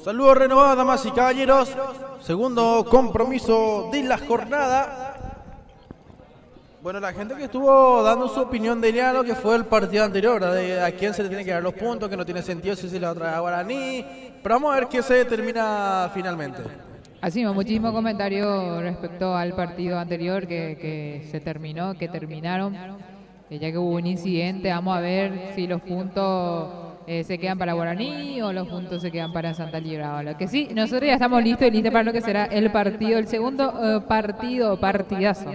Saludos renovados, damas y caballeros. Segundo compromiso de la jornada. Bueno, la gente que estuvo dando su opinión de lo que fue el partido anterior, de a quién se le tiene que dar los puntos, que no tiene sentido si se le va a traer a Guaraní. Pero vamos a ver qué se determina finalmente. Así, muchísimos comentarios respecto al partido anterior que se terminó, que terminaron. Ya que hubo un incidente, vamos a ver si los puntos se quedan para Guaraní o los puntos se quedan para Santa Librada. Lo que sí, nosotros ya estamos listos y listos para lo que será el partido, el segundo partidazo.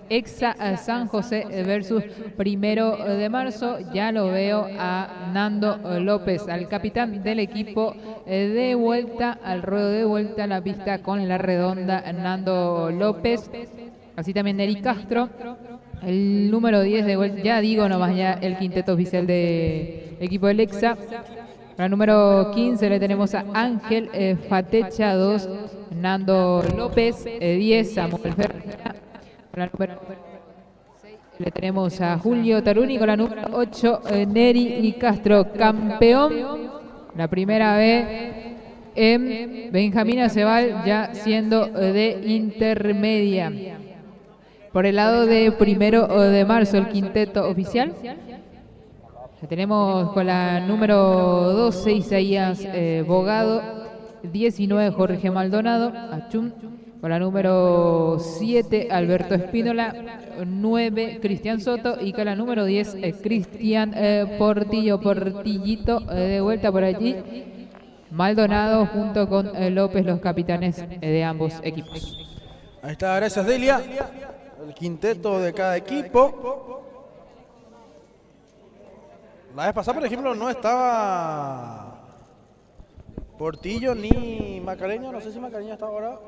Exa San José versus 1 de marzo. Ya lo veo a Nando López, al capitán del equipo, de vuelta al ruedo, de vuelta a la pista con la redonda Nando López. Así también Neri Castro. El número 10 de vuelta, ya digo nomás ya el quinteto oficial del equipo del Exa. Para el número 15 le tenemos a Ángel Fatecha, 2 Nando López, 10 Samuel Ferreira. Para el número 6 le tenemos a Julio Taruni, con la número 8 Neri y Castro, campeón. La primera vez en Benjamín Acebal, ya siendo de intermedia. Por el lado de 1 de marzo, el quinteto oficial. Tenemos con la número 12 Isaías Bogado, 19 Jorge Maldonado, Achum. Con la número 7 Alberto Espínola, 9 Cristian Soto y con la número 10 Cristian Portillito, de vuelta por allí. Maldonado junto con López, los capitanes de ambos equipos. Ahí está, gracias Delia. El quinteto de cada equipo. La vez pasada, por ejemplo, no estaba Portillo ni Macareño. No sé si Macareño está ahora.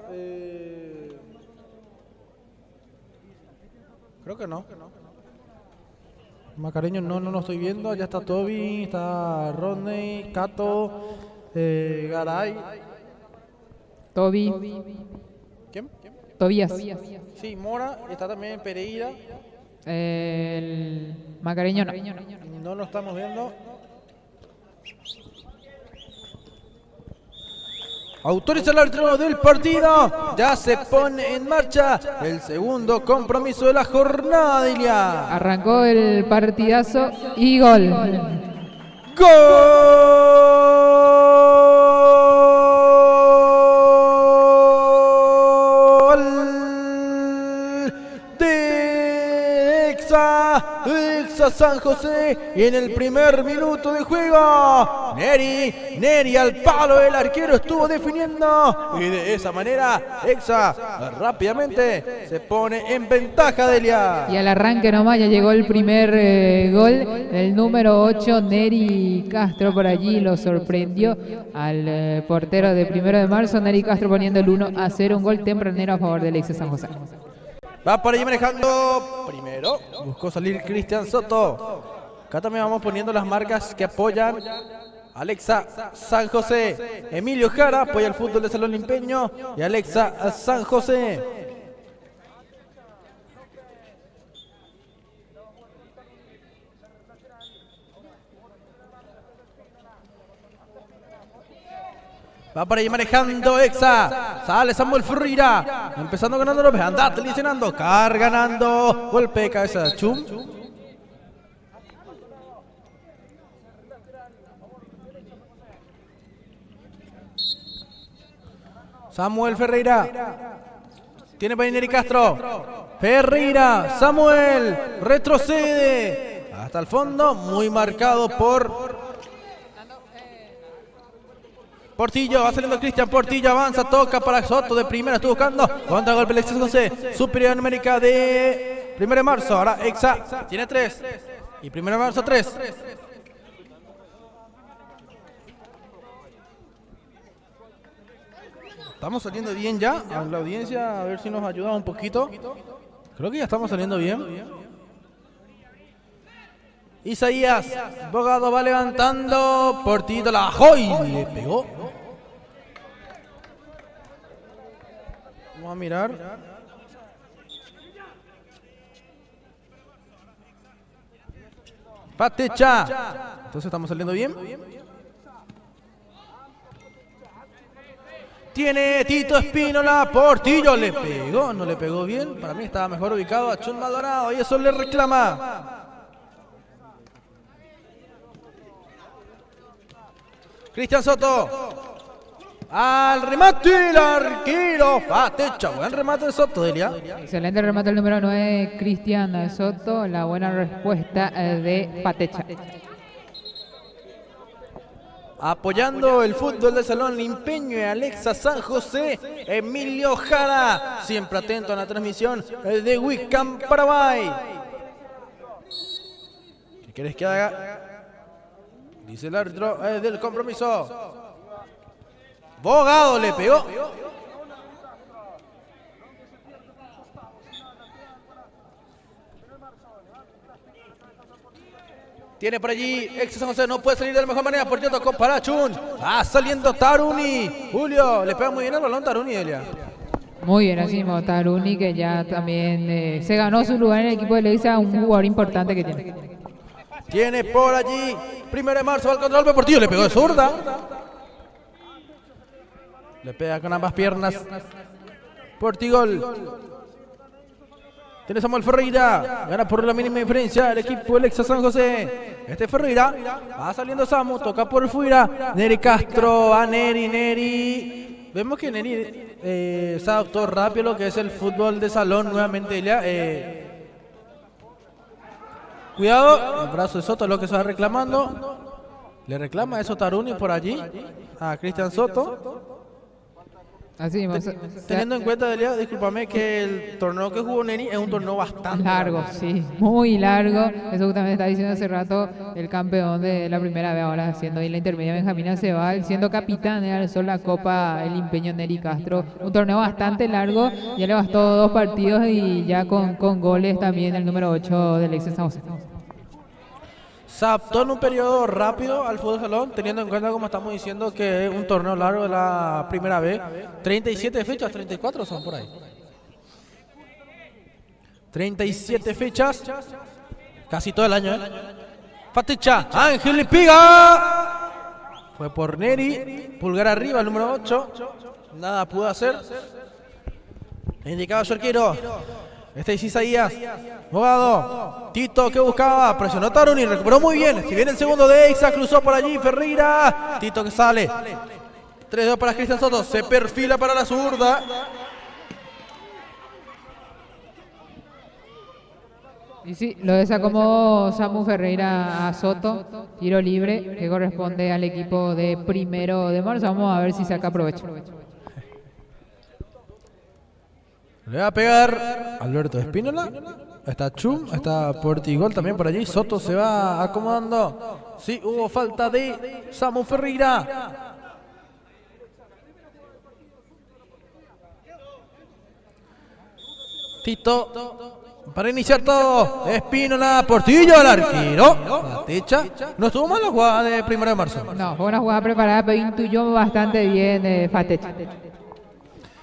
Creo que no. Macareño no lo estoy viendo. Allá está Toby, está Rodney, Cato, Garay. Toby. ¿Quién? Tobías. Sí, Mora, está también Pereira. El Macareño no. No lo estamos viendo. Autoriza el árbitro del partido. Ya se pone en marcha el segundo compromiso de la jornada, Delia. Arrancó el partidazo y gol. Exa San José, y en el primer minuto de juego Neri al palo, el arquero estuvo definiendo y de esa manera Exa rápidamente se pone en ventaja, Delia. Y al arranque nomás ya llegó el primer gol del número 8 Neri Castro. Por allí lo sorprendió al portero de 1 de marzo, Neri Castro, poniendo el 1-0, un gol tempranero a favor del Exa San José. Va por ahí manejando primero. Buscó salir Cristian Soto. Acá también vamos poniendo las marcas que apoyan Alexa San José. Emilio Jara apoya el fútbol de Salón Limpeño y Alexa San José. Va por ahí manejando Exa. Sale Samuel Ferreira. Empezando ganando López. Andate, le dice Nando. Carga Nando. Golpe de cabeza de Chum. Samuel Ferreira. Tiene para Neri Castro. Ferreira. Samuel. Retrocede. Hasta el fondo. Muy marcado por Portillo, va saliendo Cristian Portillo, avanza, toca para Soto de primera, estuvo buscando, contra golpe Alexis José, superioridad numérica de 1 de marzo, ahora Exa tiene 3, y 1 de marzo 3. Estamos saliendo bien ya, a la audiencia, a ver si nos ayuda un poquito. Creo que ya estamos saliendo bien. Isaías Bogado va levantando, Portillito la bajó y le pegó. Vamos a mirar. Fatecha. Entonces estamos saliendo bien. Tiene Tito Espínola, Portillo le pegó, no le pegó bien. Para mí estaba mejor ubicado a Chun Maldonado y eso le reclama. Cristian Soto. Al remate el arquero Fatecha. Buen remate de Soto, Delia. Excelente remate el número 9, Cristian Soto. La buena respuesta de Fatecha. Apoyando el fútbol de salón, Limpeño y Alexa San José, Emilio Jara, siempre atento a la transmisión de Wicam Paraguay. ¿Qué quieres que haga? Dice el árbitro del compromiso. Bogado le pegó. Tiene por allí, San José no puede salir de la mejor manera, por cierto, con Parachun. Va saliendo Taruni. Julio, le pega muy bien al balón Taruni, Delia. Muy bien, así mismo, Taruni, que ya también se ganó su lugar en el equipo de Leisa, un jugador importante que tiene. Tiene por allí, 1 de marzo, al control de Portillo, le pegó de zurda. Le pega con ambas piernas. Portigol. Tiene Samuel Ferreira, gana por la mínima diferencia el equipo del Exa San José. Ferreira, va saliendo Samu, toca por fuera. Neri Castro, a Neri. Vemos que Neri se adaptó rápido a lo que es el fútbol de salón nuevamente. Cuidado, el brazo de Soto es lo que se va reclamando. Le reclama eso Taruni por allí a Cristian Soto. Así mismo. Teniendo en cuenta, Delia, discúlpame, que el torneo que jugó Neri es un torneo bastante largo, sí, muy largo. Eso justamente está diciendo hace rato el campeón de la primera vez, ahora siendo ahí la intermedia Benjamín Acebal, siendo capitán, alzó la copa el Limpeño Neri Castro. Un torneo bastante largo, ya le bastó 2 partidos y ya con goles también el número 8 del Exa San José. Se adaptó en un periodo rápido al fútbol salón, teniendo en cuenta, como estamos diciendo, que es un torneo largo de la primera vez. 37 fechas, 34 son por ahí. 37 fechas, casi todo el año, Fatecha, Ángel le pega. Fue por Neri, pulgar arriba, el número 8. Nada pudo hacer. Indicaba su arquero. Es Isaías, Bogado, Tito que buscaba, presionó Taruni, recuperó muy bien. Si viene el segundo de Exa, cruzó por allí Ferreira. Tito que sale. 3-2 para Cristian Soto, se perfila para la zurda. Y sí, lo desacomodó Samu Ferreira a Soto, tiro libre que corresponde al equipo de 1 de marzo. Vamos a ver si saca provecho. Le va a pegar Alberto Espínola. Está Chum, está Portigol también por allí. Soto se va acomodando. Sí, hubo falta de Samu Ferreira. Tito para iniciar todo. Espínola, Portillo al arquero. La techa. No estuvo mal la jugada de 1 de marzo. No, fue una jugada preparada, pero intuyó bastante bien Fatecha.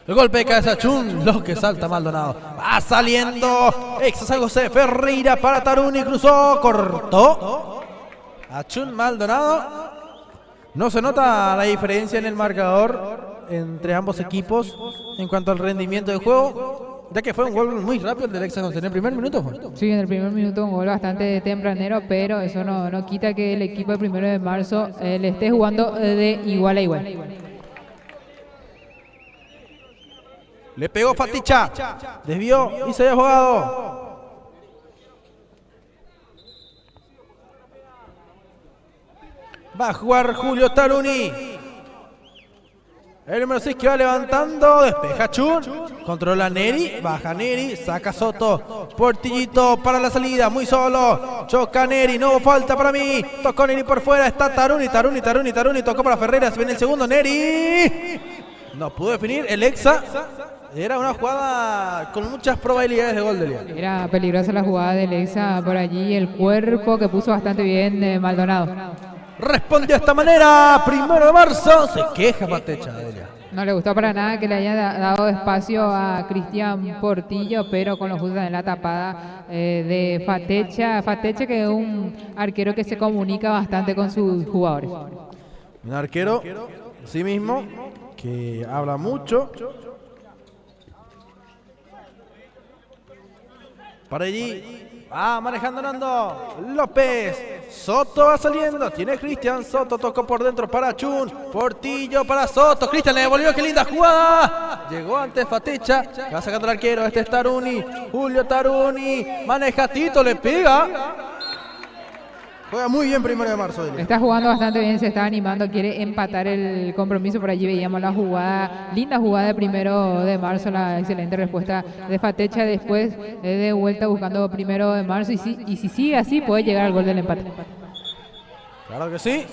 El golpe de cabeza Chun, lo que salta Maldonado. Va saliendo Exa San José, Ferreira para Taruni, cruzó, cortó. A Chun Maldonado. No se nota la diferencia en el marcador entre ambos equipos en cuanto al rendimiento del juego, ya que fue un gol muy rápido el del Exa San José en el primer minuto. Sí, en el primer minuto un gol bastante tempranero, pero eso no quita que el equipo del 1 de marzo le esté jugando de igual a igual. Le pegó Faticha, desvió y se había jugado. Va a jugar Julio Taruni. El número 6 que va levantando, despeja Chun, controla Neri, baja Neri, saca Soto, Portillito para la salida, muy solo, choca Neri, no hubo falta para mí, tocó Neri por fuera, está Taruni, tocó para Ferreira, se viene el segundo, Neri, no pudo definir, el Exa. Era una jugada con muchas probabilidades de gol de León. Era peligrosa la jugada de Lexa por allí, el cuerpo que puso bastante bien Maldonado. Responde de esta manera, 1 de marzo, se queja Fatecha. No le gustó para nada que le haya dado espacio a Cristian Portillo, pero con los justos en la tapada de Fatecha. Fatecha, que es un arquero que se comunica bastante con sus jugadores. Un arquero, sí mismo, que habla mucho. Para allí. Manejando Nando López. Soto va saliendo. Tiene Cristian. Soto tocó por dentro para Chun. Portillo para Soto. Cristian le devolvió. Qué linda jugada. Llegó antes Fatecha. Va sacando el arquero. Este es Taruni. Julio Taruni. Maneja Tito. Le pega. Juega muy bien 1 de marzo. Está jugando bastante bien, se está animando, quiere empatar el compromiso. Por allí veíamos la jugada, linda jugada de 1 de marzo, la excelente respuesta de Fatecha. Después de vuelta buscando 1 de marzo. Y si sigue así, puede llegar al gol del empate. Claro que sí.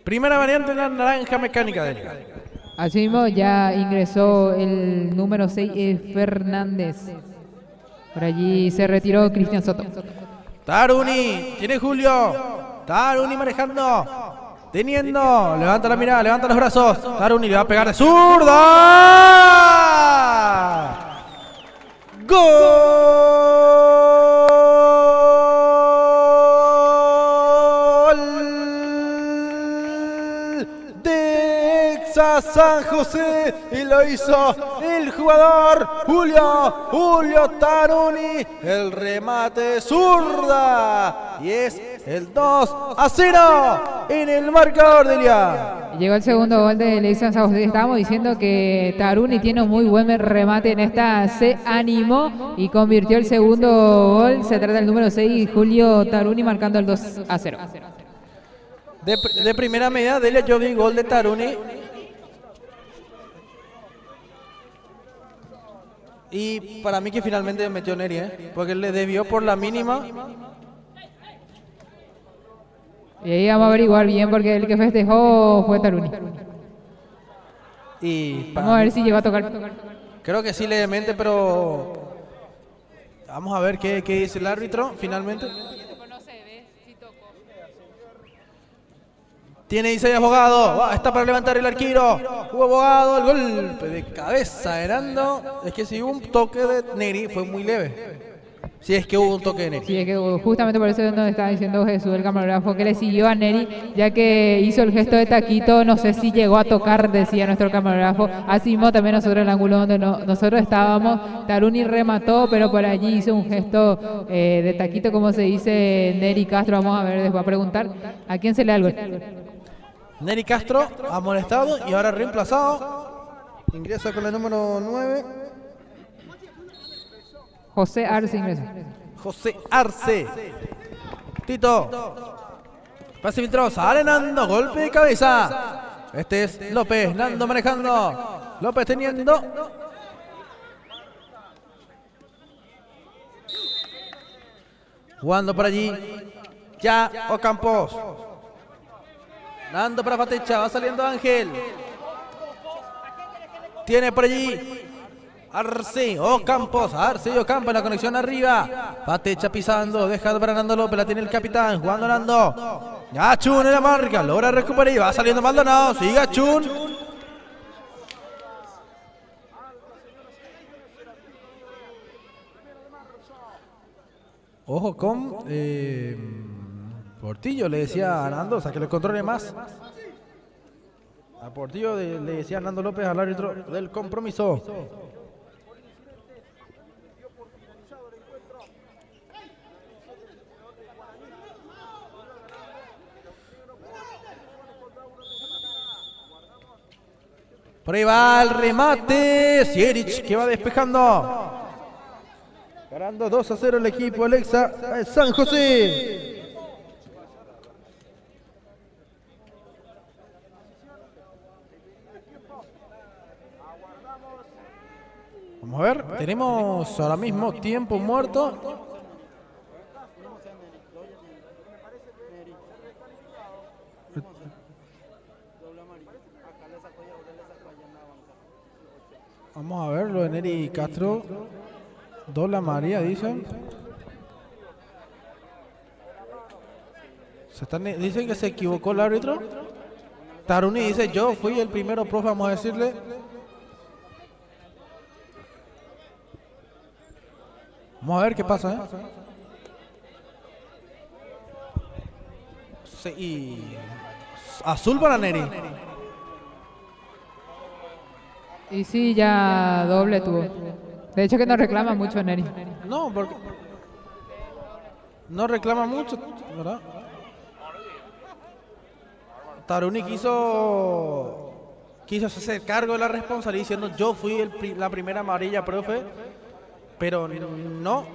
Primera variante en la naranja mecánica de Liga. Así mismo ya ingresó el número 6, Fernández. Por allí se retiró Cristian Soto. Taruni, tiene Julio. Taruni manejando. Teniendo. Levanta la mirada, levanta los brazos. Taruni le va a pegar de zurda. ¡Gol! De Exa San José. Y lo hizo el jugador Julio Taruni. El remate zurda. Y es el 2-0 en el marcador de Liga. Llegó el segundo gol de Exa San José. Estábamos diciendo que Taruni tiene un muy buen remate en esta. Se animó y convirtió el segundo gol. Se trata del número 6, Julio Taruni, marcando el 2-0. De primera medida, Delia, yo vi gol de Taruni. Y para mí que finalmente metió Neri, porque le debió por la mínima. Y ahí vamos a averiguar bien, porque el que festejó fue Taruni. Y vamos a ver si llegó a tocar. Creo que sí levemente, pero vamos a ver qué dice el árbitro finalmente. Tiene 16 Abogado. Está para levantar el arquero. Hubo Abogado. El golpe de cabeza de Nando. Es que si hubo un toque de Neri fue muy leve. Si es que hubo un toque de Neri. Sí, es que justamente por eso nos estaba diciendo Jesús, el camarógrafo, que le siguió a Neri, ya que hizo el gesto de taquito. No sé si llegó a tocar, decía nuestro camarógrafo. Así mismo también nosotros en el ángulo donde nosotros estábamos, Taruni remató, pero por allí hizo un gesto de taquito, como se dice Neri Castro. Vamos a ver, les voy a preguntar a quién se le da el gol. Neri Castro amonestado y ahora reemplazado. Ingresa con el número 9. José Arce ingresa. José Arce. Tito. Pase filtrado. Sale Nando. Golpe de cabeza. Este es López. Nando manejando. López teniendo. Jugando por allí. Ya Ocampos. Nando para Fatecha. Va saliendo Ángel. Tiene por allí Arce, Ocampos, Arce y Ocampos en la conexión arriba. Fatecha pisando, deja para Nando López, la tiene el capitán, jugando Nando. Ya Chun en la marca, logra recuperar y va saliendo Maldonado, sigue Chun. Ojo con Portillo, le decía a Nando, o sea que lo controle más. A Portillo le decía Nando López al árbitro del compromiso. Por ahí va el remate. Sierich que va despejando. Ganando 2-0 el equipo Alexa San José. Vamos a ver, tenemos ahora mismo tiempo muerto. Vamos a ver lo de Neri Castro. Doble María, dicen. Dicen que se equivocó el árbitro. Taruni dice, yo fui el primero, profe, vamos a decirle. Vamos a ver qué pasa, Y azul para Neri. Y sí, ya doble tuvo. De hecho que no reclama mucho Neri. No, porque no reclama mucho, ¿verdad? Taruni quiso hacer cargo de la responsabilidad diciendo yo fui la primera amarilla, profe, pero no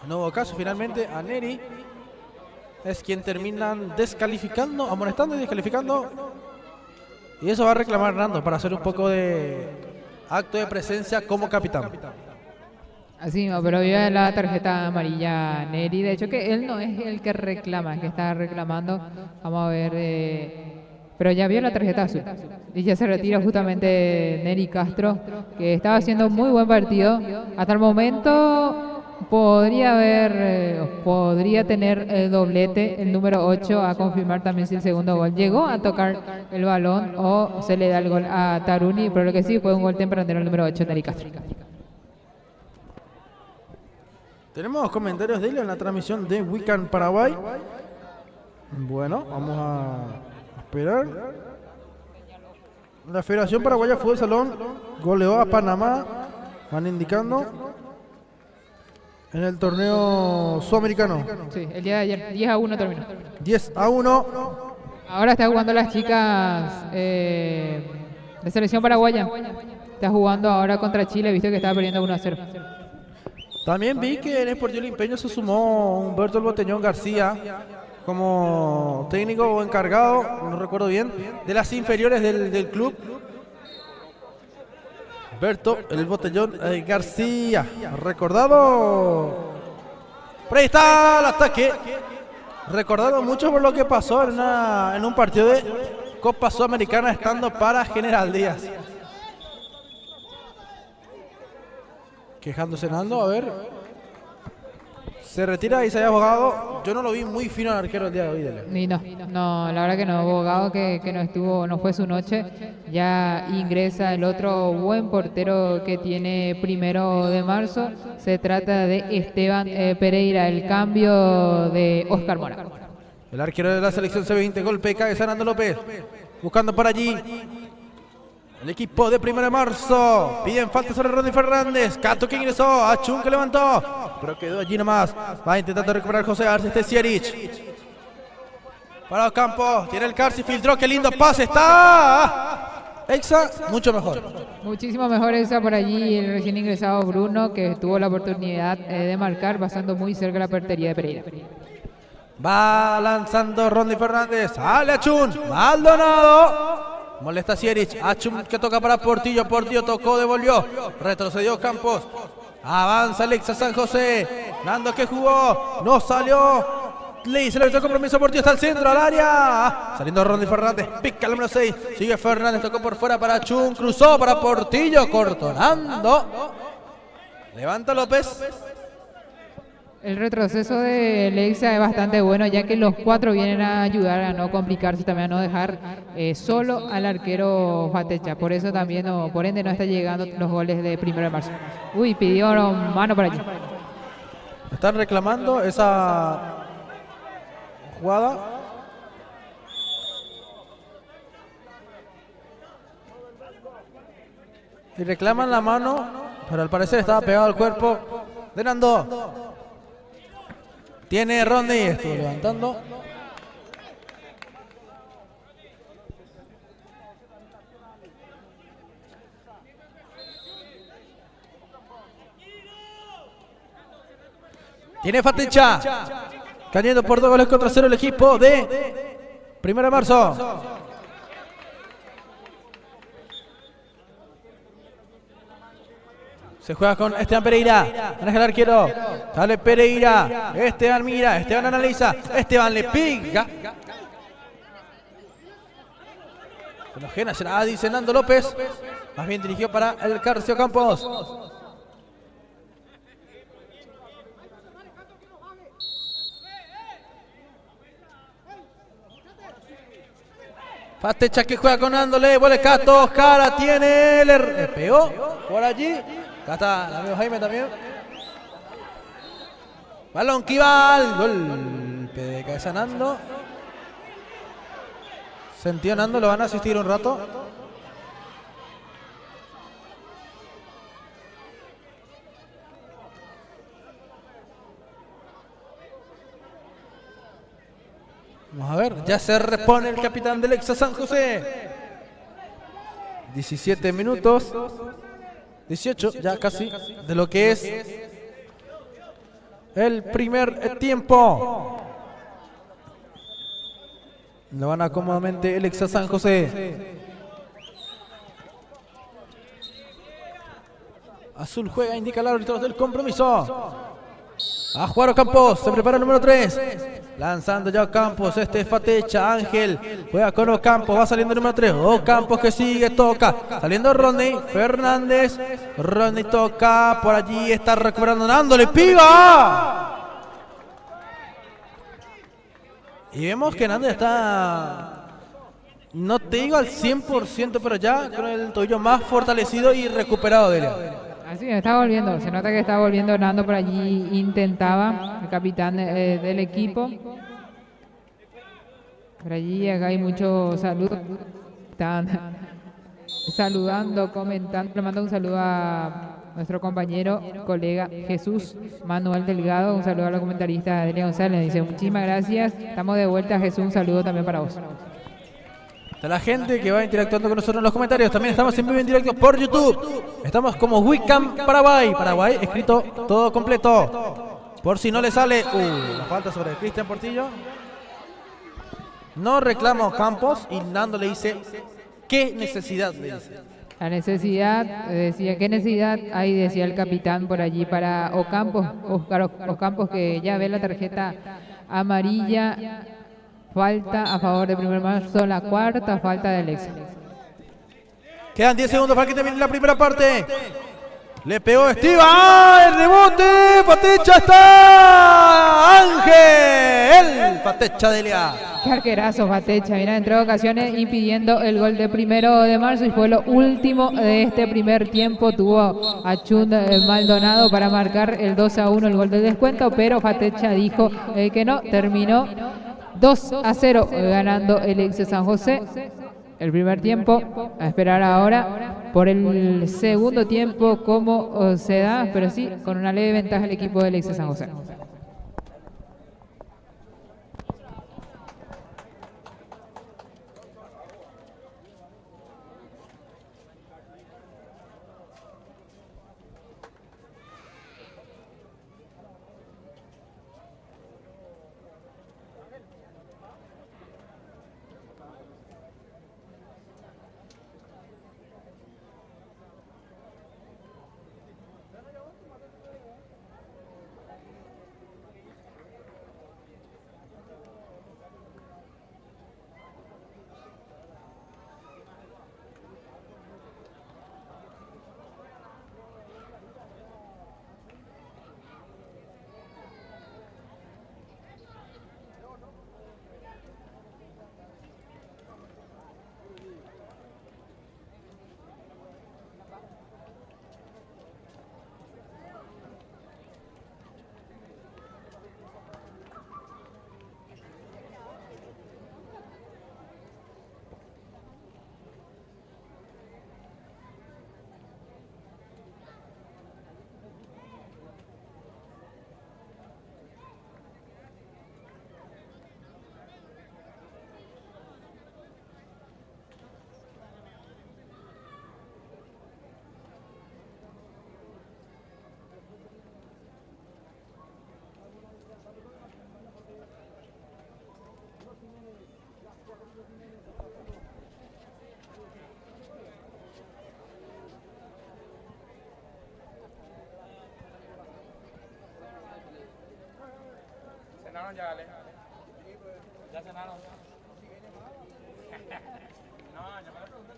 hubo caso. Finalmente a Neri es quien terminan descalificando, amonestando y descalificando, y eso va a reclamar Nando para hacer un poco de acto de presencia como capitán. Así, no, pero vio la tarjeta amarilla Neri. De hecho que él no es el que reclama, es que está reclamando. Vamos a ver, pero ya vio la tarjeta azul. Y ya se retira justamente Neri Castro, que estaba haciendo un muy buen partido. Hasta el momento podría tener el doblete, el número 8, a confirmar también si el segundo gol llegó a tocar el balón o se le da el gol a Taruni, pero lo que sí fue un gol tempranero el número 8, Neri Castro. Tenemos comentarios de él en la transmisión de Weekend Paraguay. Bueno, vamos a esperar. La Federación Paraguaya Fútbol Salón goleó a Panamá, van indicando, en el torneo sudamericano. Sí, el día de ayer, 10-1 terminó. 10-1. Ahora está jugando las chicas de selección paraguaya. Está jugando ahora contra Chile, visto que estaba perdiendo 1-0. También vi que en Sportivo Limpeño se sumó Humberto el Botellón García como técnico o encargado, no recuerdo bien, de las inferiores del club. Humberto el Botellón García, recordado. Por ahí está el ataque. Recordado mucho por lo que pasó en un partido de Copa Sudamericana estando para General Díaz. Quejándose Nando, a ver. Se retira Isaías Bogado. Yo no lo vi muy fino al arquero el día de hoy. Y no, la verdad que no. Bogado que no fue su noche. Ya ingresa el otro buen portero que tiene 1 de marzo. Se trata de Esteban Pereira, el cambio de Oscar Mora. El arquero de la selección C20, golpe de cabeza Nando López. Buscando por allí. El equipo de 1 de marzo. Piden falta sobre Ronnie Fernández. Cato que ingresó. Achun que levantó. Pero quedó allí nomás. Va intentando recuperar José Arce. Sieric. Para los campos. Tiene el Carci. Filtró. Qué lindo pase. Está. Exa. Mucho mejor. Muchísimo mejor esa por allí. El recién ingresado Bruno, que tuvo la oportunidad de marcar, pasando muy cerca de la portería de Pereira. Va lanzando Ronnie Fernández. Sale Achun. Maldonado. Molesta Sieric, Achum que toca para Portillo, Portillo tocó, devolvió, retrocedió Campos, avanza Alexa San José, Nando que jugó, no salió, le hizo el compromiso, Portillo está al centro, al área, saliendo Ronnie Fernández, pica el número 6, sigue Fernández, tocó por fuera para Achum, cruzó para Portillo, cortó Nando, levanta López. El retroceso de Lexa es bastante bueno, ya que los 4 vienen a ayudar a no complicarse y también a no dejar solo al arquero Fatecha. Por eso también, por ende, no está llegando los goles de 1 de marzo. Uy, pidieron mano por allí. Están reclamando esa jugada. Y reclaman la mano, pero al parecer estaba pegado al cuerpo de Nando. Tiene Ronnie, estuvo levantando. Tiene Fatecha. Cayendo por 2 goles contra 0 el equipo de 1 de marzo. Se juega con Esteban Pereira. Maneja el arquero. Sale Pereira. Esteban mira. Esteban analiza. Esteban le pica. Enojena será, dice Nando López. Más bien dirigió para el Carcio Campos. Fatecha que juega con Nando. Le vuelve Cato. Cara tiene. Le pegó por allí. Acá está el amigo Jaime también. Balón que va al golpe de cabeza Nando. Sentido Nando, lo van a asistir un rato. Vamos a ver, ya se repone el capitán del Lexa San José. 17 minutos. 18, ya casi, de lo que es el primer tiempo. Lo van a cómodamente el Lexa San José. Azul juega, indica el árbitro del compromiso. A jugar Ocampos, se prepara el número 3. Lanzando ya Ocampos, este es Fatecha, Ángel. Juega con Ocampos, va saliendo el número 3. Ocampos que sigue, toca. Saliendo Rodney, Fernández. Rodney toca, por allí está recuperando Nando, le piga. Y vemos que Nando está, no te digo al 100%, pero ya con el tobillo más fortalecido y recuperado de él. Así está volviendo, se nota que está volviendo Nando por allí, intentaba el capitán del equipo. Por allí acá hay muchos saludos, están saludando, comentando. Le mando un saludo a nuestro compañero, colega Jesús Manuel Delgado, un saludo a los comentaristas de León González, dice muchísimas gracias, estamos de vuelta. Jesús, un saludo también para vos. A la gente que va interactuando con nosotros en los comentarios. También estamos en vivo en directo por YouTube. Estamos como Wicam Paraguay. Paraguay, escrito todo completo. Por si no le sale. La falta sobre Cristian Portillo. No reclama Campos. Y Nando le dice, ¿qué necesidad? Le dice. La necesidad, decía, ¿qué necesidad hay? Decía el capitán por allí para Ocampos. Oscar Ocampos, que ya ve la tarjeta amarilla. Falta a favor de Primer Marzo, la cuarta falta del Lexa. Quedan 10 segundos para que termine la primera parte. Le pegó Steve. ¡Ah! ¡El rebote! ¡Fatecha está! ¡Ángel! ¡Fatecha Delia! Qué arquerazo Fatecha. Mira, en 3 ocasiones impidiendo el gol de 1 de marzo y fue lo último de este primer tiempo. Tuvo a Chund Maldonado para marcar el 2-1, el gol de descuento, pero Fatecha dijo que no, terminó 2-0 ganando el Lexa San José. El primer tiempo, a esperar ahora por el segundo tiempo cómo se da, pero sí, con una leve ventaja el equipo del Lexa San José. ¿Cenaron ya, Ale? ¿Ya cenaron? No, ya me lo preguntan.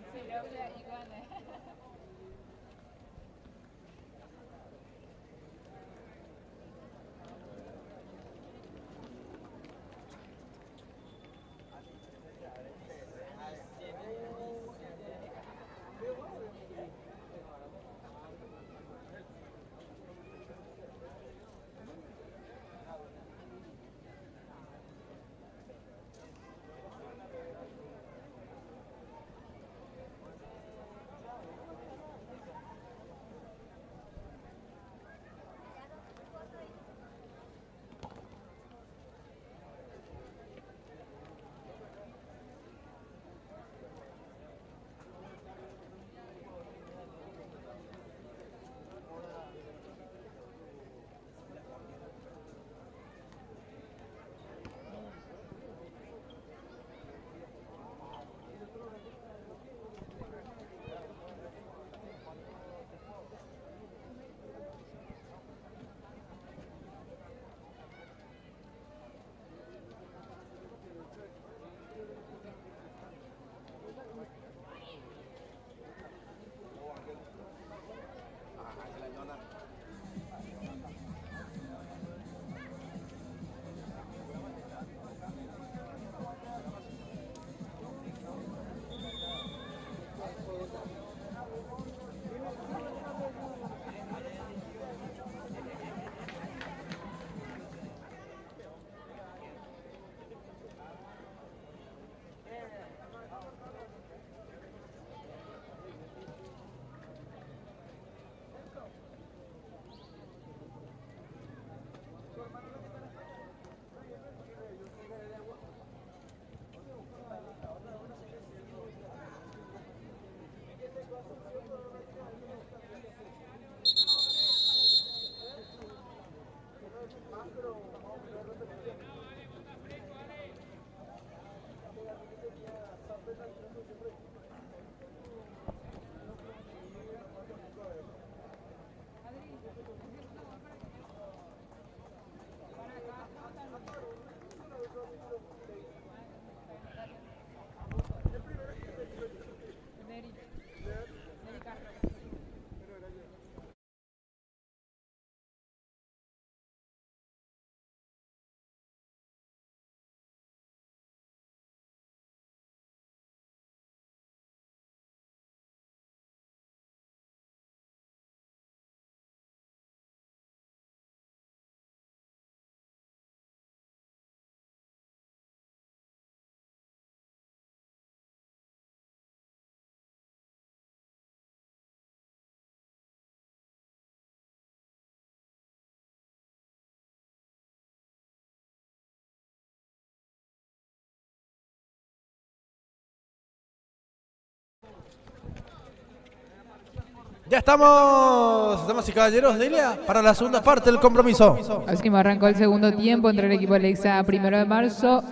Ya estamos, damas y caballeros, Delia, para la segunda parte del compromiso. Así que arrancó el segundo tiempo entre el equipo de Lexa 1 de marzo.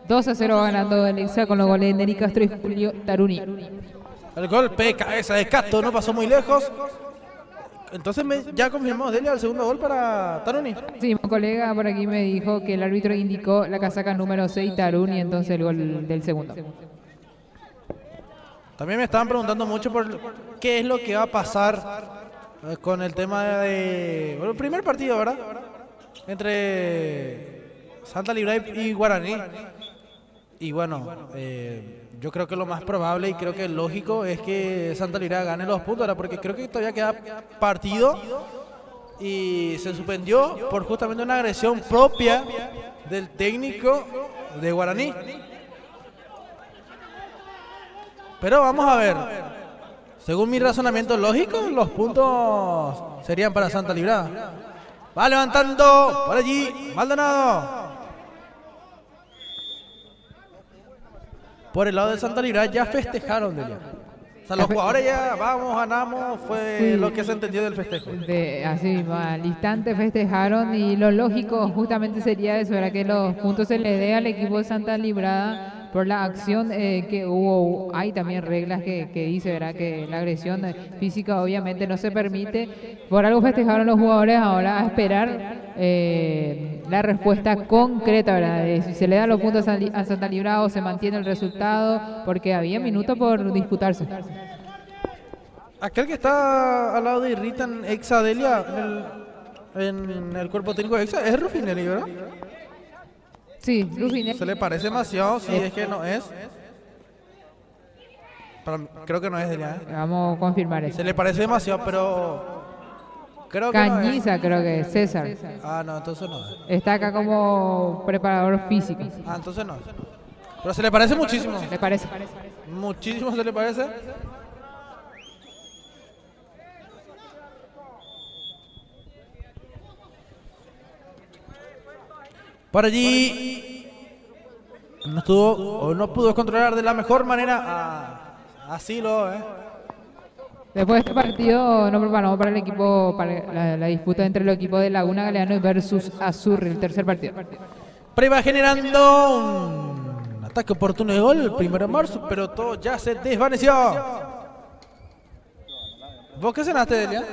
2-0 va ganando Lexa con los goles de Neri Castro y Julio Taruni. El golpe de cabeza de Castro no pasó muy lejos. Entonces ya confirmamos, Delia, el segundo gol para Taruni. Sí, un colega por aquí me dijo que el árbitro indicó la casaca número 6 Taruni, entonces el gol del segundo. También me estaban preguntando mucho por qué es lo que va a pasar con el tema de... Bueno, el primer partido, ¿verdad? Entre Santa Libra y Guaraní. Y bueno, yo creo que lo más probable y creo que lógico es que Santa Libra gane los puntos, ¿verdad? Porque creo que todavía queda partido y se suspendió por justamente una agresión propia del técnico de Guaraní. Pero vamos a ver, según mi razonamiento lógico, los puntos serían para Santa Libra. Va levantando por allí Maldonado. Por el lado de Santa Libra ya festejaron, Delia. O sea, los jugadores ya, vamos, ganamos, fue Sí. lo que se entendió del festejo. Así mismo, al instante festejaron y lo lógico justamente sería eso, era que los puntos se le dé al equipo de Santa Librada por la acción que hubo. Hay también reglas que dice, ¿verdad?, que la agresión física obviamente no se permite. Por algo festejaron los jugadores, ahora a esperar la respuesta concreta, ¿verdad?, de si se le da los puntos a Santa Librada o se mantiene el resultado, porque había minutos por disputarse. Aquel que está al lado de Irritan, Exa Delia, en el cuerpo técnico de Exa, es Rufinelli, ¿verdad? Sí, Rufinelli. Se le parece demasiado, si es que no es. Creo que no es Delia, ¿eh? Vamos a confirmar eso. Se le parece demasiado, pero creo que no es. Cañiza, creo que es César. Ah, no, entonces no es. Está acá como preparador físico. Ah, entonces no es. Pero se le parece muchísimo. ¿Le parece? Muchísimo se le parece. Por allí no estuvo o no pudo controlar de la mejor manera a Silo, Después de este partido nos preparamos para el equipo, para la disputa entre los equipos de Laguna Galeano versus Azurri, el tercer partido. Pero iba generando un ataque oportuno de gol el 1 de marzo, pero todo ya se desvaneció. ¿Vos qué cenaste, Delia?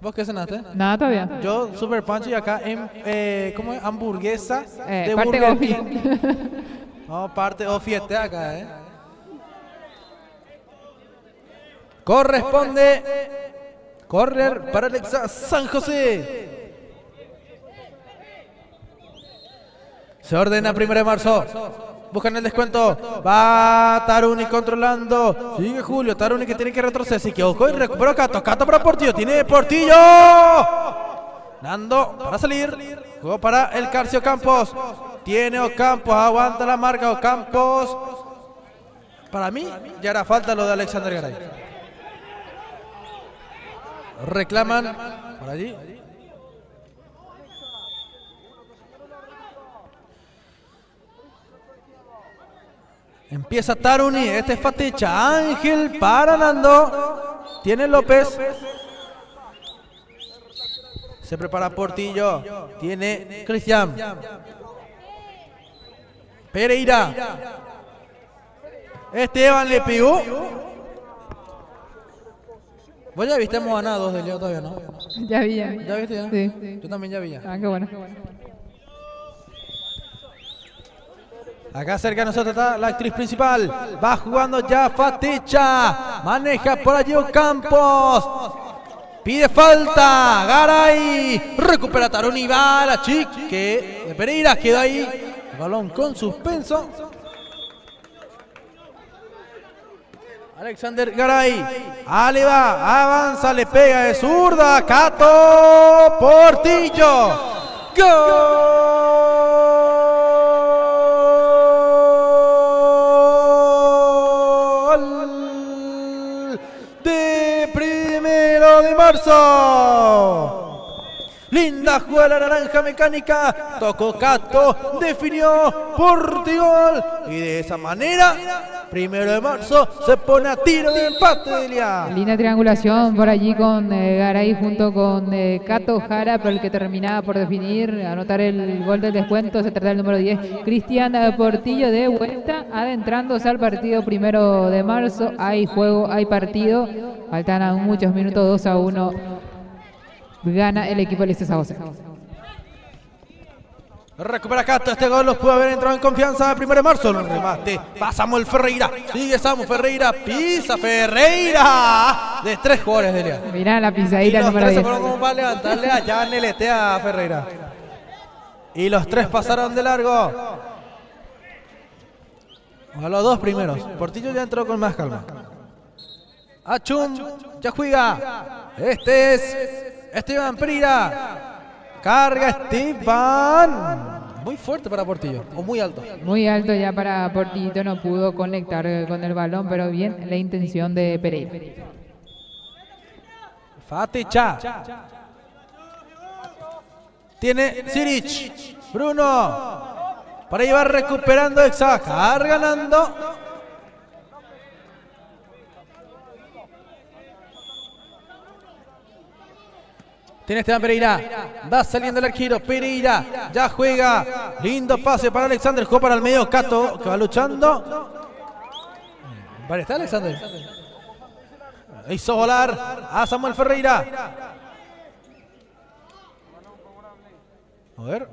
¿Vos qué cenaste? Nada todavía. Yo, Super Pancho, y acá en, ¿cómo es? Hamburguesa de Parte Burger Gofi. King. No, parte o fiesta acá, Corresponde correr para Alexa San José. Se ordena 1 de marzo. Buscan el descuento. Va Taruni controlando. Sigue Julio. Taruni que tiene que retroceder. Se equivocó y recuperó Cato. Cato para Portillo. Tiene Portillo. Nando para salir. Juego para el Carcio Campos. Tiene Ocampos. Aguanta la marca Ocampos. Para mí ya era falta lo de Alexander Garay. Reclaman por allí. Empieza Taruni, este es Faticha, Ángel para Nando, tiene López, se prepara Portillo, tiene Cristian, Pereira, Esteban le pegó. Vos ya viste hemos ganado 2 de Leo todavía, ¿no? Ya vi, ya. ¿Ya viste ya? Sí. Yo también ya vi ya. Ah, qué bueno. Acá cerca de nosotros está la actriz principal. Va jugando ya Faticha. Maneja por allí Campos. Pide falta. Garay. Recupera Taruni. Va la chique de Pereira. Queda ahí. El balón con suspenso. Alexander Garay. Ale va. Avanza. Le pega de zurda. Cato Portillo. ¡Gol! De 1 de marzo. Linda jugada la naranja mecánica. Tocó Cato. Definió Portigol. Y de esa manera, 1 de marzo se pone a tiro de empate, Delia. Linda triangulación por allí con Garay junto con Cato Jara, pero el que terminaba por definir, anotar el gol del descuento, se trata del número 10, Cristian Portillo, de vuelta, adentrándose al partido 1 de marzo. Hay juego, hay partido, faltan aún muchos minutos. 2-1 gana el equipo de Liceo San José. Recupera Cato, este gol los pudo haber entrado en confianza el 1 de marzo. El remate, va Samuel Ferreira, sigue Samuel Ferreira, pisa Ferreira. De 3 jugadores, Delia. Mirá la Y pisadita los número 3 se 10. fueron como para levantarle allá en el ET a Ferreira. Y los 3 pasaron de largo. A los 2 primeros. Portillo ya entró con más calma. Achum, ya juega. Este es Esteban Pereira. Carga Esteban. Muy fuerte para Portillo, o muy alto. Muy alto ya para Portillito, no pudo conectar con el balón, pero bien la intención de Pereira. Faticha. Tiene Siric. Bruno. Para ahí va recuperando Exacar, ganando. Tiene Esteban Pereira. Va saliendo el arquero. Pereira ya juega. Lindo pase para Alexander. Jugó para el medio. Cato que va luchando. Vale, está Alexander. Hizo volar a Samuel Ferreira. A ver.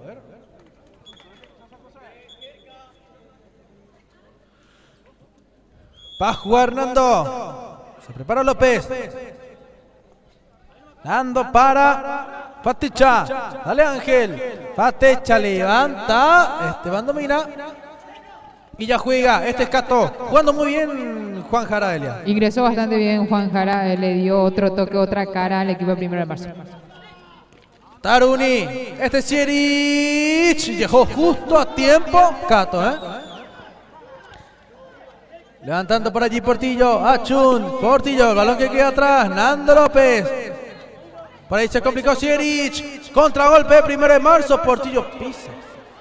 Va a jugar Nando. Se prepara López. Nando para Faticha. Dale Ángel. Faticha levanta. Esteban domina. Y ya juega. Este es Cato. Jugando muy bien Juan Jara, Delia. Ingresó bastante bien Juan Jara, le dio otro toque, otra cara al equipo 1 de marzo. Taruni. Este es Sierich. Llegó justo a tiempo. Cato, Levantando por allí Portillo. Achun. Portillo. El balón que queda atrás. Nando López. Por ahí se complicó Sierich. Contragolpe 1 de marzo. Portillo pisa.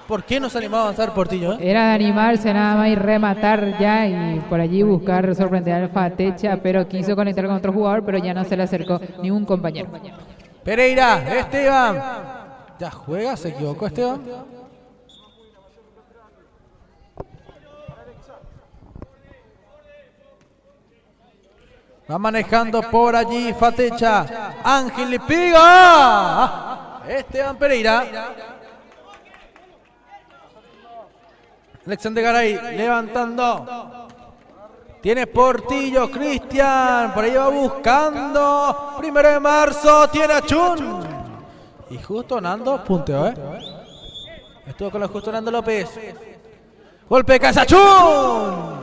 ¿Por qué no se animó a avanzar Portillo? Era de animarse nada más y rematar ya y por allí buscar sorprender al Fatecha, pero quiso conectar con otro jugador, pero ya no se le acercó ningún compañero. Pereira. Esteban. Ya juega. Se equivocó Esteban. Va manejando por allí Fatecha. Ángel le pega. Esteban Pereira. Alexander Garay levantando. Tiene Portillo. Cristian. Por ahí va buscando. 1 de marzo. Tiene a Chun. Y justo Nando punteó, Estuvo con lo justo Nando López. Golpe de cabeza. Chun.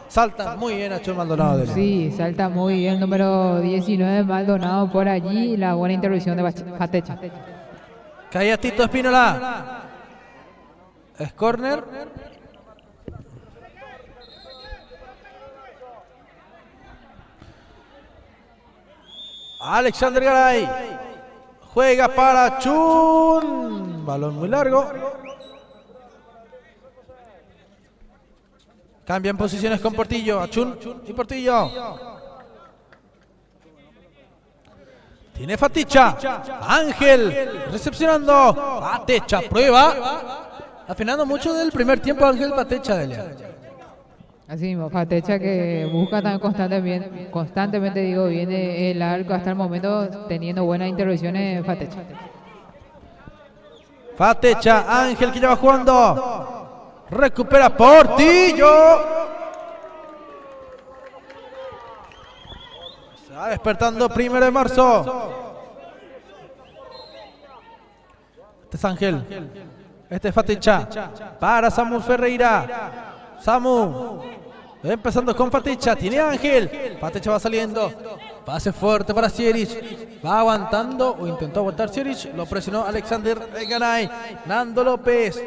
Salta muy bien a Chun Maldonado. Sí, salta muy bien el número 19 Maldonado por allí. La buena intervención de Fatecha. Caía Tito Espínola. Es córner. Alexander Garay. Juega para Chun. Balón muy largo. Cambian posiciones con Portillo. Achun y Portillo. Tiene Faticha. Ángel. Recepcionando. Fatecha. Prueba. Afinando mucho del primer tiempo Ángel Fatecha, Delia. Así mismo, Fatecha que busca tan constantemente digo, viene el arco hasta el momento teniendo buenas intervenciones Fatecha. Fatecha. Ángel que ya va jugando. Recupera Portillo. Se va despertando 1 de marzo. Este es Ángel. Este es Faticha. Para Samu Ferreira. Samu. Empezando con Faticha. Tiene Ángel. Faticha va saliendo. Pase fuerte para Sierich. Va aguantando o intentó aguantar Sierich. Lo presionó Alexander Garay. Nando López.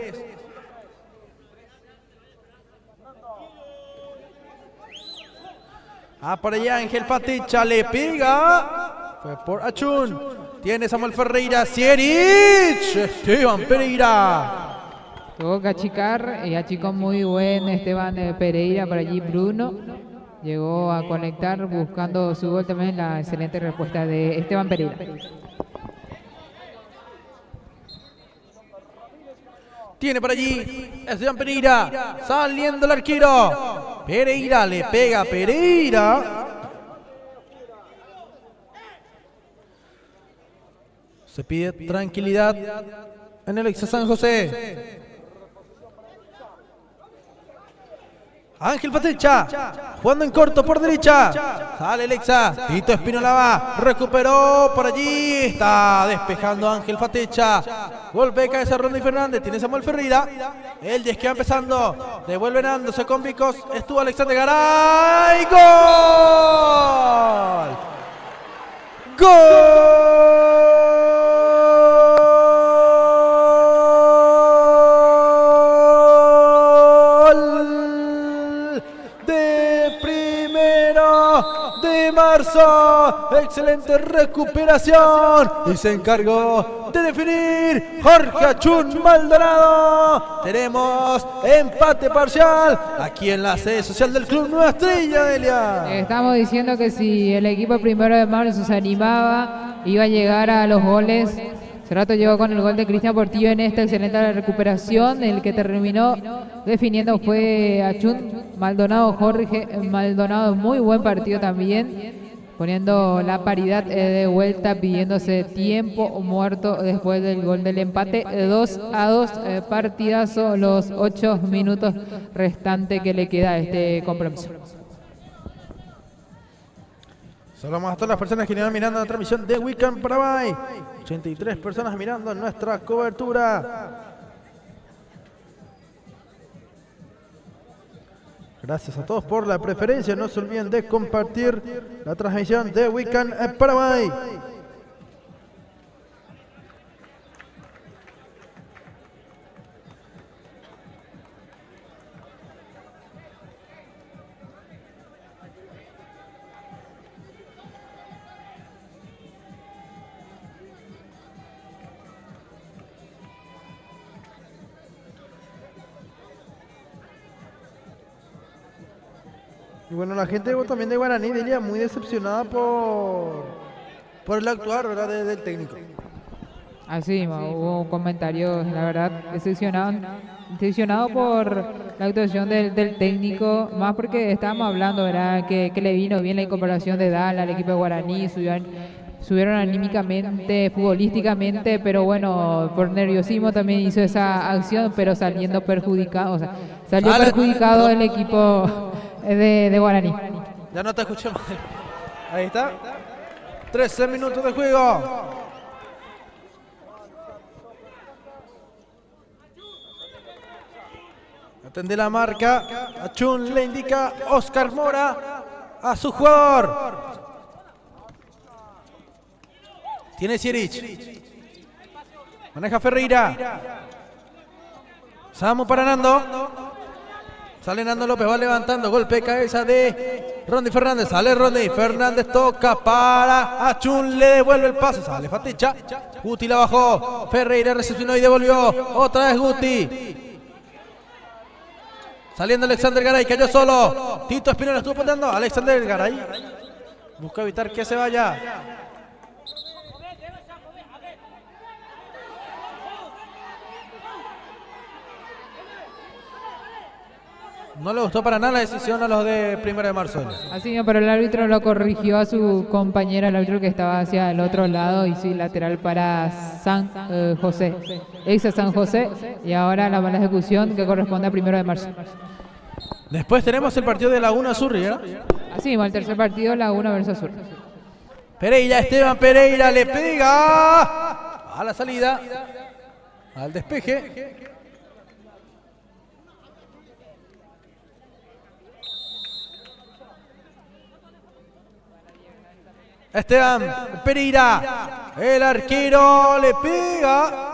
Por allá Ángel Faticha le pega. Fue por Achun. Tiene Samuel Ferreira, Sierich, Esteban Pereira. Tuvo que achicar y achicó muy buen Esteban Pereira por allí. Bruno llegó a conectar buscando su gol también. La excelente respuesta de Esteban Pereira. Tiene por allí Esteban Pereira, saliendo el arquero. Pereira le pega a Pereira. Se pide tranquilidad en el Exa San José. Ángel Fatecha, jugando en corto por derecha. Sale el Exa, Tito Espinola va, recuperó por allí. Está despejando Ángel Fatecha. Golpe de cabeza Rondy Fernández, tiene Samuel Ferreira. El 10 que va empezando, devuelve dándose con Vicos. Estuvo Alexander Garay. ¡Gol! ¡Gol! De marzo, excelente recuperación y se encargó de definir Jorge Achún Maldonado. Tenemos empate parcial aquí en la sede social del Club Nueva Estrella, Delia. Estamos diciendo que si el equipo primero de marzo se animaba, iba a llegar a los goles. Hace rato llegó con el gol de Cristian Portillo en esta excelente recuperación. El que terminó definiendo fue Achún Maldonado. Jorge Maldonado, muy buen partido también, poniendo la paridad de vuelta, pidiéndose tiempo muerto después del gol del empate. 2-2, partidazo, los 8 minutos restantes que le queda a este compromiso. Saludamos a todas las personas que están mirando la transmisión de Weekend Paraguay. 83 personas mirando nuestra cobertura. Gracias a todos por la preferencia. No se olviden de compartir la transmisión de Weekend Paraguay. Y bueno, la gente también de Guaraní, diría, muy decepcionada por el actuar, ¿verdad?, del técnico. Así, hubo comentarios, la verdad, decepcionado por la actuación del técnico, más porque estábamos hablando, ¿verdad?, que le vino bien la incorporación de Dala al equipo de Guaraní, subieron anímicamente, futbolísticamente, pero bueno, por nerviosismo también hizo esa acción, pero saliendo perjudicado, o sea, salió perjudicado el equipo de Guaraní. Ya no te escuché más. Ahí está. 13 minutos de juego. Atende la marca. Achún le indica Oscar Mora a su jugador. Tiene Sierich. Maneja Ferreira. Samu para Nando. Sale Nando López, va levantando, golpe de cabeza de Rondy Fernández, sale Rondy Fernández, toca para Achún, le devuelve el pase, sale Fatecha, Guti la bajó, Ferreira recepcionó y devolvió, otra vez Guti. Saliendo Alexander Garay, cayó solo, Tito Espinola estuvo pateando, Alexander Garay busca evitar que se vaya. No le gustó para nada la decisión a los de 1 de marzo. Así no, pero el árbitro lo corrigió a su compañera, el árbitro que estaba hacia el otro lado, y sí, lateral para San José, ex San José, y ahora la mala ejecución que corresponde a 1 de marzo. Después tenemos el partido de Laguna Sur, ¿verdad? Así mismo, el tercer partido, Laguna versus Sur. Pereira, Esteban Pereira le pega a la salida, al despeje. Esteban Pereira, el arquero le pega.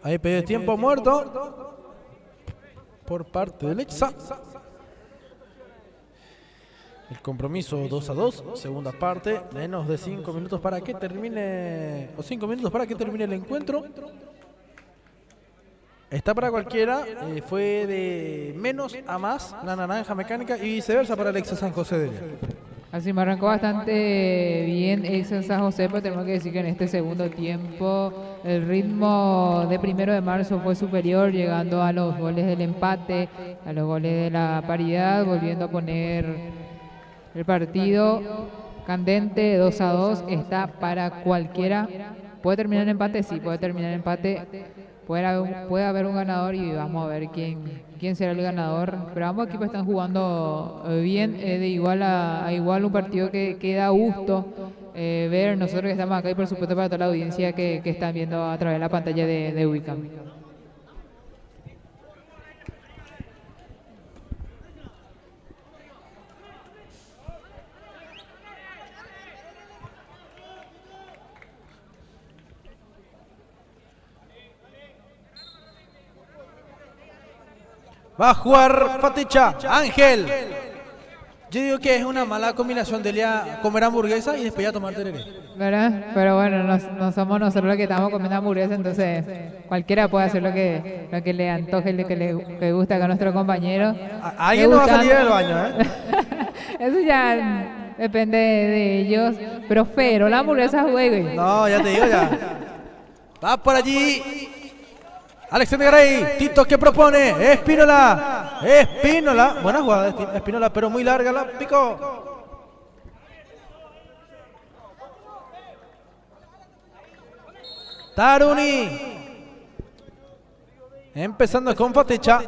Ahí pidió tiempo muerto. por parte del Exa. El compromiso 2-2, segunda parte, menos de 5 minutos para que termine, o 5 minutos para que termine el encuentro. Está para cualquiera, fue de menos a más la naranja mecánica y viceversa para el Exa San José de León. Así me arrancó bastante bien Exa San José, pero tenemos que decir que en este segundo tiempo el ritmo de 1 de marzo fue superior, llegando a los goles del empate, a los goles de la paridad, volviendo a poner el partido candente 2-2. Está para cualquiera. ¿Puede terminar en empate? Sí, puede terminar en empate. Puede haber un ganador y vamos a ver quién será el ganador. Pero ambos equipos están jugando bien, de igual a igual, un partido que da gusto ver. Nosotros que estamos acá y por supuesto para toda la audiencia que están viendo a través de la pantalla de Wicam. Va a jugar Faticha, Ángel. Yo digo que es una mala combinación de comer hamburguesa y después ya tomar tereré. ¿Verdad? Pero bueno, no somos nosotros los que estamos comiendo hamburguesa, entonces cualquiera puede hacer lo que le antoje, lo que le gusta a nuestro compañero. Alguien no va a salir del baño, ¿eh? Eso ya depende de ellos. Pero Fero, la hamburguesa juega. No, ya te digo ya. Va por allí Alexander Garay, Tito que propone, Espínola, buena jugada de Espínola, pero muy larga, la picó. Taruni, empezando con Faticha.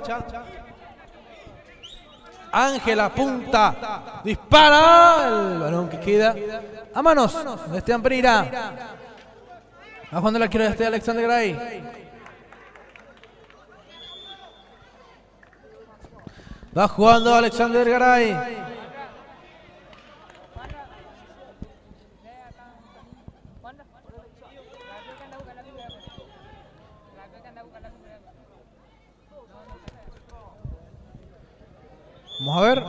Ángel apunta, dispara, el balón que queda a manos de Esteban Pereira. A Juan de la quiero de Alexander Garay. Va jugando Alexander Garay. Vamos a ver.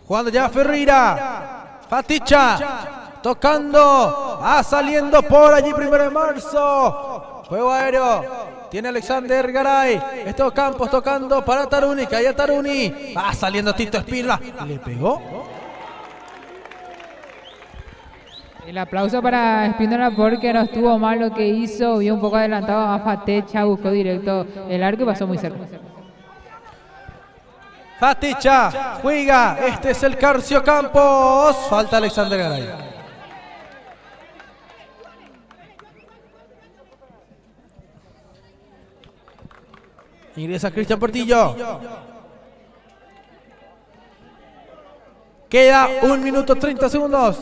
Jugando ya Ferreira. Faticha. Tocando. Va saliendo por allí 1 de marzo. Juego aéreo. Tiene Alexander Garay. Estos Campos tocando para Taruni. Que haya Taruni. Va saliendo Tito Espínola. Le pegó. El aplauso para Espínola porque no estuvo mal lo que hizo. Vio un poco adelantado a Faticha. Buscó directo el arco y pasó muy cerca. Faticha juega. Este es el Carcio Campos. Falta Alexander Garay. Ingresa Cristian Portillo. Queda 1 minuto 30 segundos.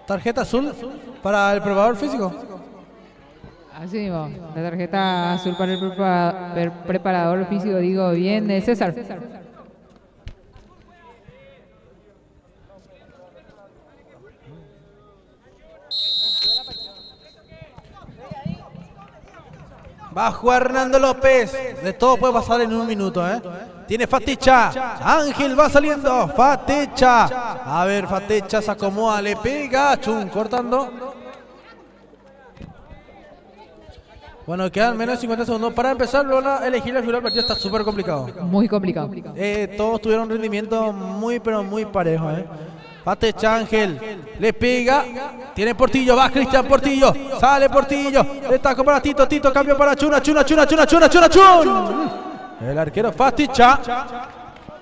Tarjeta azul para el probador físico. Así mismo, la tarjeta azul para el preparador físico, digo bien, César. Va a jugar Hernando López. De todo puede pasar en 1 minuto, ¿eh? Tiene Faticha. Ángel va saliendo. Faticha. A ver, Faticha se acomoda, le pega. Chun, cortando. Bueno, quedan menos de 50 segundos para empezar. Luego elegir el final del partido está súper complicado. Muy complicado. Todos tuvieron un rendimiento muy, pero muy parejo, ¿eh? Faticha, Ángel, le pega, tiene Portillo, va Cristian Portillo, sale Portillo, le taco para Tito, Tito cambio para Chun. El arquero Faticha.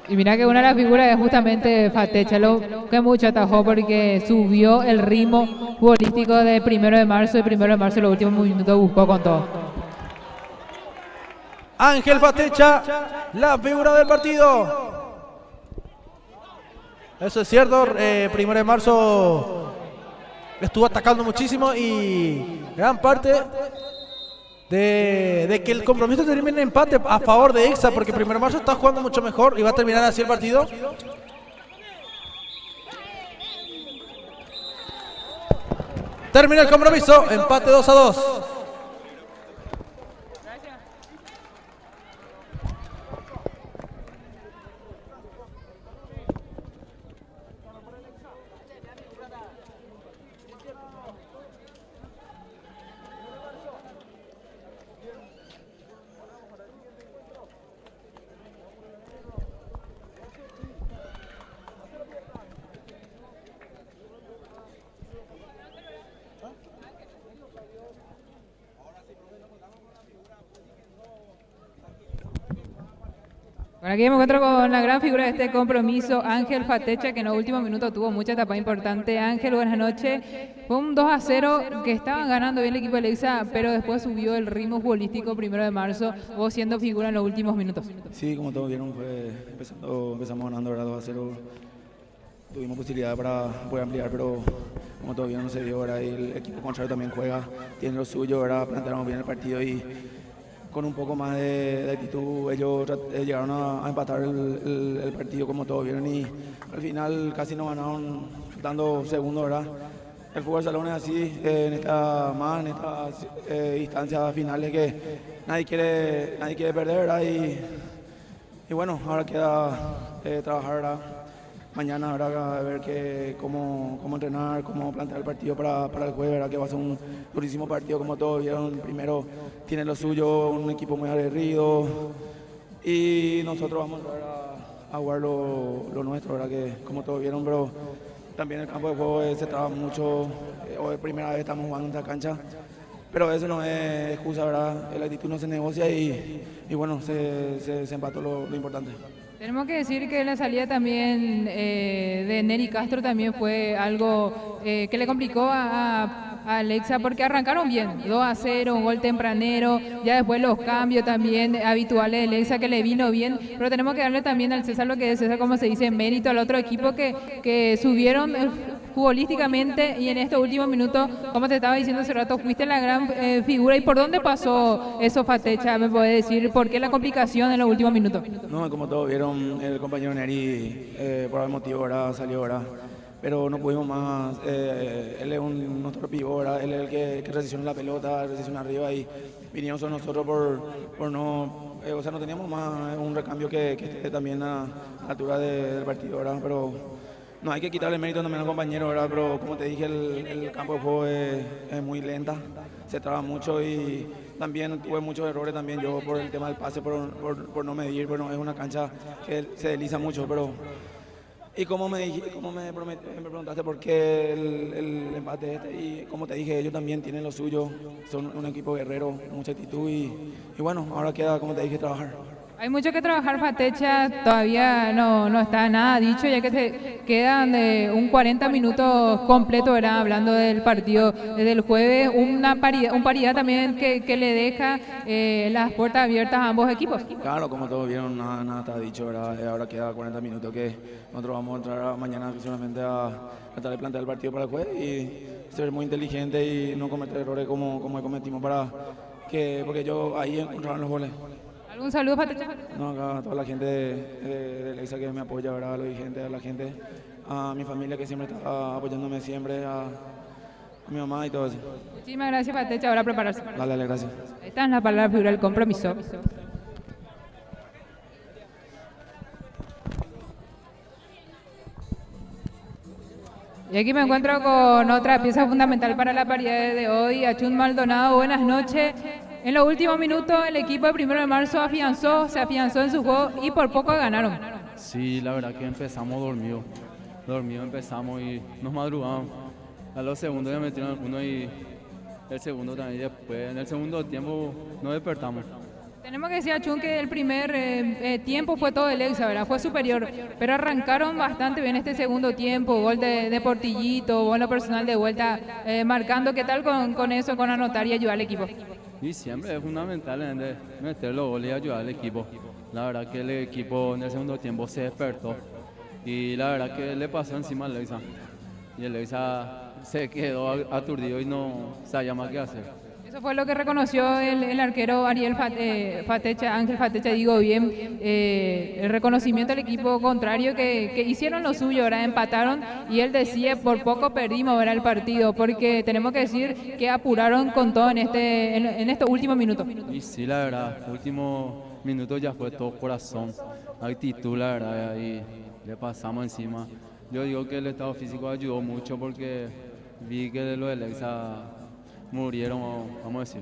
Y mira que una de las figuras es justamente Faticha, lo que mucho atajó porque subió el ritmo futbolístico de 1 de marzo, y 1 de marzo en los últimos minutos buscó con todo. Ángel Faticha, la figura del partido. Eso es cierto, 1 de marzo estuvo atacando muchísimo y gran parte de que el compromiso termine en empate a favor de Exa, porque 1 de marzo está jugando mucho mejor y va a terminar así el partido. Termina el compromiso, empate 2-2. Bueno, aquí me encuentro con la gran figura de este compromiso, Ángel Fatecha, que en los últimos minutos tuvo mucha etapa importante. Ángel, buenas noches. Fue un 2-0 que estaban ganando bien el equipo de Lexa, pero después subió el ritmo futbolístico 1 de marzo, vos siendo figura en los últimos minutos. Sí, como todos vieron, empezamos ganando, ¿verdad? 2-0. Tuvimos posibilidad para poder ampliar, pero como todos vieron no se dio, ¿verdad? Y el equipo contrario también juega, tiene lo suyo, ¿verdad? Planteamos bien el partido y con un poco más de actitud ellos llegaron a empatar el partido, como todos vieron, y al final casi nos ganaron dando segundos, ¿verdad? El fútbol salón es así, en estas instancias finales que nadie quiere perder, ¿verdad? Y bueno, ahora queda trabajar, ¿verdad? Mañana habrá que ver cómo entrenar, cómo plantear el partido para el jueves, ¿verdad? Que va a ser un durísimo partido, como todos vieron. Primero tiene lo suyo, un equipo muy aguerrido, y nosotros vamos a jugar lo nuestro, ¿verdad? Que como todos vieron, pero también el campo de juego se traba mucho. Hoy es primera vez estamos jugando en esta cancha, pero eso no es excusa, ¿verdad? La actitud no se negocia y bueno, se empató lo importante. Tenemos que decir que la salida también de Neri Castro también fue algo que le complicó a Lexa, porque arrancaron bien, 2-0, un gol tempranero, ya después los cambios también habituales de Lexa que le vino bien, pero tenemos que darle también al César lo que es César, como se dice, mérito al otro equipo que subieron futbolísticamente, y en estos últimos minutos, como te estaba diciendo hace rato, fuiste la gran figura. ¿Y por dónde pasó eso, Fatecha? ¿Me puede decir por qué la complicación en los últimos minutos? No, como todos vieron, el compañero Neri por algún motivo ahora salió ahora, pero no pudimos más. Él es nuestro pivot, ¿verdad? Él es el que recesiona la pelota, recesiona arriba, y vinieron son nosotros por no, o sea, no teníamos más un recambio que esté también a la altura del partido, ¿verdad? Pero no hay que quitarle mérito también al compañero, ¿verdad? Pero como te dije, el campo de juego es muy lenta, se traba mucho, y también tuve muchos errores también yo por el tema del pase, por no medir. Bueno, es una cancha que se desliza mucho, pero... Y como me preguntaste por qué el empate y como te dije, ellos también tienen lo suyo, son un equipo guerrero, mucha actitud, y bueno, ahora queda, como te dije, trabajar. Hay mucho que trabajar, Fatecha, todavía no está nada dicho, ya que se quedan un 40 minutos completo, ¿verdad? Hablando del partido del jueves, un paridad también que le deja las puertas abiertas a ambos equipos. Claro, como todos vieron, nada está dicho, ¿verdad? Ahora queda 40 minutos que nosotros vamos a entrar mañana solamente a tratar de plantear el partido para el jueves y ser muy inteligente y no cometer errores como cometimos porque ellos ahí encontraron los goles. ¿Algún saludo, Fatecha? No, acá a toda la gente de Lexa que me apoya, ¿verdad? A los dirigentes, a la gente, a mi familia que siempre está apoyándome siempre, a mi mamá y todo eso. Muchísimas gracias, Fatecha. Ahora a prepararse. Dale, gracias. Esta es la palabra figura del compromiso. Y aquí me encuentro con otra pieza fundamental para la paridad de hoy, Achun Maldonado. Buenas noches. En los últimos minutos el equipo de 1 de marzo se afianzó en su juego y por poco ganaron. Sí, la verdad que empezamos dormido empezamos y nos madrugamos. A los segundos ya metieron alguno y el segundo también, después en el segundo tiempo nos despertamos. Tenemos que decir, Achun, que el primer tiempo fue todo el Lexa, ¿verdad? Fue superior, pero arrancaron bastante bien este segundo tiempo, gol de Portillito, gol personal de vuelta, marcando. ¿Qué tal con eso, con anotar y ayudar al equipo? Y siempre es fundamental meter los goles y ayudar al equipo. La verdad que el equipo en el segundo tiempo se despertó y la verdad que le pasó encima al Lexa. Y el Lexa se quedó aturdido y no sabía más qué hacer. Eso fue lo que reconoció el arquero Fatecha, Ángel Fatecha, digo bien, el reconocimiento al equipo contrario que hicieron lo suyo, ahora empataron y él decía, por poco perdimos ahora el partido, porque tenemos que decir que apuraron con todo en estos últimos minutos. Y sí, la verdad, último minuto ya fue todo corazón, actitud, la verdad, y le pasamos encima. Yo digo que el estado físico ayudó mucho porque vi que los del Exa murieron, vamos a decir.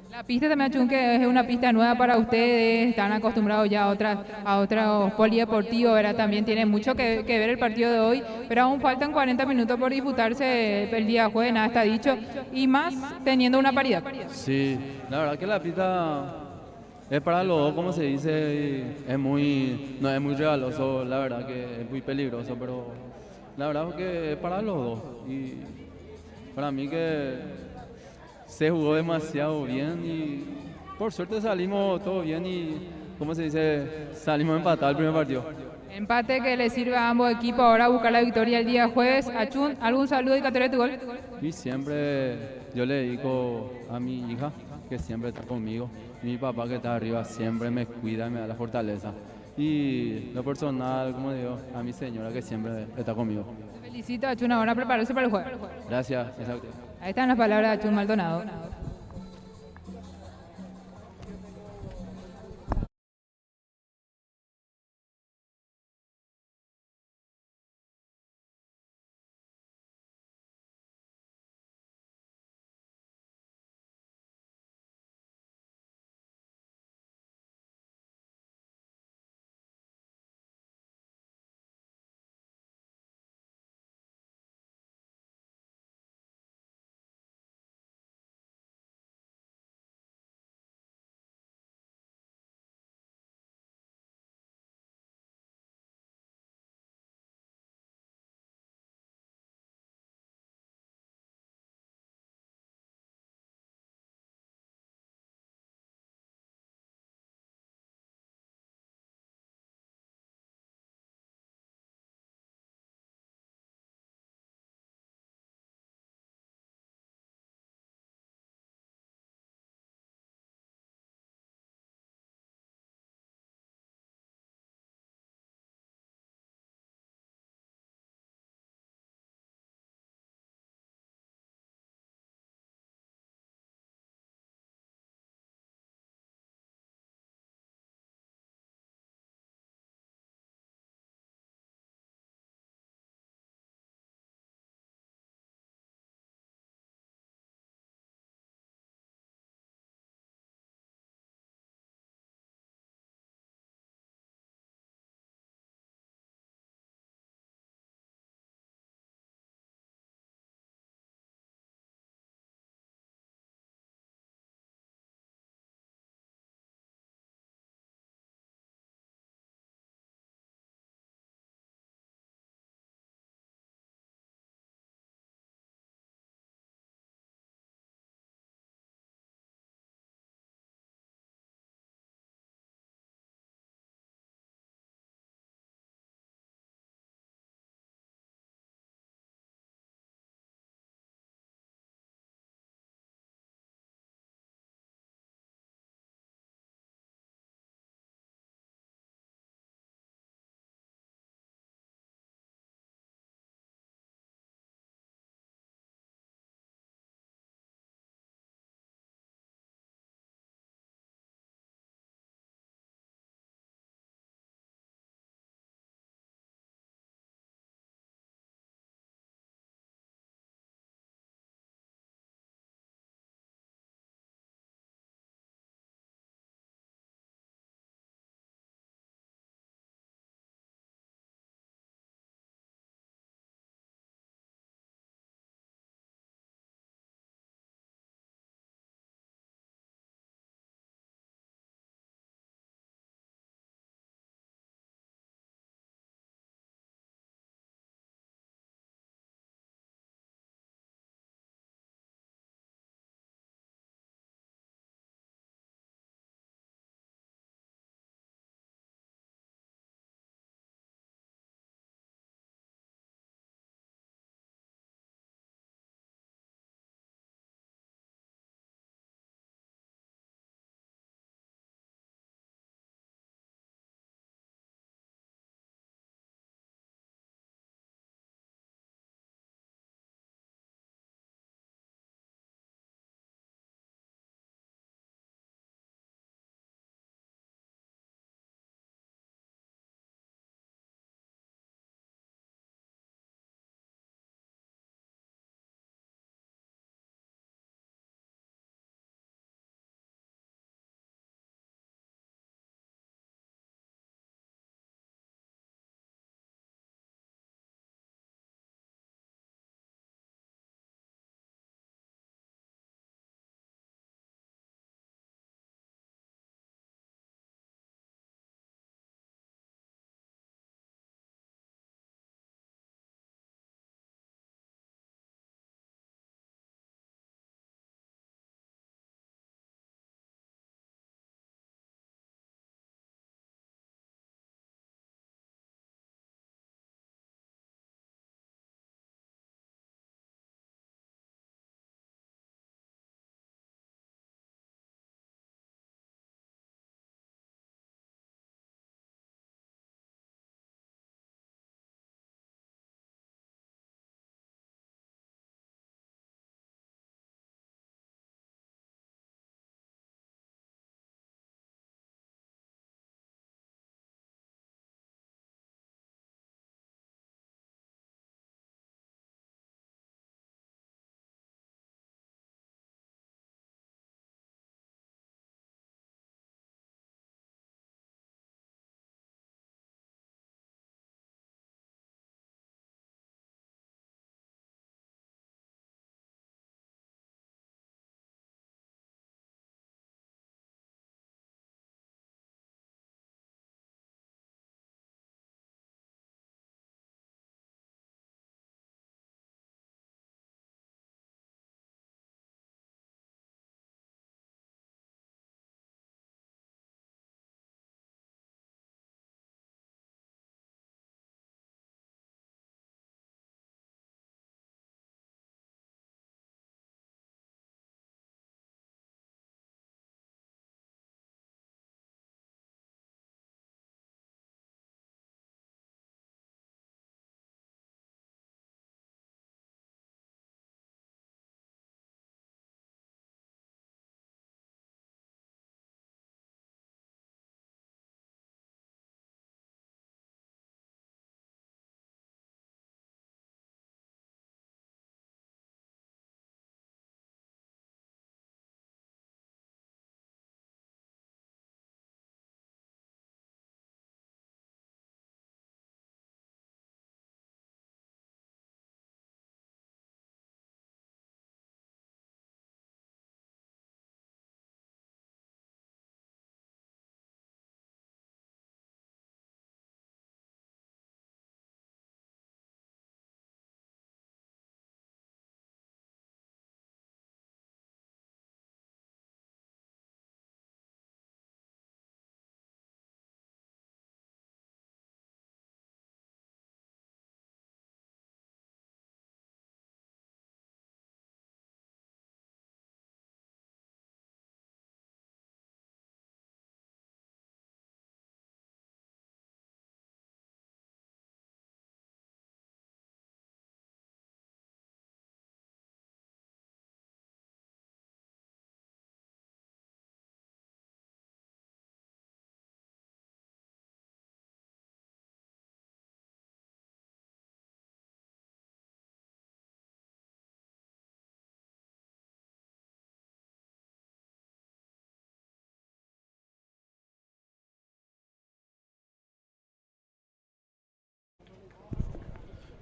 La pista también, Achun, que es una pista nueva para ustedes, están acostumbrados ya a otros polideportivos, ¿verdad? También tiene mucho que ver el partido de hoy, pero aún faltan 40 minutos por disputarse el día jueves, nada está dicho, y más teniendo una paridad. Sí, la verdad que la pista es para los dos, como se dice, y no es muy regaloso, la verdad que es muy peligroso, pero la verdad es que es para los dos. Y para mí que se jugó demasiado bien y por suerte salimos todo bien y, como se dice, salimos empatados el primer partido. Empate que le sirve a ambos equipos ahora a buscar la victoria el día jueves. Achun, ¿algún saludo y de tu gol? Y siempre yo le dedico a mi hija, que siempre está conmigo, mi papá que está arriba siempre me cuida y me da la fortaleza. Y lo personal, como digo, a mi señora que siempre está conmigo. Felicito a Achun ahora a prepararse para el jueves. Gracias, exacto. Ahí están las palabras de Achun Maldonado.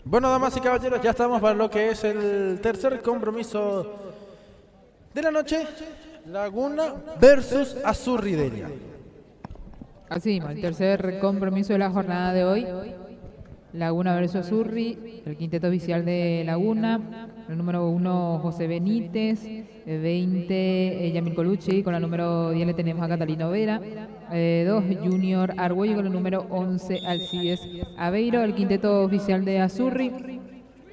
Bueno, damas y caballeros, ya estamos para lo que es el tercer compromiso de la noche. Laguna versus Azzurri Delia. Así mismo, el tercer compromiso de la jornada de hoy. Laguna versus Azzurri, el quinteto oficial de Laguna. El número 1, José Benítez. 20, Yamil Colucci. Con la número 10 le tenemos a Catalino Vera. 2, Junior Argüello. Con el número 11, Alcides Aveiro. El quinteto oficial de Azzurri.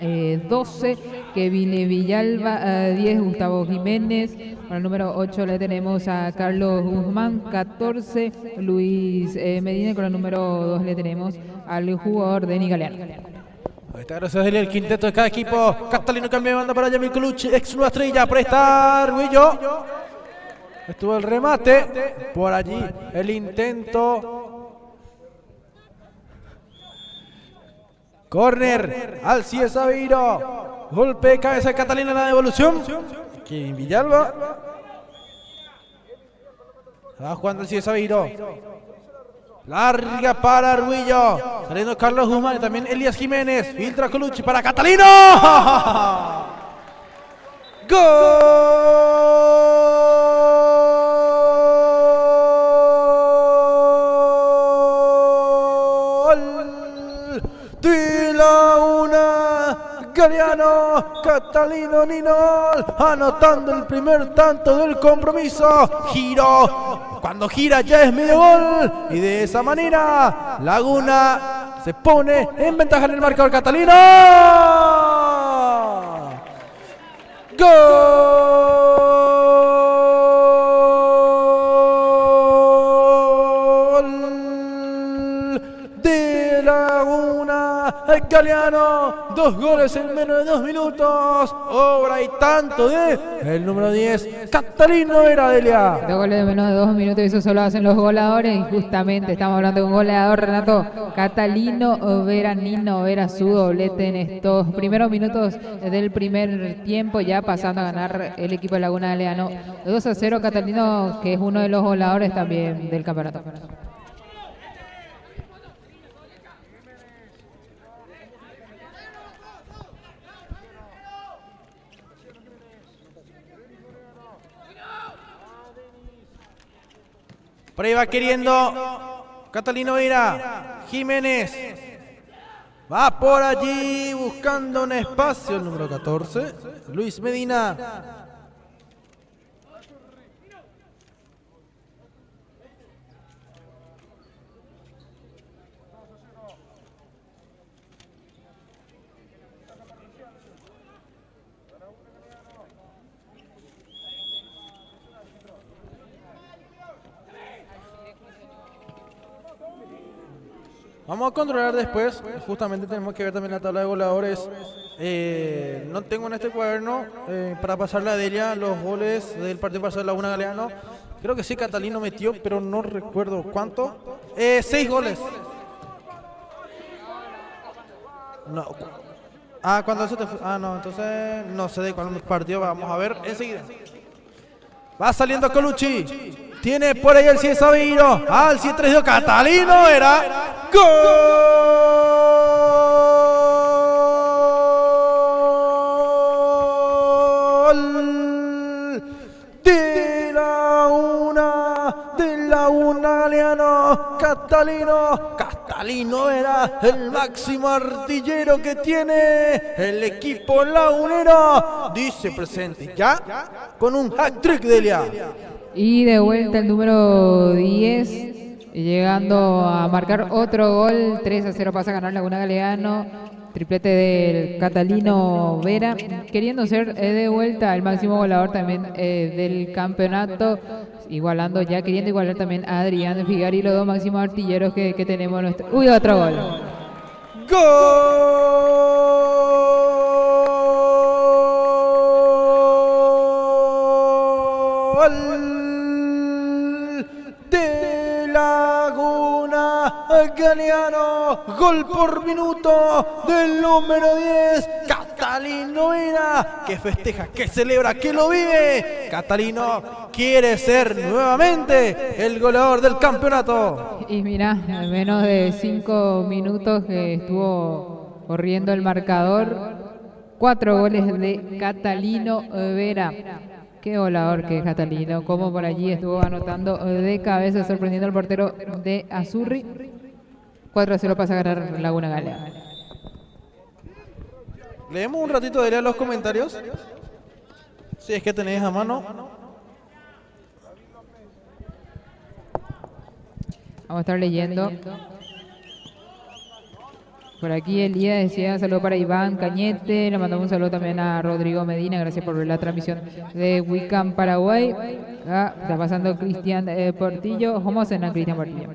12, Kevin Villalba. 10, Gustavo Jiménez. Con el número 8 le tenemos a Carlos Guzmán. 14, Luis Medina. Con el número 2 le tenemos al jugador Denis Galeano. Ahí está, gracias a el quinteto de cada equipo. Catalino cambia de banda para Yamil Colucci, ex Nueva Estrella, presta Arguillo. Estuvo el remate, por allí el intento. Corner, Alcides Aveiro. Golpe de cabeza de Catalino en la devolución. Kevin Villalba. Va jugando Alcides Aveiro. Larga para Arguillo. Saliendo Carlos Guzmán y también Elías Jiménez. Filtra Colucci para Catalino. ¡Gol! De Laguna. Galeano, Catalino Ninol, anotando el primer tanto del compromiso. Giro. Cuando gira ya es medio gol. Y de esa manera Laguna se pone en ventaja en el marcador. Catalino. ¡Gol de Laguna! Galeano, 2 goles en menos de 2 minutos. Obra y tanto de el número 10, Catalino Vera Delia. 2 goles de menos de 2 minutos, eso solo hacen los goleadores. Y justamente estamos hablando de un goleador, Renato. Catalino Vera, Nino Vera, su doblete en estos primeros minutos del primer tiempo, ya pasando a ganar el equipo de Laguna Galeano 2-0. Catalino, que es uno de los goleadores también del campeonato. Por ahí va queriendo Catalino Vera. Jiménez. Va por allí buscando un espacio. El número 14. Luis Medina. Vamos a controlar después, justamente tenemos que ver también la tabla de goleadores. No tengo en este cuaderno para pasarle a Delia los goles del partido pasado de Laguna Galeano. Creo que sí, Catalino metió, pero no recuerdo cuánto. 6 goles. No. Cuando eso te fue. No, entonces no sé de cuál partido vamos a ver enseguida. Va saliendo Colucci. Tiene por ahí el Alcides Aveiro. Al 132 Catalino era. ¡Gol! De Laguna Galeano. Catalino era el máximo artillero que tiene el equipo lagunero. Dice presente ya con un hat-trick de Delia. Y de vuelta el número 10, llegando a marcar otro gol. 3-0 pasa a ganar Laguna Galeano. Triplete del Catalino Vera, queriendo ser de vuelta el máximo goleador también del campeonato. Igualando ya, queriendo igualar también a Adrián Figari, los 2 máximos artilleros que tenemos. Uy, otro gol. ¡Gol! De Laguna Galeano, gol por minuto del número 10, Catalino Vera, que festeja, que celebra, que lo vive. Catalino quiere ser nuevamente el goleador del campeonato. Y mira, en menos de 5 minutos que estuvo corriendo el marcador. 4 goles de Catalino Vera. Qué volador que es Catalino, como por allí estuvo anotando de cabeza, sorprendiendo al portero de Azurri. 4-0 pasa a ganar Laguna Galea. Leemos un ratito de leer los comentarios. Si es que tenéis a mano. Vamos a estar leyendo. Por aquí Elías decía saludo para Iván Cañete, le mandamos un saludo también a Rodrigo Medina, gracias por ver la transmisión de Wicam Paraguay. Está pasando Cristian Portillo, Homosena Cristian Portillo.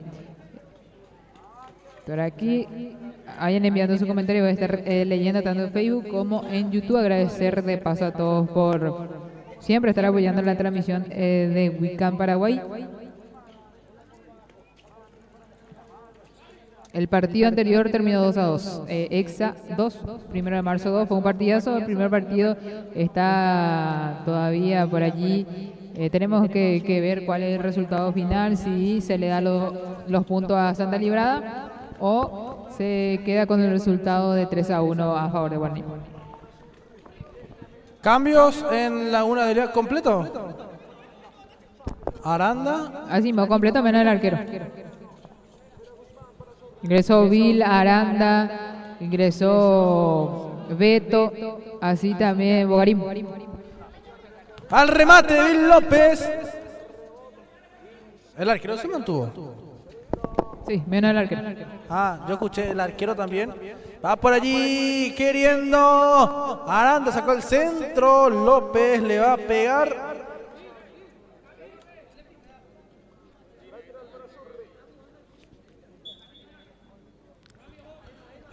Por aquí, vayan enviando su comentario, voy a estar leyendo tanto en Facebook como en YouTube. Agradecer de paso a todos por siempre estar apoyando la transmisión de Wicam Paraguay. El partido anterior terminó 2-2. Exa 2, 1 de marzo 2, fue un partidazo. El primer partido está todavía por allí. Tenemos que ver cuál es el resultado final, si se le da los puntos a Santa Librada o se queda con el resultado de 3-1 a favor de Guaraní. ¿Cambios en Laguna de Lea completo? Aranda. Así, completo menos el arquero. Ingresó Vil, Aranda, ingresó Beto, así también Bogarín. Al remate de Vil López. El arquero se mantuvo. Sí, menos el arquero. Yo escuché el arquero también. Va por allí queriendo. Aranda sacó el centro. López le va a pegar.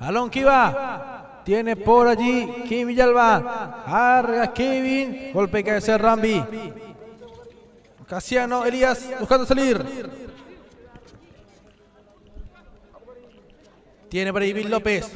Alon Kiva. Tiene por allí Kevin Villalba. Arga Kevin. Golpe que hace Rambi. Casiano Elías buscando salir. Tiene por ahí Vil López.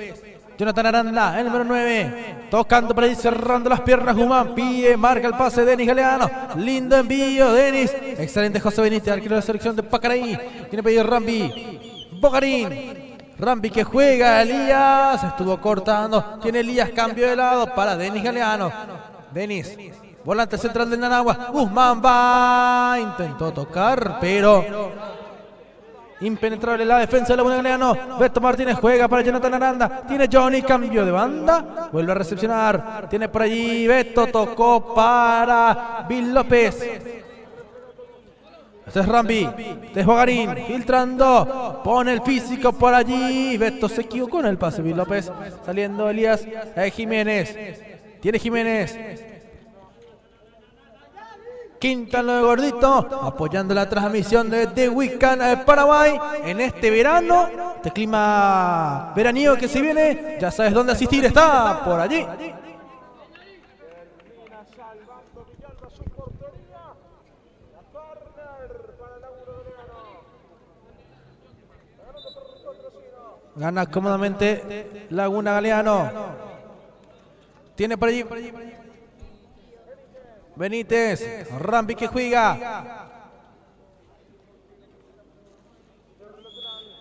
Jonathan Aranda, el número 9. Tocando por ahí, cerrando las piernas. Guzmán pide, marca el pase. Denis Galeano. Lindo envío, Denis. Excelente José Benítez, arquero de la selección de Pacaraí. Tiene por ahí Rambi. Bogarín. Rambi que juega, Elías. Estuvo cortando. Tiene Elías, cambio de lado para Denis Galeano. Denis. Volante central del Nanagua. Guzmán va. Intentó tocar, pero impenetrable la defensa de Laguna Galeano. Beto Martínez juega para Jonathan Aranda. Tiene Johnny, cambio de banda. Vuelve a recepcionar. Tiene por allí Beto. Tocó para Vil López. Este es Rambi. Este es Bogarín. Filtrando. Pone el físico por allí. Beto se equivocó en el pase. Vil López. Saliendo Elías. Jiménez. Tiene Jiménez. Quintano de Gordito, apoyando la transmisión de The Weekend Paraguay en este verano, este clima veraniego que se viene, ya sabes dónde asistir, está por allí. Gana cómodamente Laguna Galeano. Tiene por allí Benítez, Rambi que juega.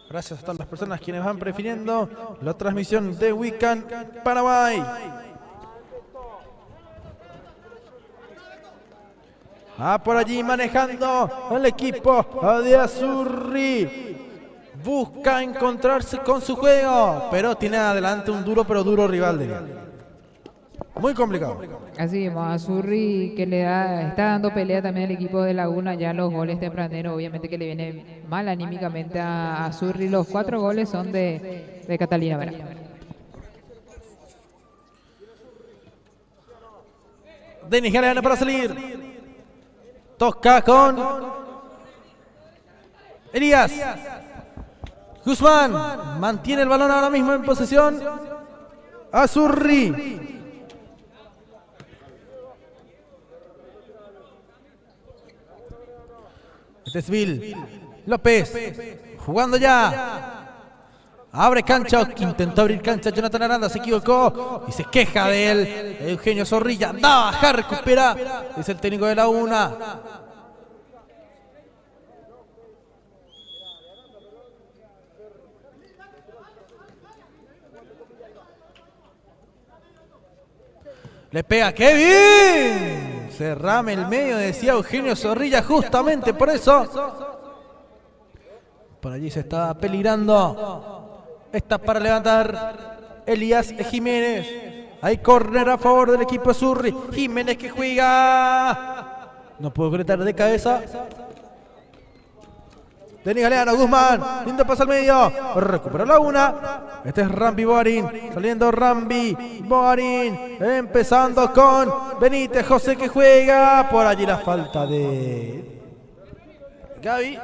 Gracias a todas las personas quienes van prefiriendo la transmisión de Weekend Paraguay. Por allí manejando el equipo de Azurri. Busca encontrarse con su juego, pero tiene adelante un duro pero duro rival de él. Muy complicado. Así es, Azurri que está dando pelea también al equipo de Laguna, ya los goles tempraneros, obviamente que le viene mal anímicamente a Azurri. Los 4 goles son de Catalina Vera. Denis Galeano para salir. Toca con Elías. Guzmán mantiene el balón ahora mismo en posesión. Azurri. Este es Vil López, jugando ya. Abre cancha, intentó abrir cancha Jonathan Aranda, se equivocó y se queja de él. Eugenio Zorrilla, anda a bajar, recupera. Es el técnico de Laguna. Le pega Kevin. Cerrame el medio, decía Eugenio Zorrilla, justamente por eso. Por allí se está peligrando. Está para levantar Elías Jiménez. Hay córner a favor del equipo Zurri. Jiménez que juega. No puedo gritar de cabeza. Denis Galeano, Guzmán, lindo pasa al medio, recupera la una. Este es Rambi Boarín, saliendo Rambi Boarín, empezando con Benítez José que juega. Por allí la falta de Gaby.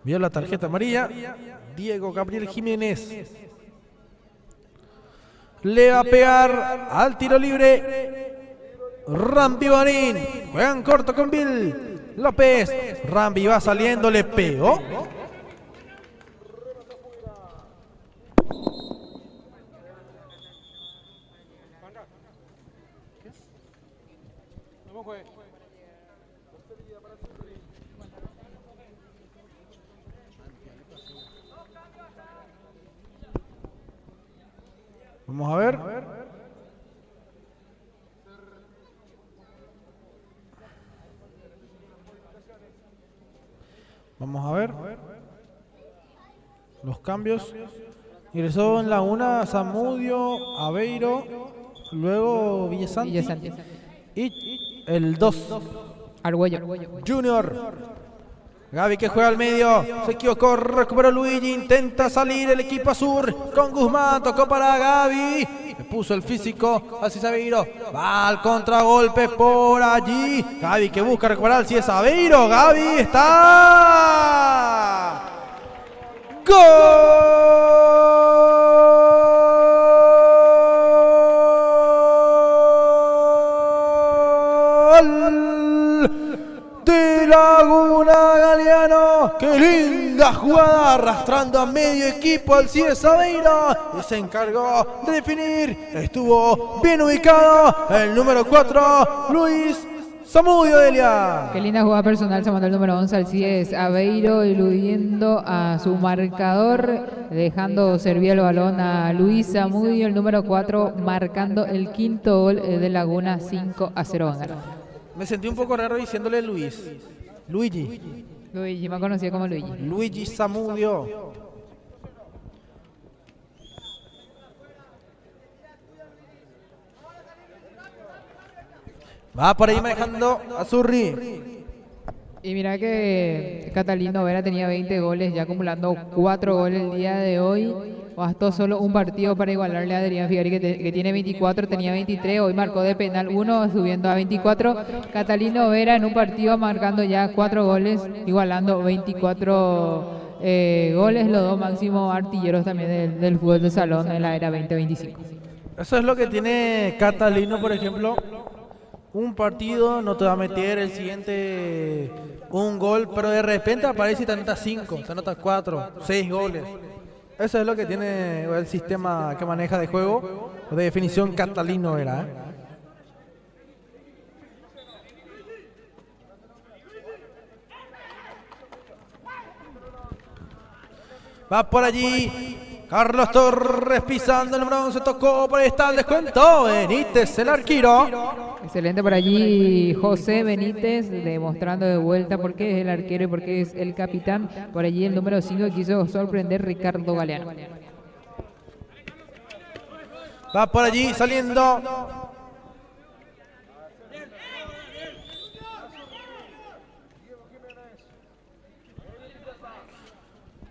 Vio la tarjeta amarilla. Diego Gabriel Jiménez le va a pegar al tiro libre Rambi Boarín. Juegan corto con Bill López. Rambi va saliendo, le pegó. Vamos a ver. Vamos a ver. Los cambios. Ingresó en la una Zamudio, Aveiro, luego Villasanti. Y el 2. Argüello. Junior. Gaby que juega al medio, se equivocó, recuperó Luigi, intenta salir el equipo azul con Guzmán, tocó para Gaby, le puso el físico a Aveiro, va al contragolpe por allí, Gaby que busca recuperar si es Aveiro, Gaby está... ¡Gol! De Laguna Galeano, qué linda jugada, arrastrando a medio equipo al Cides Aveiro y se encargó de definir, estuvo bien ubicado el número 4, Luis Zamudio Delia. Qué linda jugada personal, se mandó el número 11 al Cides Aveiro, eludiendo a su marcador, dejando servir el balón a Luis Zamudio, el número 4, marcando el quinto gol de Laguna. 5-0 van ganando. Me sentí un poco raro diciéndole Luigi, me conocía como Luigi. Luigi Zamudio. Va por ahí manejando a Zurri. Y mira que Catalino Vera tenía 20 goles, ya acumulando 4 goles el día de hoy. Bastó solo un partido para igualarle a Adrián Figueroa que tiene 24, tenía 23, hoy marcó de penal 1, subiendo a 24. Catalino Vera en un partido marcando ya 4 goles, igualando 24 goles, los dos máximos artilleros también del fútbol de salón en la era 2025. Eso es lo que tiene Catalino, por ejemplo. Un partido no te va a meter, el siguiente un gol, pero de repente aparece y te anota 5, te anota 4, 6 goles. Eso es lo que tiene el sistema que maneja de juego, de definición Catalino era. Va por allí Carlos Torres pisando el bronce, tocó, por ahí está el descuento. Benítez, el arquero. Excelente por allí José Benítez, demostrando de vuelta por qué es el arquero y por qué es el capitán. Por allí el número 5 quiso sorprender Ricardo Galeano. Va por allí saliendo.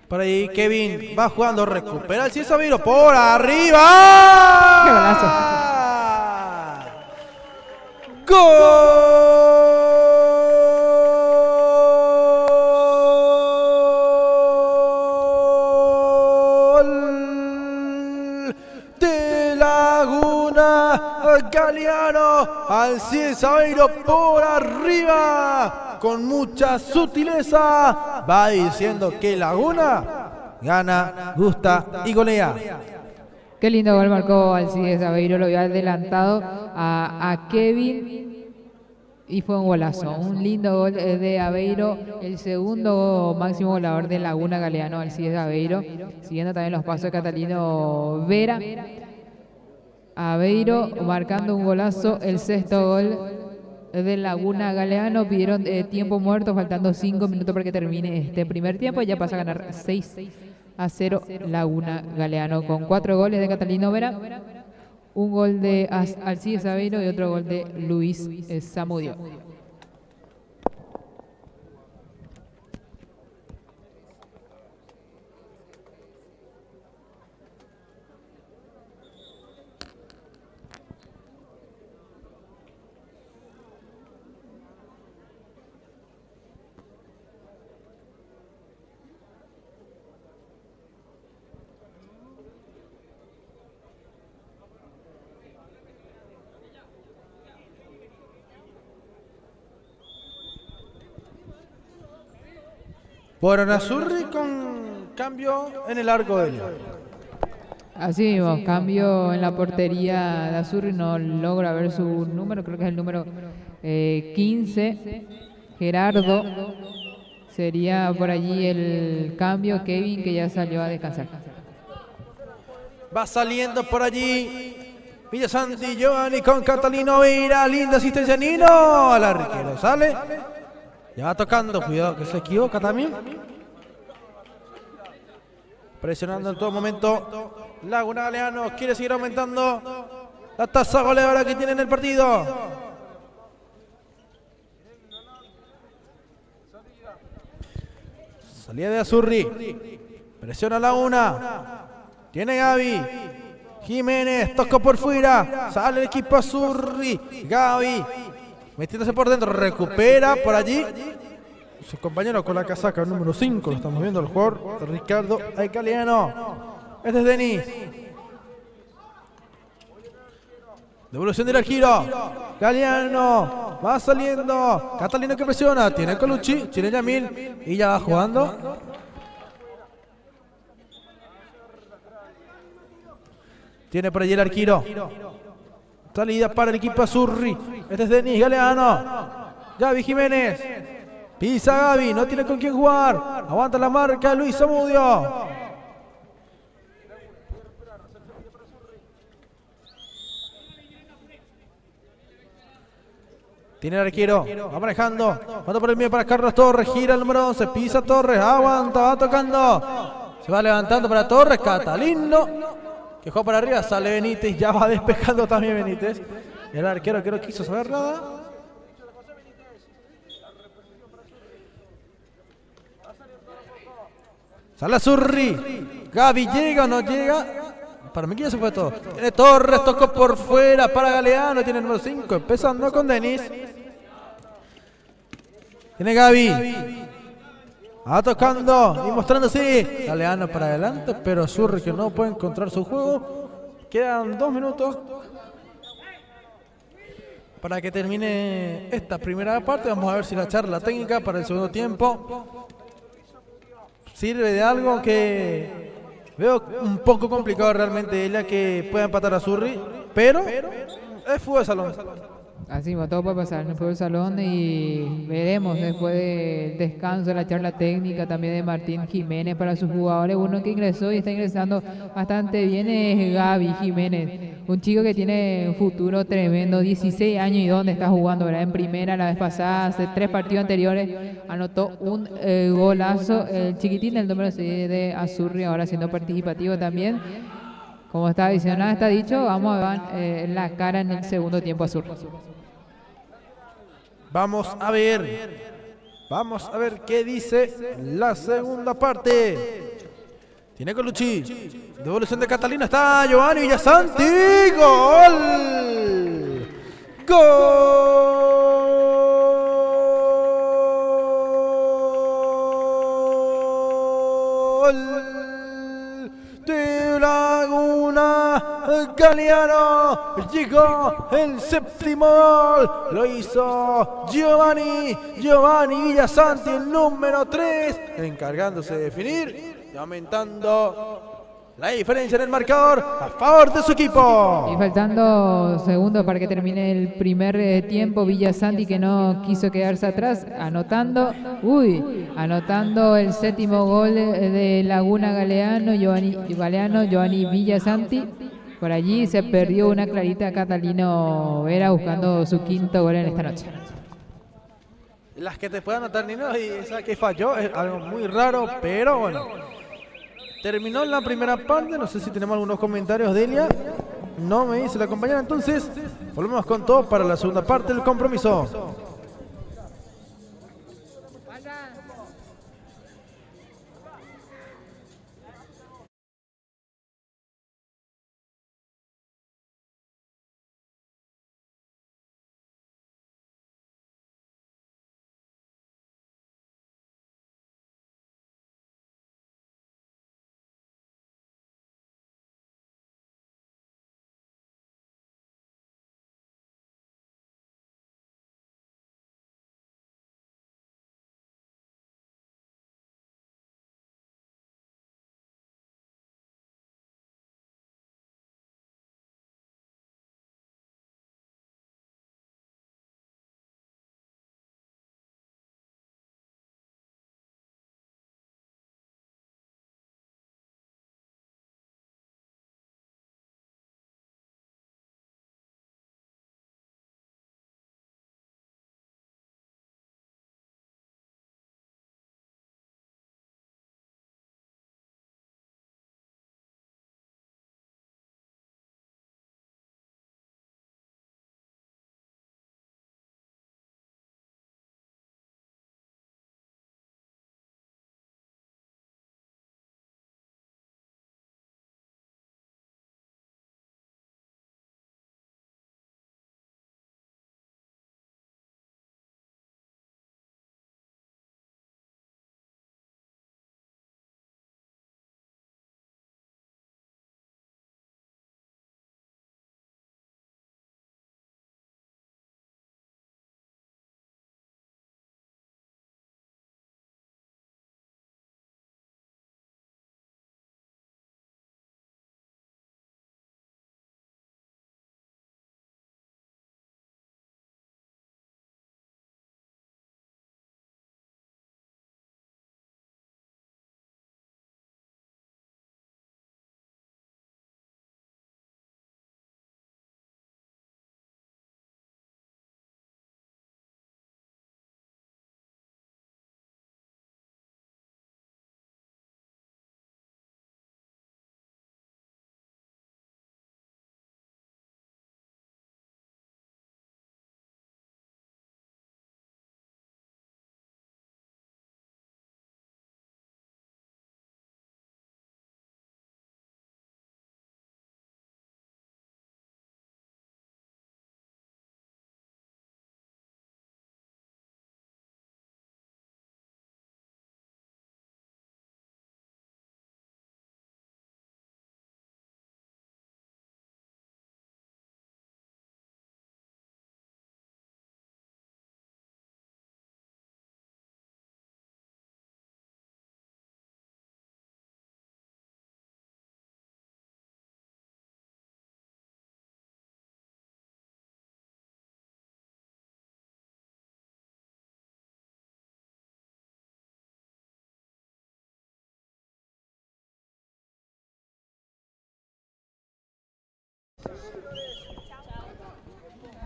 Por ahí Kevin va jugando, recupera el Cides Aveiro por arriba. ¡Qué golazo! ¡Gol de Laguna Galeano! Al Cides Aveiro por arriba. Con mucha sutileza va diciendo que Laguna gana, gusta y golea. Qué lindo gol marcó Alcides Aveiro, lo había adelantado a Kevin Y fue un golazo, un lindo gol de Aveiro, el segundo máximo goleador de Laguna Galeano, Alcides Aveiro, siguiendo también los pasos de Catalino Vera. Aveiro marcando un golazo, el sexto gol de Laguna Galeano. Pidieron tiempo muerto, faltando 5 minutos para que termine este primer tiempo. Ya pasa a ganar 6-0 Laguna Galeano con 4 goles de Catalino Vera. Un gol de Alcides Aveiro y otro gol de Luis Zamudio. Bueno, Nazurri con cambio en el arco de León. Así mismo, cambio en la portería de Azurri, no logra ver su número, creo que es el número 15, Gerardo. Sería por allí el cambio, Kevin, que ya salió a descansar. Va saliendo por allí Villasanti, Giovanni con Catalino Vera, linda asistencia Nino, al arquero sale. Ya va tocando, cuidado que se equivoca también. Presionando en todo momento. Laguna Galeano quiere seguir aumentando la tasa goleadora que tiene en el partido. Salida de Azurri. Presiona la una. Tiene Gaby. Jiménez, tocó por fuera. Sale el equipo Azurri. Gaby. Metiéndose por dentro, recupera por allí su compañero con la casaca número 5, lo estamos viendo, el jugador Ricardo Aicaliano. Este es Denis. Devolución del giro. Galeano va saliendo. Catalino que presiona. Tiene Colucci, tiene Yamil y ya va jugando. Tiene por allí el arquero. Salida para el equipo Azurri. Este es Denis Galeano. Gaby Jiménez. Pisa Gaby. No tiene con quién jugar. Aguanta la marca Luis Zamudio. Tiene el arquero. Va manejando. Manda por el medio para Carlos Torres. Gira el número 11. Pisa Torres. Aguanta. Va tocando. Se va levantando para Torres. Catalino. Que juega para arriba, sale Benítez, ya va despejando también Benítez. El arquero que no quiso saber nada. Sale Azurri. Gaby llega o no llega. Para mí que ya se fue todo. Tiene Torres, tocó por fuera para Galeano, tiene el número 5, empezando con Denis. Tiene Gaby. Va tocando y mostrándose. Galeano para adelante, pero Azurri que no puede encontrar su juego. Quedan 2 minutos para que termine esta primera parte. Vamos a ver si la charla técnica para el segundo tiempo sirve de algo, que veo un poco complicado realmente, la que pueda empatar a Azurri, pero es fútbol de salón. Así mismo, todo puede pasar en el fútbol salón y veremos después del descanso, la charla técnica también de Martín Jiménez para sus jugadores. Uno que ingresó y está ingresando bastante bien es Gaby Jiménez, un chico que tiene un futuro tremendo, 16 años y donde está jugando, ¿verdad? En primera la vez pasada, hace 3 partidos anteriores, anotó un golazo. El chiquitín, el número 6 de Azurri, ahora siendo participativo también. Como está adicionado, está dicho, vamos a ver la cara en el segundo tiempo Azurri. Vamos a ver qué dice la segunda parte. Tiene Colucci. Devolución de Catalina. Está Giovanni Villasanti. ¡Gol! ¡Gol! De Laguna Galeano. Llegó el séptimo gol. Lo hizo Giovanni Villasanti, el número 3, encargándose de definir y aumentando la diferencia en el marcador a favor de su equipo. Y faltando segundos para que termine el primer tiempo, Villasanti, que no quiso quedarse atrás, anotando el séptimo gol de Laguna Galeano, Giovanni Villasanti. Por allí se perdió una clarita Catalino Vera buscando su quinto gol en esta noche. Las que te puedan anotar Nino y esa que falló es algo muy raro, pero bueno. Terminó la primera parte, no sé si tenemos algunos comentarios de Elia. No me dice la compañera, entonces volvemos con todo para la segunda parte del compromiso.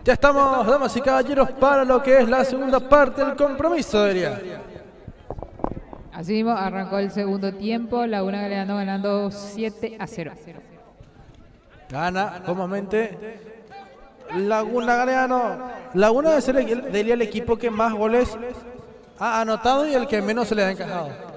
Ya estamos, damas y caballeros, para lo que es la segunda parte del compromiso, Elia. Así mismo arrancó el segundo tiempo, Laguna Galeano ganando 7-0. Gana cómodamente Laguna Galeano. Laguna debe ser el equipo que más goles ha anotado y el que menos se le ha encajado.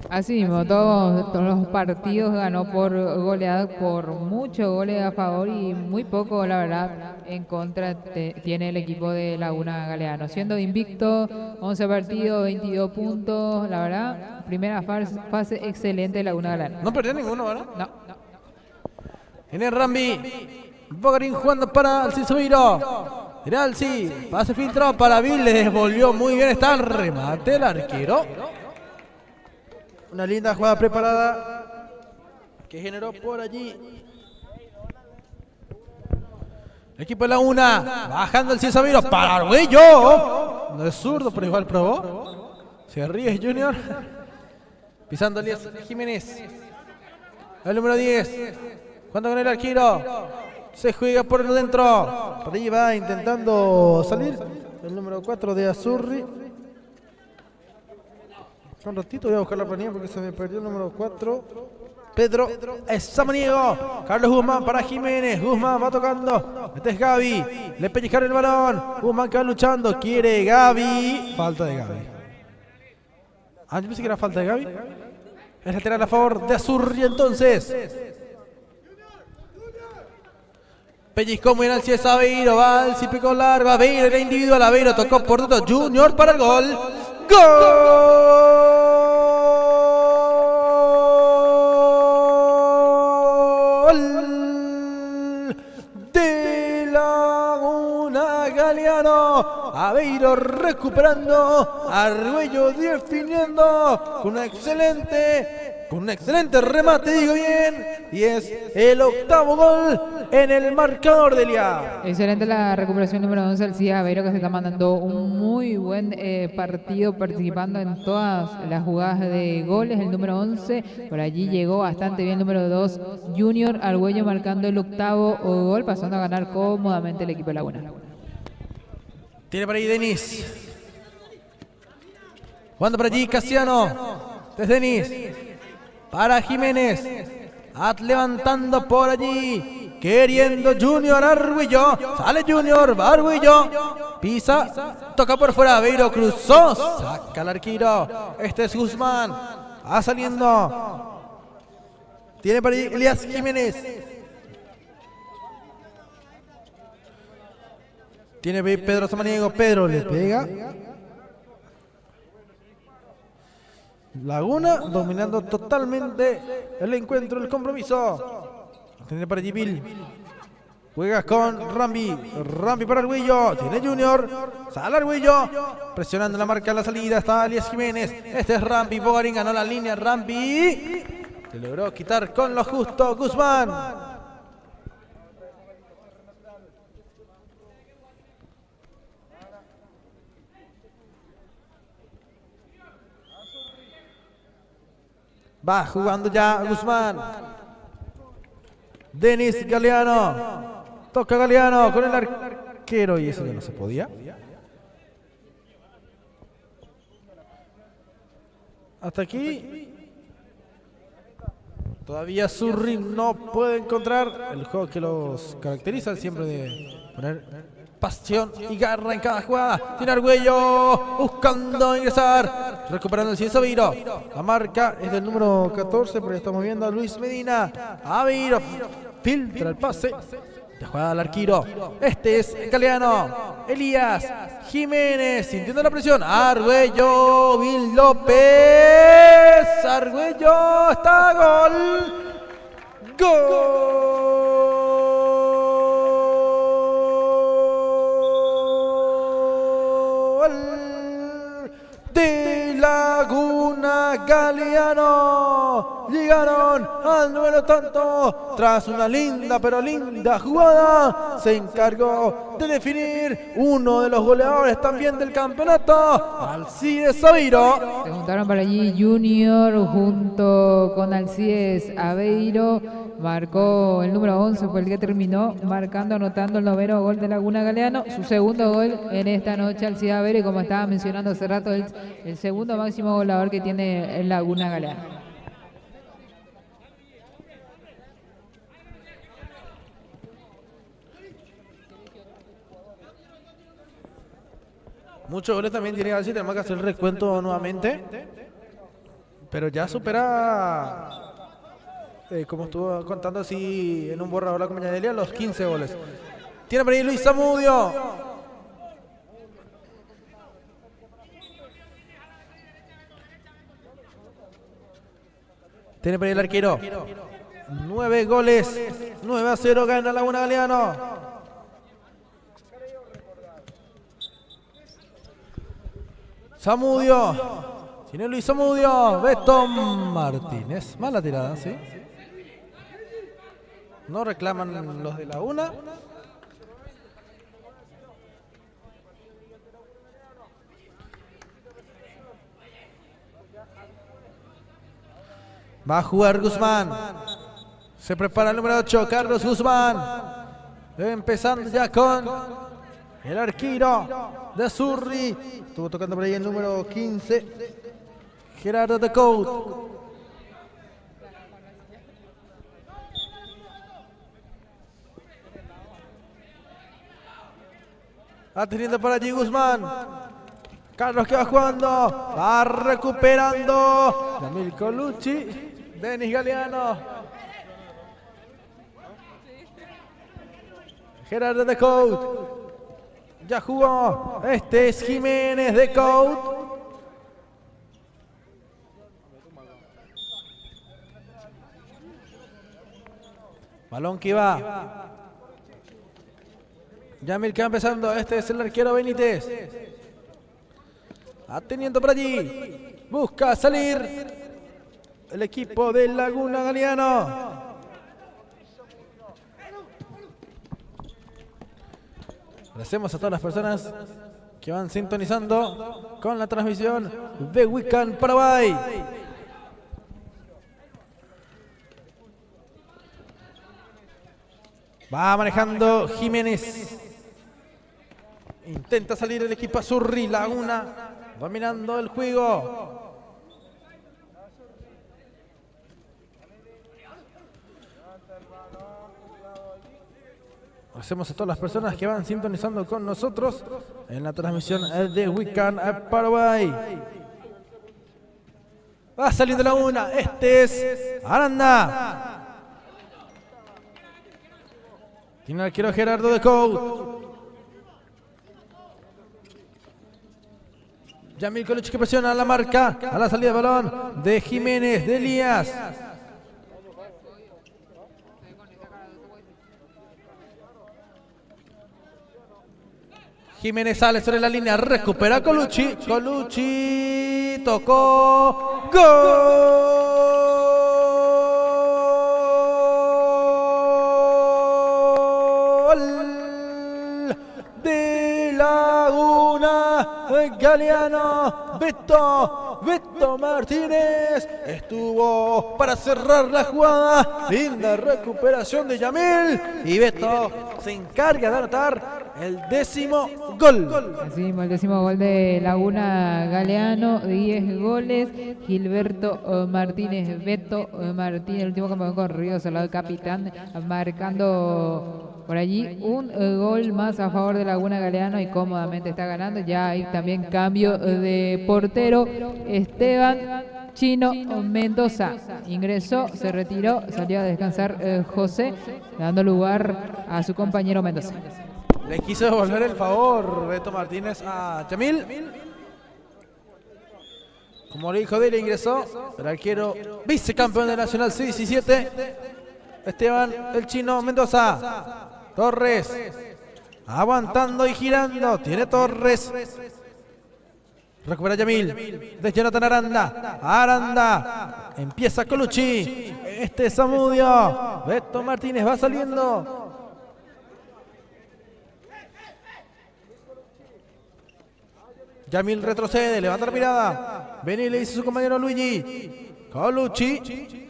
Así mismo, todos los partidos ganó por goleada, por muchos goles a favor y muy poco, la verdad, en contra tiene el equipo de Laguna Galeano. Siendo invicto, 11 partidos, 22 puntos, la verdad, primera fase excelente de Laguna Galeano. No perdió ninguno, ¿verdad? No. Tiene Rambi, Bogarín jugando para Alciso. Era Alci, pase filtrado para Bill, le devolvió muy bien, está el remate el arquero. Una linda jugada preparada que generó por allí el equipo de Laguna, bajando el Ciesaviro para Arguello. No es zurdo, pero igual probó. Se ríe Junior. Pisando Elías Jiménez. El número 10. Cuando con el arquero. Se juega por dentro. Por ahí va intentando salir. El número 4 de Azurri. Un ratito voy a buscar la planilla porque se me perdió el número 4. Pedro Samaniego. Carlos Guzmán para Jiménez. Guzmán va tocando. Este es Gaby. Le pellizcaron el balón. Guzmán que va luchando. Quiere Gaby. Falta de Gaby. Ah, yo pensé que era falta de Gaby. Es lateral a favor de Azurri entonces. Pellizcó muy bien al Ciesa Aveiro. Va al picó largo. Aveiro era individual. Aveiro tocó por dentro. Junior para el gol. ¡Gol! De Laguna Galeano. Aveiro recuperando. Arguello definiendo con un excelente remate, digo bien. Y es el octavo gol en el marcador de Elia. Excelente la recuperación número 11 al Cia Aveiro, que se está mandando un muy buen partido, participando en todas las jugadas de goles. El número 11, por allí llegó bastante bien. Número 2, Junior Arguello marcando el octavo gol, pasando a ganar cómodamente el equipo de Laguna. Tiene por ahí Denis. Jugando por allí Casiano. Es Denis. Para Jiménez. Levantando por allí. Queriendo Junior Arguello. Sale Junior. Va Arguello. Pisa. Toca por fuera. Aveiro cruzó. Saca al arquero. Este es Guzmán. Va saliendo. Tiene por ahí Elías Jiménez. Tiene Pedro Samaniego. Pedro le pega. Laguna dominando totalmente el encuentro, el compromiso. Tiene para Gibil. Juega con Rambi. Rambi para Arguello. Tiene Junior. Sale Arguello. Presionando la marca a la salida. Está Elías Jiménez. Este es Rambi. Bogarín ganó la línea. Rambi. Se logró quitar con lo justo Guzmán. Va jugando ya Guzmán. Denis Galeano. Toca Galeano con el arquero. Y eso ya no se podía. Hasta aquí. Todavía Azurri no puede encontrar el juego que los caracteriza, siempre de poner pasión y garra en cada jugada. Tiene Arguello buscando ingresar. Recuperando el Ciesa Aveiro. La marca es del número 14, pero estamos viendo a Luis Medina. Aveiro filtra el pase. La jugada al arquero. Este es Galeano. Elías Jiménez sintiendo la presión. Arguello. Vil López. Arguello. Está gol. Gol. De Laguna Galeano. Llegaron al número tanto. Tras una linda pero linda jugada, se encargó de definir uno de los goleadores también del campeonato, Alcides Aveiro. Se juntaron para allí Junior junto con Alcides Aveiro. Marcó el número 11, fue el que terminó marcando, anotando el noveno gol de Laguna Galeano. Su segundo gol en esta noche Alcides Aveiro, y como estaba mencionando hace rato, el segundo máximo goleador que tiene el Laguna Galeano. Muchos goles también tiene Alcides, tenemos que hacer el recuento nuevamente. Pero ya supera, como estuvo contando así en un borrador la compañía de Elia, los 15 goles. Tiene por ahí Luis Zamudio. Tiene por ahí el arquero. 9 goles. 9-0 gana Laguna Galeano. Zamudio. Tiene Luis Zamudio. Beto Martínez. Mala tirada, ¿sí? No reclaman los de Laguna. Va a jugar Guzmán. Se prepara el número 8, Carlos Guzmán. Empezando ya con el arquero de Surri. Estuvo tocando por ahí el número 15, Gerardo de Cout. Va teniendo por allí Guzmán. Carlos que va jugando. Va recuperando. Yamil Colucci. Denis Galeano. Gerardo de Cout. Ya jugó. Este es Jiménez de Cout. Balón que va. Yamil que va empezando. Este es el arquero Benítez. Ateniendo por allí. Busca salir el equipo de Laguna Galeano. Agradecemos a todas las personas que van sintonizando con la transmisión de Weekend Paraguay. Va manejando Jiménez. Intenta salir el equipo Azurri. Laguna dominando el juego. Agradecemos a todas las personas que van sintonizando con nosotros en la transmisión de Weekend Paraguay. Va saliendo Laguna. Este es Aranda. Tiene el arquero Gerardo de Cout. Yamil Colucci que presiona a la marca, a la salida de balón de Jiménez, de Elías. Jiménez sale sobre la línea, recupera Colucci. Colucci tocó. ¡Gol! De Laguna Galeano. Beto Martínez estuvo para cerrar la jugada. Linda recuperación de Yamil. Y Beto se encarga de anotar el 10º gol. Así mismo, el 10º gol de Laguna Galeano, 10 goles. Gilberto Martínez, Beto Martínez, el último campeón con Río Salado, capitán, marcando por allí un gol más a favor de Laguna Galeano y cómodamente está ganando. Ya hay también cambio de portero. Esteban Chino Mendoza ingresó, se retiró, salió a descansar José, dando lugar a su compañero Mendoza. Le quiso devolver el favor Beto Martínez a Yamil. Como le dijo de él, ingresó el arquero vicecampeón de Nacional C-17, Esteban el Chino Mendoza. Torres aguantando y girando. Tiene Torres. Recupera Yamil. De Jonathan Aranda. Aranda. Empieza Colucci. Este es Zamudio. Beto Martínez va saliendo. Yamil retrocede, levanta la mirada. Vení, le dice su compañero Luigi. Colucci.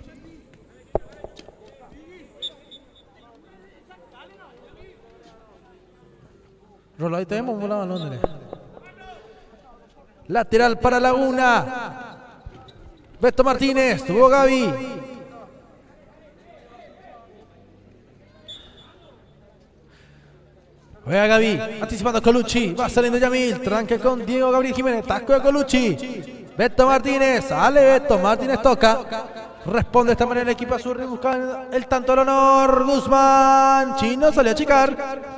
Rolo, ahí tenemos un balón, Londres. Lateral para Laguna. Beto Martínez, tuvo Gaby. Juega Gaby, anticipando Colucci, va saliendo Yamil, tranque con Diego Gabriel Jiménez, taco de Colucci. Beto Martínez, sale Beto, Martínez toca. Responde de esta manera el equipo azul, busca el tanto del honor. Guzmán, Chino salió a achicar.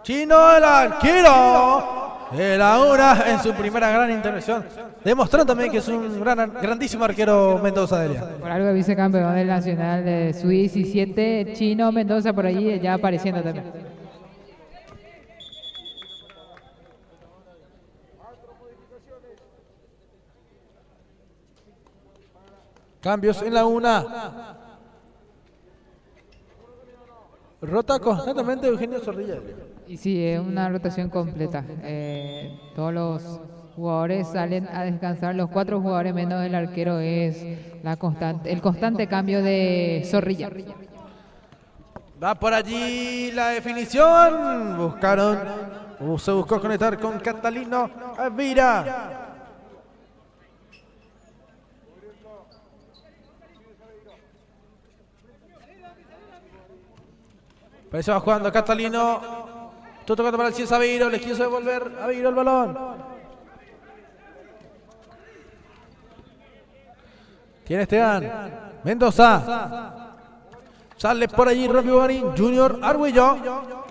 Chino, el arquero de Laguna en su primera gran intervención, demostrando también que es un grandísimo arquero Mendoza de Elia. Por algo vicecampeón del Nacional de Sub-17, Chino Mendoza por allí ya apareciendo también. Cambios en Laguna. Rota constantemente Eugenio Zorrilla. Y sí, es una rotación completa. Todos los jugadores salen a descansar, los 4 jugadores menos el arquero es el constante cambio de Zorrilla. Va por allí la definición. Se buscó conectar con Catalino Avira. Por eso va jugando Catalino. Tú tocando para el César Aveiro. Les quiso devolver Aveiro el balón. Tiene Esteban Mendoza. Sale por allí Romeo Marín. Junior Argüello.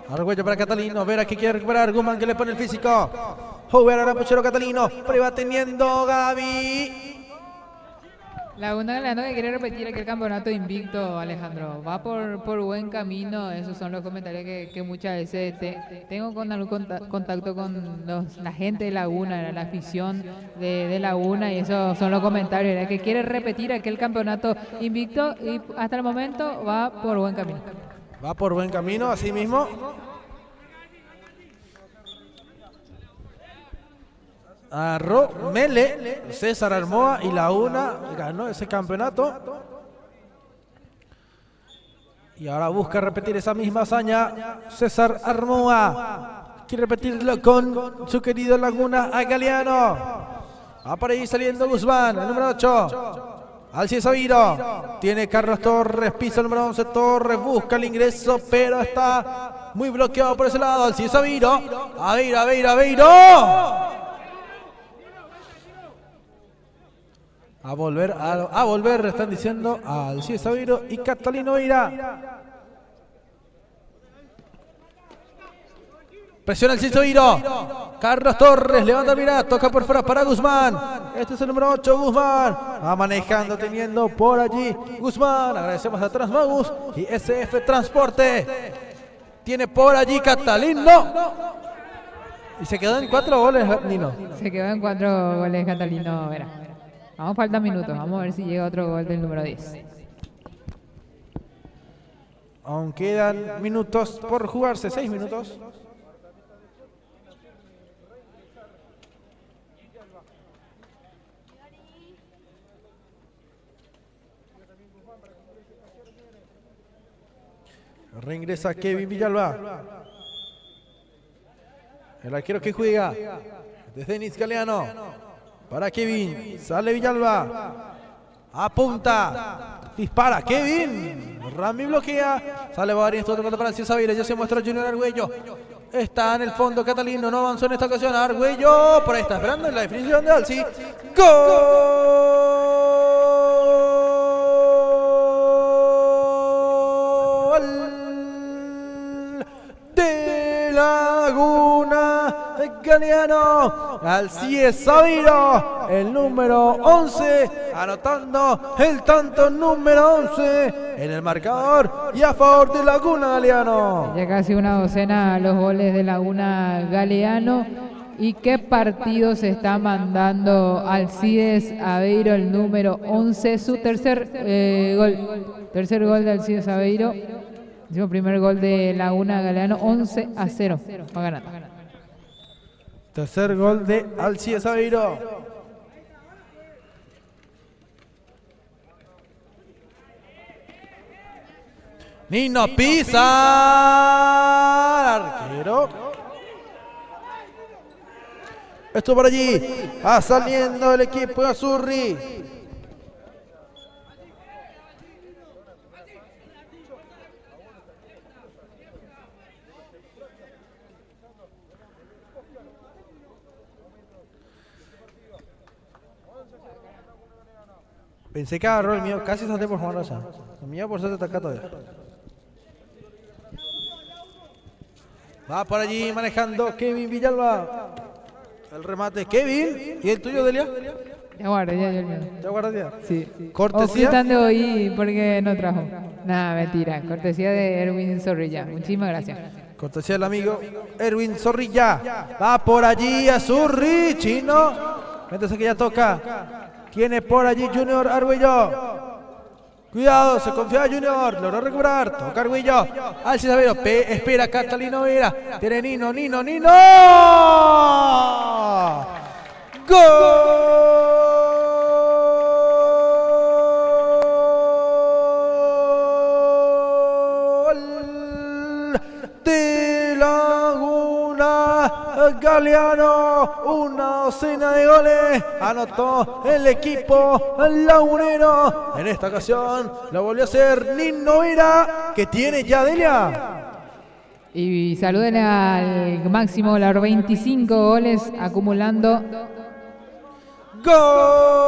Argüello para Catalino. Vera que quiere recuperar. Guzmán que le pone el físico. Hoover ahora Puchero Catalino. Prueba teniendo Gaby. Laguna Galeano que quiere repetir aquel campeonato invicto, Alejandro. Va por buen camino. Esos son los comentarios que muchas veces tengo con algún contacto con la gente de Laguna, la afición de Laguna, y esos son los comentarios, ¿verdad? Que quiere repetir aquel campeonato invicto y hasta el momento va por buen camino. Va por buen camino, así mismo. Mele, César Armoa y Laguna ganó ese campeonato. Y ahora busca repetir esa misma hazaña César Armoa. Quiere repetirlo con su querido Laguna Galeano. Va por ahí saliendo Guzmán, el número 8. Alcides Aviro. Tiene Carlos Torres, piso el número 11. Torres busca el ingreso, pero está muy bloqueado por ese lado. Alcides Aviro. Aveiro. A volver, están diciendo a Alcides Aveiro y Catalino Veira. Presiona Alcides Aveiro. Carlos Torres levanta el mirada, toca por fuera para Guzmán. Este es el número 8, Guzmán. Va manejando, teniendo por allí Guzmán. Agradecemos a Transmagus y SF Transporte. Tiene por allí Catalino. Y se quedó en 4 goles, Nino. Se quedó en 4 goles Catalino Vera. Vamos, faltan minutos. Vamos a ver si llega otro gol del número 10. Aún quedan minutos por jugarse, 6 minutos. Reingresa Kevin Villalba. El arquero que juega desde Denis Galeano. Para Kevin, sale Villalba, apunta, dispara Kevin, Rami bloquea, sale Bavarín, esto tocando para el César Avira, ya se muestra Junior Argüello, está en el fondo Catalino, no avanzó en esta ocasión, Argüello, por ahí está esperando en la definición de Alci, ¡gol! De Laguna Galeano, Alcides Aviro, el número 11, anotando el tanto número 11 en el marcador y a favor de Laguna Galeano. Ya casi una docena los goles de Laguna Galeano. ¿Y qué partido se está mandando Alcides Aveiro, el número 11? Su tercer gol. Tercer gol de Alcides Aveiro. Su primer gol de Laguna Galeano, 11-0. Va ganando. Tercer gol de Alcides Aveiro. Nino Pizar, arquero. Esto por allí. Va saliendo el equipo de Azurri. Pensé que agarró el mío, casi salté por Juan Raza. El mío por ser de acá todavía. Va por allí manejando Kevin Villalba. El remate Kevin. ¿Y el tuyo, Delia? Ya guardé, ya el mío. ¿Ya guardaste? Sí. Cortesía. Ocultando hoy porque no trajo. Nada, mentira. Cortesía de Erwin Zorrilla. Muchísimas gracias. Cortesía del amigo Erwin Zorrilla. Va por allí Azurri, chino. Mientras que ya toca. Tiene por allí Junior Argüello. Cuidado, se confía Junior, logró recuperar, toca Argüello, Alcides Aveiro, espera Catalino Vera, tiene Nino, ¡Gol! De Laguna Galeano, una docena de goles anotó el equipo lagunero. En esta ocasión lo volvió a hacer Nino Vera, que tiene ya Delia. Y saluden al máximo goleador, 25 goles acumulando. ¡Gol!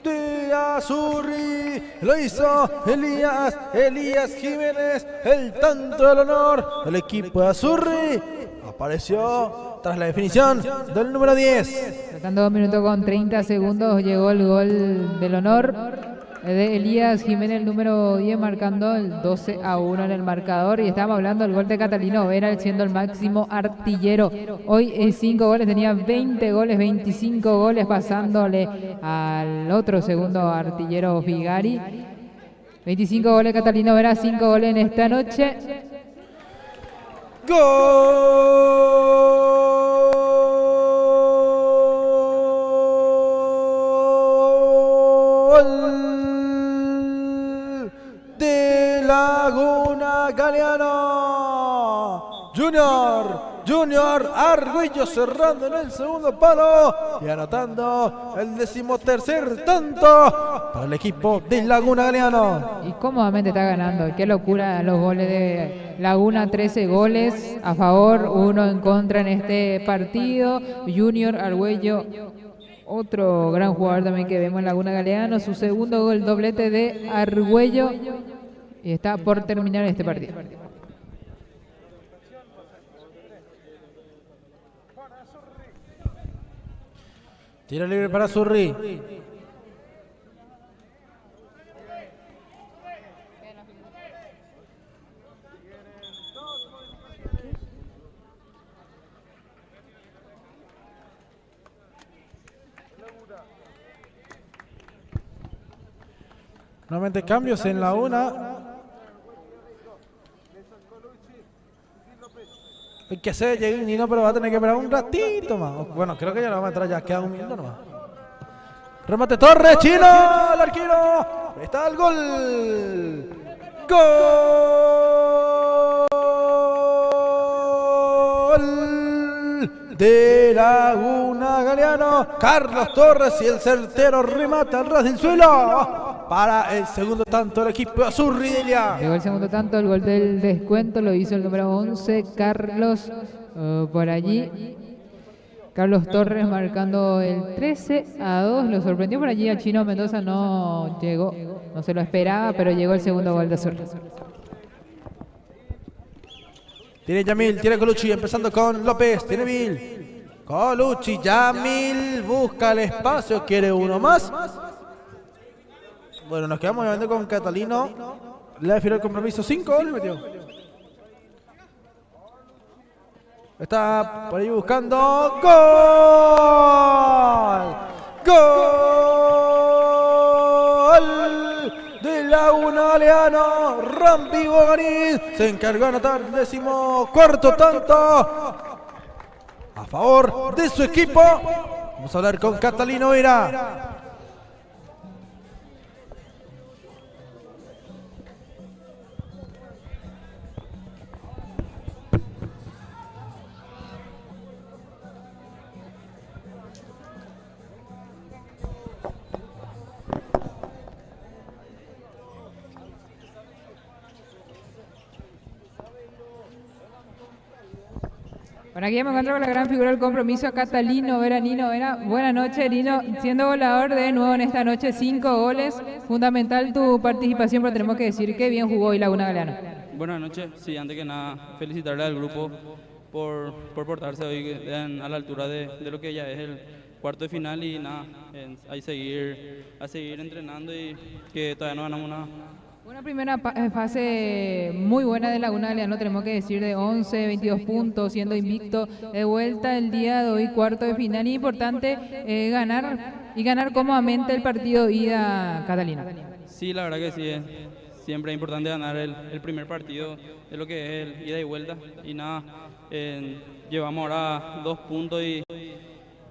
De Azurri, lo hizo Elías Jiménez, el tanto del honor del equipo de Azurri. Apareció tras la definición del número 10. Faltando 2 minutos con 30 segundos llegó el gol del honor de Elías Jiménez, el número 10, marcando el 12-1 en el marcador. Y estamos hablando del gol de Catalino Vera, siendo el máximo artillero. Hoy 5 goles, tenía 20 goles, 25 goles, pasándole al otro segundo artillero Figari. 25 goles Catalino Vera, 5 goles en esta noche. ¡Gol! De Laguna Galeano. Junior Argüello cerrando en el segundo palo y anotando el 13º tanto para el equipo de Laguna Galeano. Y cómodamente está ganando. Qué locura los goles de Laguna, 13 goles a favor, 1 en contra en este partido. Junior Argüello, otro gran jugador también que vemos en Laguna Galeano, su segundo gol, doblete de Argüello, y está por terminar este partido. Tiro libre para Zurri. Nuevamente cambios en la una. Hay que hacer Nino, pero va a tener que esperar un ratito más. Bueno, creo que ya lo vamos a entrar, ya queda un minuto nomás. Remate Torres, Chino, el arquero. Ahí está el gol. Gol de Laguna Galeano. Carlos Torres y el certero remate al ras del suelo para el segundo tanto del equipo de Azurri Delia. Llegó el segundo tanto, el gol del descuento lo hizo el número 11, Carlos, por allí. Carlos Torres marcando el 13-2. Lo sorprendió por allí al Chino Mendoza, no llegó, no se lo esperaba, pero llegó el segundo gol de Azurri. Tiene Yamil, tiene Colucci, empezando con López, tiene Mil. Colucci, Yamil, busca el espacio, quiere uno más. Bueno, nos quedamos obviamente con Catalino. Le definió el compromiso, 5 goles metió. Está por ahí buscando. ¡Gol! ¡Gol! De Laguna Galeano. Rampi Bogarín se encargó de anotar el 14º tanto a favor de su equipo. Vamos a hablar con Catalino Vera. Bueno, aquí ya me encuentro con la gran figura del compromiso, Catalino Vera, Nino Vera. Buenas noches, Nino, siendo goleador de nuevo en esta noche, 5 goles. Fundamental tu participación, pero tenemos que decir que bien jugó hoy Laguna Galeano. Buenas noches, sí, antes que nada, felicitarle al grupo por portarse hoy a la altura de lo que ya es el cuarto de final y nada, a seguir entrenando y que todavía no ganamos Una primera fase muy buena de Laguna Galeano, tenemos que decir, de 11, 22 puntos, siendo invicto. De vuelta el día de hoy, cuarto de final. Y importante ganar cómodamente el partido ida, Catalina. Sí, la verdad que sí, siempre es importante ganar el primer partido de lo que es el ida y vuelta. Y nada, llevamos ahora 2 puntos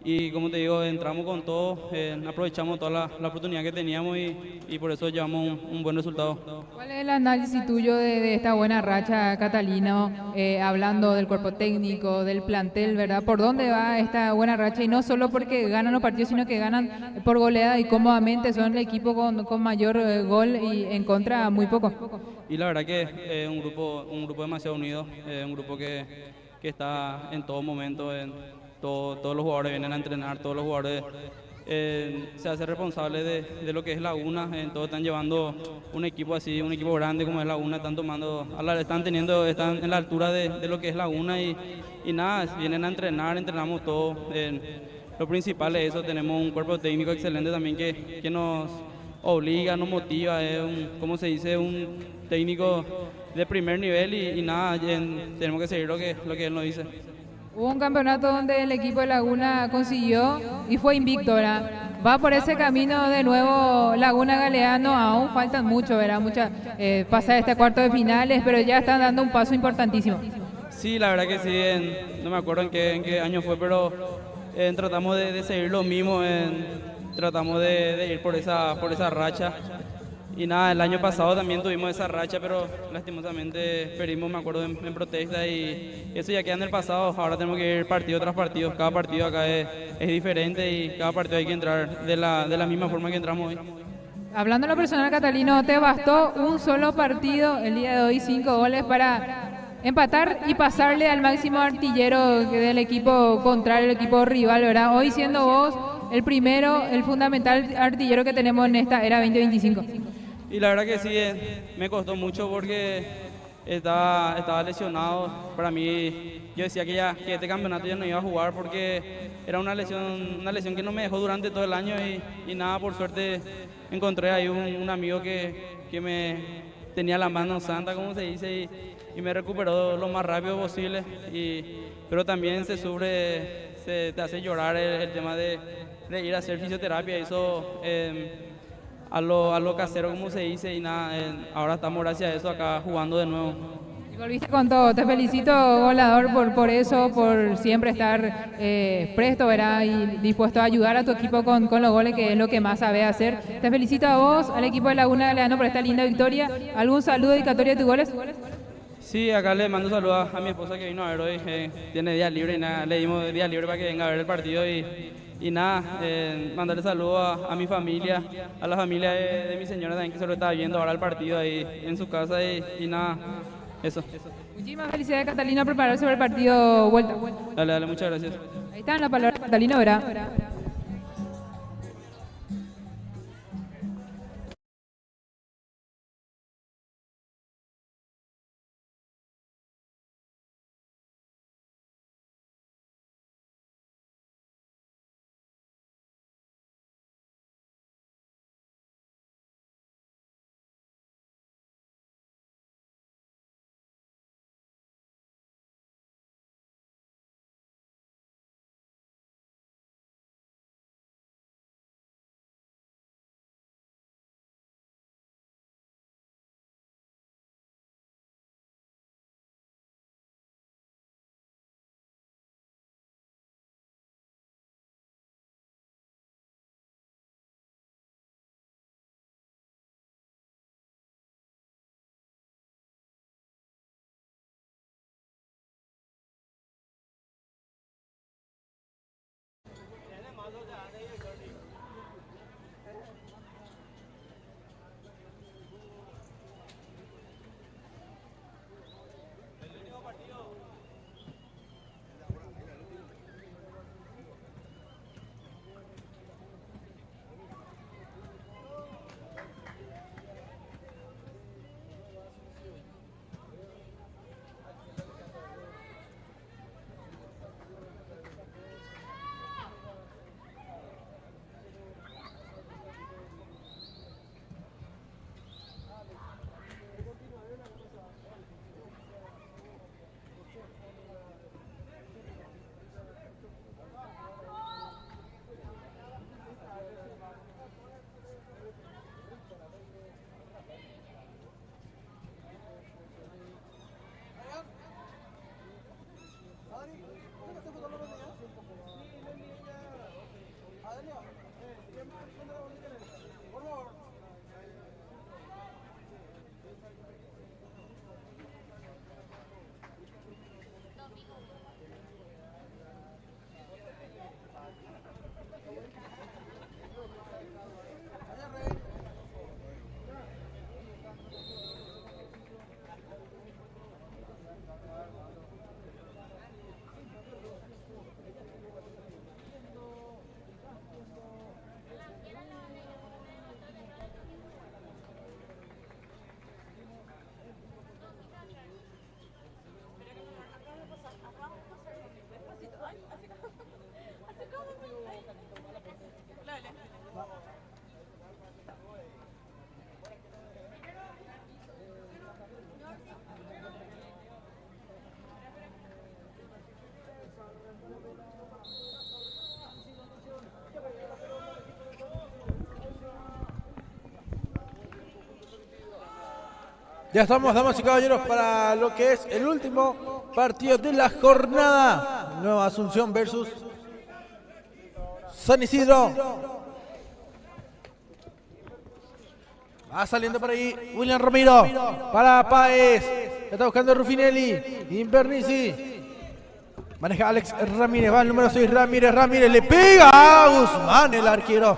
y como te digo, entramos con todo, aprovechamos toda la oportunidad que teníamos y por eso llevamos un buen resultado. ¿Cuál es el análisis tuyo de esta buena racha, Catalino? Hablando del cuerpo técnico, del plantel, ¿verdad? ¿Por dónde va esta buena racha? Y no solo porque ganan los partidos, sino que ganan por goleada y cómodamente son el equipo con mayor gol y en contra muy poco. Y la verdad que es un grupo demasiado unido, un grupo que está en todo momento, todos los jugadores vienen a entrenar, todos los jugadores se hacen responsables de lo que es Laguna, todos están llevando un equipo así, un equipo grande como es Laguna, están en la altura de lo que es Laguna y nada, vienen a entrenar, entrenamos todos. Lo principal es eso, tenemos un cuerpo técnico excelente también que nos obliga, nos motiva, es como se dice, un técnico de primer nivel y nada, tenemos que seguir lo que él nos dice. Hubo un campeonato donde el equipo de Laguna consiguió y fue invicto, ¿verdad? Va por ese camino de nuevo Laguna Galeano, aún faltan mucho, ¿verdad? Pasa este cuarto de finales, pero ya están dando un paso importantísimo. Sí, la verdad que sí, no me acuerdo en qué año fue, pero tratamos de seguir lo mismo, tratamos de ir por esa racha. Y nada, el año pasado también tuvimos esa racha, pero lastimosamente perdimos, me acuerdo, en protesta y eso ya queda en el pasado. Ahora tenemos que ir partido tras partido. Cada partido acá es diferente y cada partido hay que entrar de la misma forma que entramos hoy. Hablando de lo personal, Catalino, ¿te bastó un solo partido el día de hoy, 5 goles para empatar y pasarle al máximo artillero del equipo contrario, el equipo rival, ¿verdad? Hoy siendo vos el primero, el fundamental artillero que tenemos en esta era 2025. Y la verdad que sí, me costó mucho porque estaba lesionado. Para mí, yo decía que este campeonato ya no iba a jugar porque era una lesión que no me dejó durante todo el año y nada, por suerte encontré ahí un amigo que me tenía la mano santa, como se dice, y me recuperó lo más rápido posible. Pero también te hace llorar el tema de ir a hacer fisioterapia, eso a lo casero, como se dice, y nada, ahora estamos gracias a eso acá jugando de nuevo. Y volviste con todo. Te felicito, goleador, por eso, por siempre estar presto, ¿verdad? Y dispuesto a ayudar a tu equipo con los goles, que es lo que más sabe hacer. Te felicito a vos, al equipo de Laguna Galeano por esta linda victoria. ¿Algún saludo dedicatoria de tus goles? Sí, acá le mando saludos a mi esposa que vino a ver hoy, tiene día libre y nada, le dimos día libre para que venga a ver el partido y nada, mandarle saludos a mi familia, a la familia de mi señora también que se lo está viendo ahora el partido ahí en su casa y nada, eso. Muchísimas felicidades, Catalina, por prepararse para el partido vuelta. Dale, muchas gracias. Ahí está la palabra de Catalina, ¿verdad? Ya estamos, damas y caballeros, para lo que es el último partido de la jornada. Nueva Asunción versus San Isidro. Va saliendo por ahí William Romero para Páez. Está buscando Rufinelli. Invernici. Maneja Alex Ramírez. Va el número 6. Ramírez le pega a Guzmán, el arquero.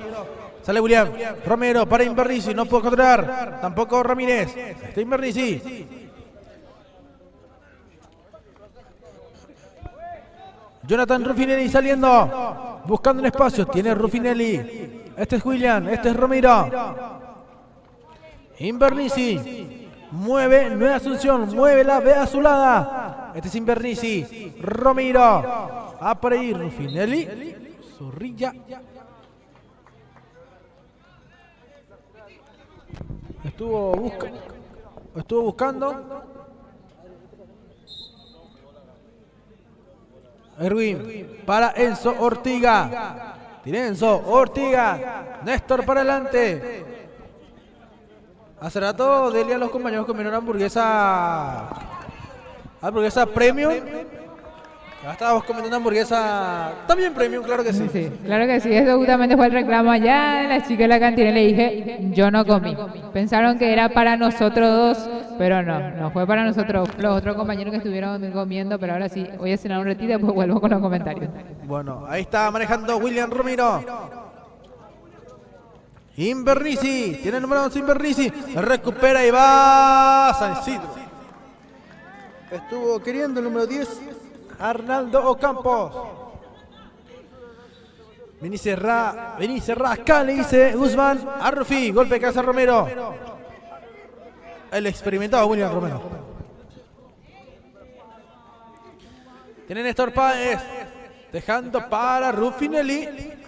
Sale William Romero para Invernici. No puede controlar. Tampoco Ramírez. Está Invernici. Jonathan Rufinelli saliendo. Buscando un espacio. Tiene Rufinelli. Este es William. Este es Romero. Invernici mueve Nueva Asunción, mueve la B azulada. Este es Invernici, Romero, a por ahí Rufinelli, Zorrilla. Estuvo buscando. Erwin para Enzo Ortiga. Tiene Enzo Ortiga. Néstor para adelante. Hace rato Delia, los compañeros comieron hamburguesa premium. Ya estábamos comiendo una hamburguesa también premium, claro que sí. Sí, claro que sí. Eso justamente fue el reclamo allá de la chica de la cantina. Le dije, yo no comí. Pensaron que era para nosotros dos, pero no fue para nosotros. Los otros compañeros que estuvieron comiendo, pero ahora sí, voy a cenar un ratito y después vuelvo con los comentarios. Bueno, ahí está manejando William Romero. Invernici, tiene el número 11 Invernici, recupera y va San Isidro. Estuvo queriendo el número 10, Arnaldo Ocampos. Vení cerrá acá, le dice Guzmán a Rufi, golpe de cabeza Romero. El experimentado William Romero. Tiene Néstor Páez, dejando para Rufinelli.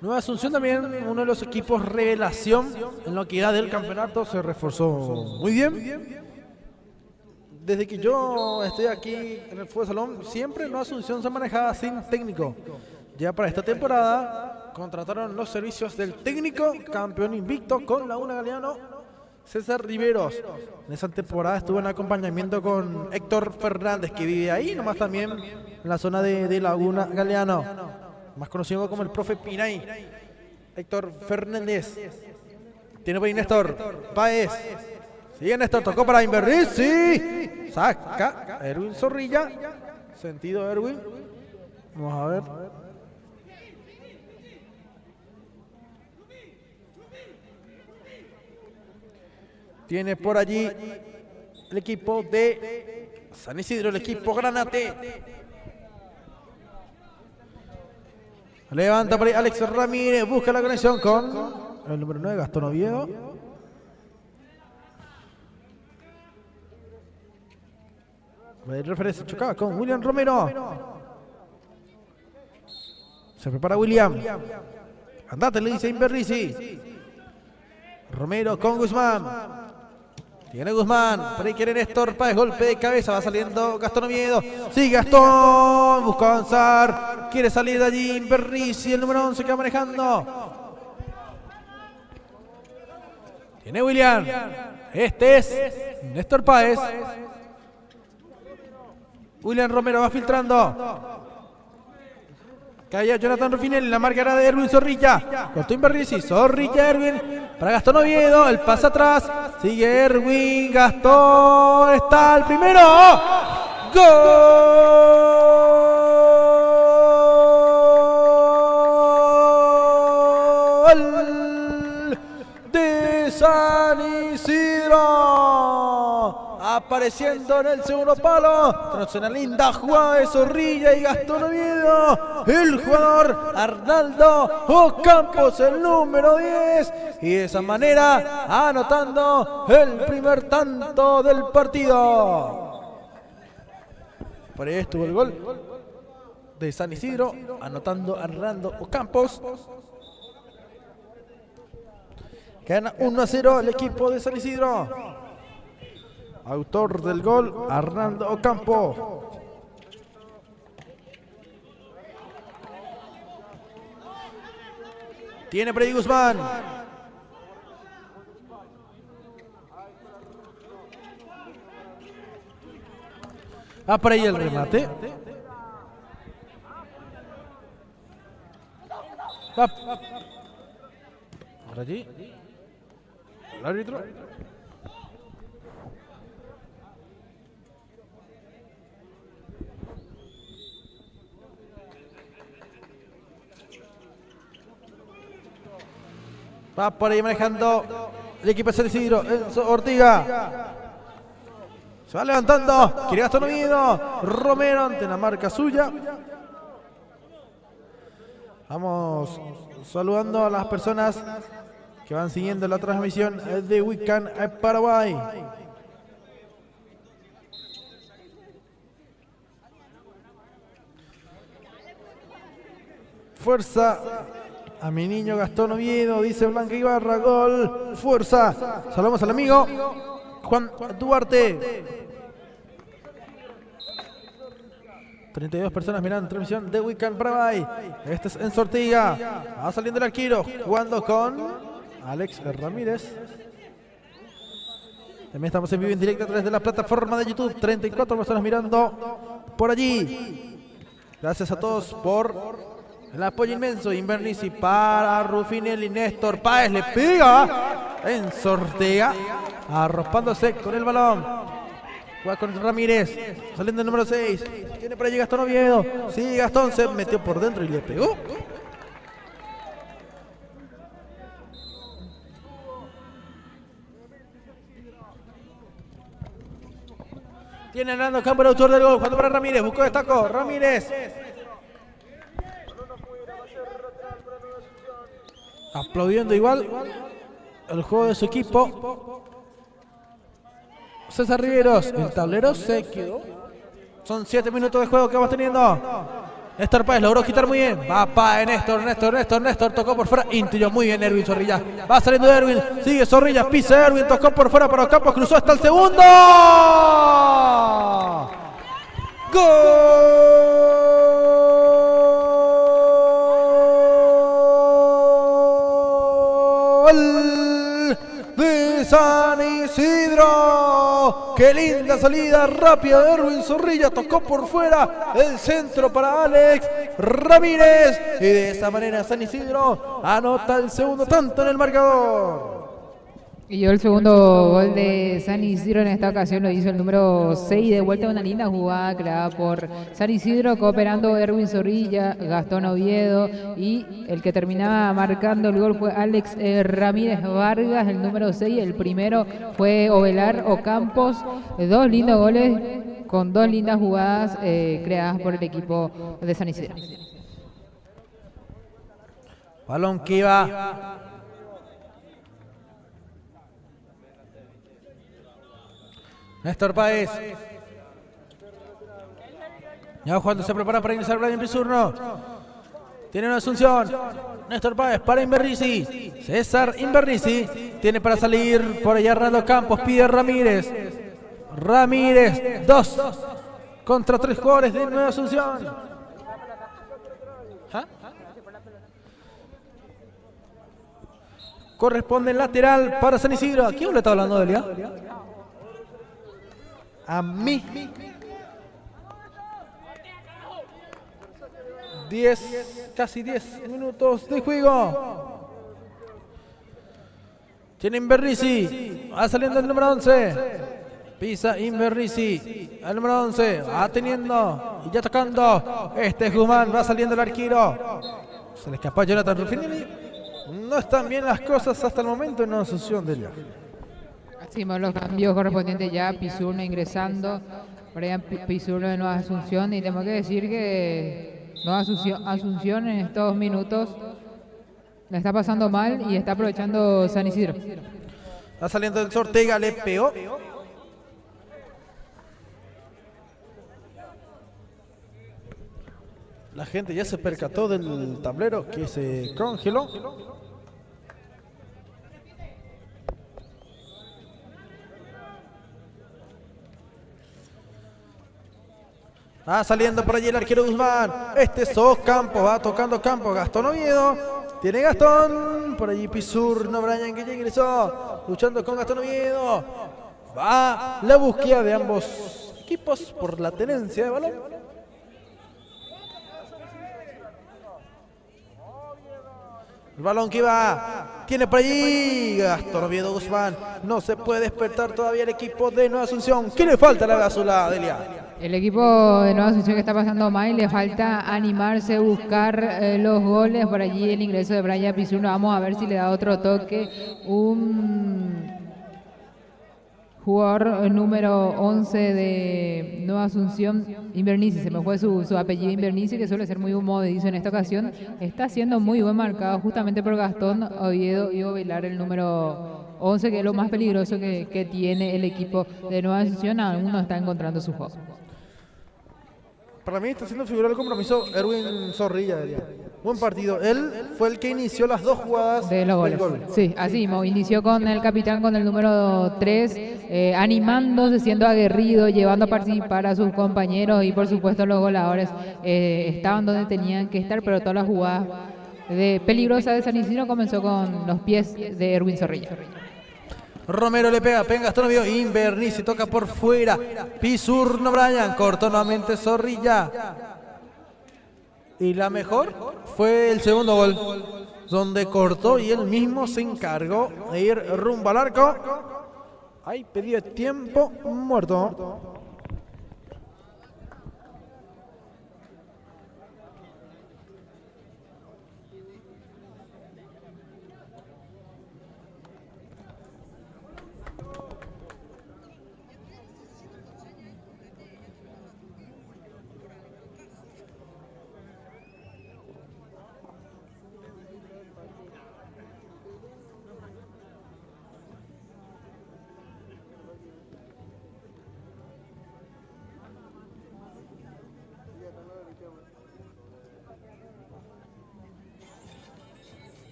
Nueva Asunción también, uno de los equipos revelación en lo que da del campeonato, se reforzó muy bien. Desde que yo estoy aquí en el fútbol salón, siempre Nueva Asunción se manejaba sin técnico. Ya para esta temporada contrataron los servicios del técnico, campeón invicto con Laguna Galeano, César Riveros. En esa temporada estuvo en acompañamiento con Héctor Fernández, que vive ahí, nomás también en la zona de Laguna Galeano. Más conocido como el profe Pinay. Héctor Fernández. Tiene por ahí Néstor Páez. Sigue Néstor, tocó para Invernici. Saca Erwin Zorrilla. Sentido Erwin. Vamos a ver. Tiene por allí el equipo de San Isidro, el equipo Granate. Levanta por ahí Alex Ramírez, busca la conexión con el número 9, Gastón Oviedo. El referencia chocaba con William Romero. Se prepara William. Andate, le dice Invernici. Romero con Guzmán. Tiene Guzmán, por ahí quiere Néstor Páez, golpe de cabeza, va saliendo Gastón Oviedo. Sí, Gastón, busca avanzar, quiere salir de allí Invernici, el número 11 que va manejando. Tiene William, este es Néstor Páez. William Romero va filtrando. Caía Jonathan Rufinelli, la marca era de Erwin Zorrilla. Cortó Invernici, Zorrilla Erwin para Gastón Oviedo, el pase atrás. Sigue Erwin, Gastón, está el primero. ¡Gol de San Isidro! Apareciendo en el segundo palo, tras una linda jugada de Zorrilla y Gastón Oviedo, el jugador Arnaldo Ocampos, el número 10, y de esa manera anotando el primer tanto del partido. Por ahí estuvo el gol de San Isidro, anotando Arnaldo Ocampos. Gana 1-0 el equipo de San Isidro. Autor del gol, Arnaldo Ocampo. Tiene por ahí Guzmán. Va por ahí el remate. Va. Ahora allí. El árbitro. Va por ahí manejando el equipo de San Isidro. Enzo Ortiga. Se va levantando. Quiere Gastón Oviedo. Romero ante la marca suya. Vamos saludando a las personas que van siguiendo la transmisión de Weekend Paraguay. Fuerza a mi niño Gastón Oviedo, dice Blanca Ibarra. Gol, fuerza. Saludamos al amigo Juan Duarte. 32 personas mirando transmisión de Weekend Paraguay. Este es Enzo Ortiga. Va saliendo el arquero, jugando con Alex Ramírez. También estamos en vivo en directo a través de la plataforma de YouTube. 34 personas mirando por allí. Gracias a todos por el apoyo inmenso. Invernici para Rufinelli. Néstor Páez le pega. Enzo Ortiga arropándose con el balón. Juega con Ramírez, saliendo el número 6. Tiene por allí Gastón Oviedo. Sí, Gastón se metió por dentro y le pegó. Tiene Hernando Campo, el autor del gol. Jugando para Ramírez, buscó destacó. Ramírez. Aplaudiendo igual el juego de su equipo. César Riveros, el tablero se quedó. Son 7 minutos de juego que vamos teniendo. Néstor Páez logró quitar muy bien. Va para Néstor, tocó por fuera. Intuyó muy bien Erwin Zorrilla. Va saliendo Erwin, sigue Zorrilla, pisa Erwin, tocó por fuera para Ocampos, cruzó hasta el segundo. ¡Gol de San Isidro! ¡Qué linda salida rápida de Erwin Zorrilla! Tocó por fuera el centro para Alex Ramírez. Y de esa manera San Isidro anota el segundo tanto en el marcador. Y el segundo gol de San Isidro en esta ocasión lo hizo el número 6, de vuelta a una linda jugada creada por San Isidro, cooperando Erwin Zorrilla, Gastón Oviedo, y el que terminaba marcando el gol fue Alex Ramírez Vargas, el número 6, el primero fue Ovelar Ocampos. Dos lindos goles con dos lindas jugadas creadas por el equipo de San Isidro. Balón que iba Néstor Páez. Ya cuando se prepara para ingresar Brian Pizurno. Tiene una asunción. Néstor Páez para Invernici. César Invernici. Tiene para salir por allá Hernando Campos. Pide Ramírez. Ramírez. 2 contra 3 jugadores de Nueva Asunción. ¿Ah? Corresponde el lateral para San Isidro. ¿A quién le está hablando, Delia? A mí. 10, casi 10 minutos de juego. Tiene Invernici. Va saliendo el número 11. Pisa Invernici. El número 11. Va teniendo. Y ya tocando. Este es Guzmán. Va saliendo el arquero. Se le escapó a Jonathan Rufinelli. No están bien las cosas hasta el momento en la Asunción de ella. Hicimos los cambios correspondientes ya. Pizurno ingresando. Brian Pizurno de Nueva Asunción. Y tengo que decir que Nueva Asunción en estos minutos la está pasando mal y está aprovechando San Isidro. Va saliendo el Ortega, le pegó. La gente ya se percató del tablero que se congeló. Va saliendo por allí el arquero Guzmán. Este es Ocampos, va tocando Campos. Gastón Oviedo. Tiene Gastón. Por allí Pizurno, Brian que ya ingresó. Luchando con Gastón Oviedo. Va la búsqueda de ambos equipos por la tenencia de balón. El balón que va, tiene por allí Gastón Oviedo Guzmán. No se puede despertar todavía el equipo de Nueva Asunción. ¿Qué le falta a la Gazula, Delia? El equipo de Nueva Asunción que está pasando mal, le falta animarse, buscar los goles. Por allí el ingreso de Brian Pizurno. Vamos a ver si le da otro toque. Un jugador número 11 de Nueva Asunción, Invernici, se me fue su apellido, Invernici, que suele ser muy movedizo en esta ocasión. Está siendo muy buen marcado justamente por Gastón Oviedo y Ovelar, el número 11, que es lo más peligroso que tiene el equipo de Nueva Asunción. Aún no está encontrando su juego. Para mí está haciendo figura del compromiso Erwin Zorrilla. Diría. Buen partido. Él fue el que inició las dos jugadas de los goles. Gol. Sí, así mismo. Inició con el capitán, con el número 3, animándose, siendo aguerrido, llevando a participar a sus compañeros y por supuesto los goleadores estaban donde tenían que estar, pero todas las jugadas peligrosas de San Isidro comenzó con los pies de Erwin Zorrilla. Romero le pega Gastón Oviedo, Invernici toca por fuera, Pizurno Brian, cortó nuevamente Zorrilla. Y la mejor fue el segundo gol, donde cortó y él mismo se encargó de ir rumbo al arco. Ahí pedido tiempo muerto.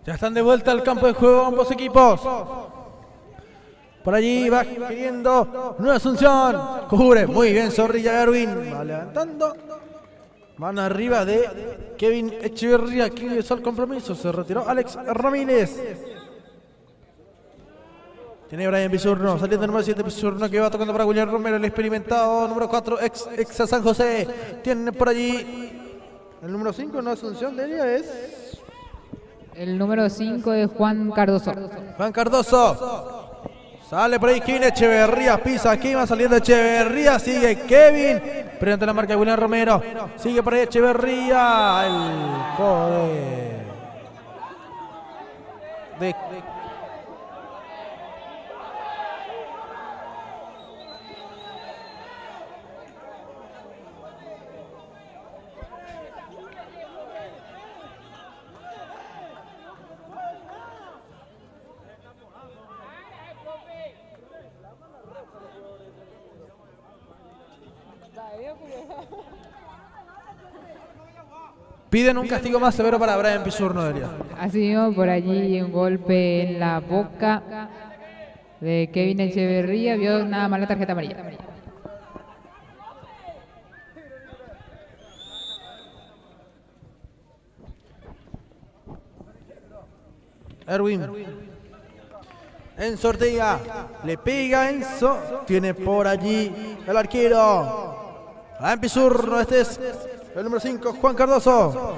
Ya están de vuelta al campo de juego ambos equipos. Por allí va queriendo Nueva Asunción. Cubre muy bien Zorrilla Erwin. Va levantando. Mano arriba de Kevin Echeverría. Que ingresó al compromiso. Se retiró Alex Ramírez. Tiene Brian Pizurno. Saliendo el número 7 Pizurno, que va tocando para William Romero. El experimentado número 4 ex a San José. Tiene por allí el número 5 Nueva Asunción. De ella es... El número 5 es Juan Cardoso. Juan Cardoso. Sale por ahí Kevin Echeverría. Pisa aquí, va saliendo Echeverría. Sigue Kevin. Pero ante la marca de William Romero. Sigue por ahí Echeverría. El codo de Piden un castigo más severo para Brian Pizurno, Delia. Así mismo, por allí un golpe en la boca de Kevin Echeverría. Vio nada más la tarjeta amarilla. Erwin. Enzo Ortega. Le pega Enzo. Tiene por allí el arquero. Brian Pizurno, este es el número 5, Juan Cardoso.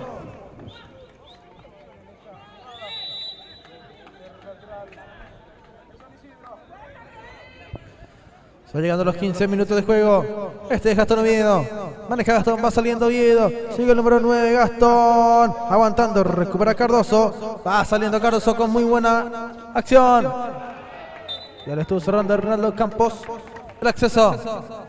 Está llegando los 15 minutos de juego. Este es Gastón Oviedo. Maneja Gastón, va saliendo Oviedo. Sigue el número 9, Gastón. Aguantando, recupera Cardoso. Va saliendo Cardoso con muy buena acción. Ya le estuvo cerrando a Ronaldo Campos el acceso.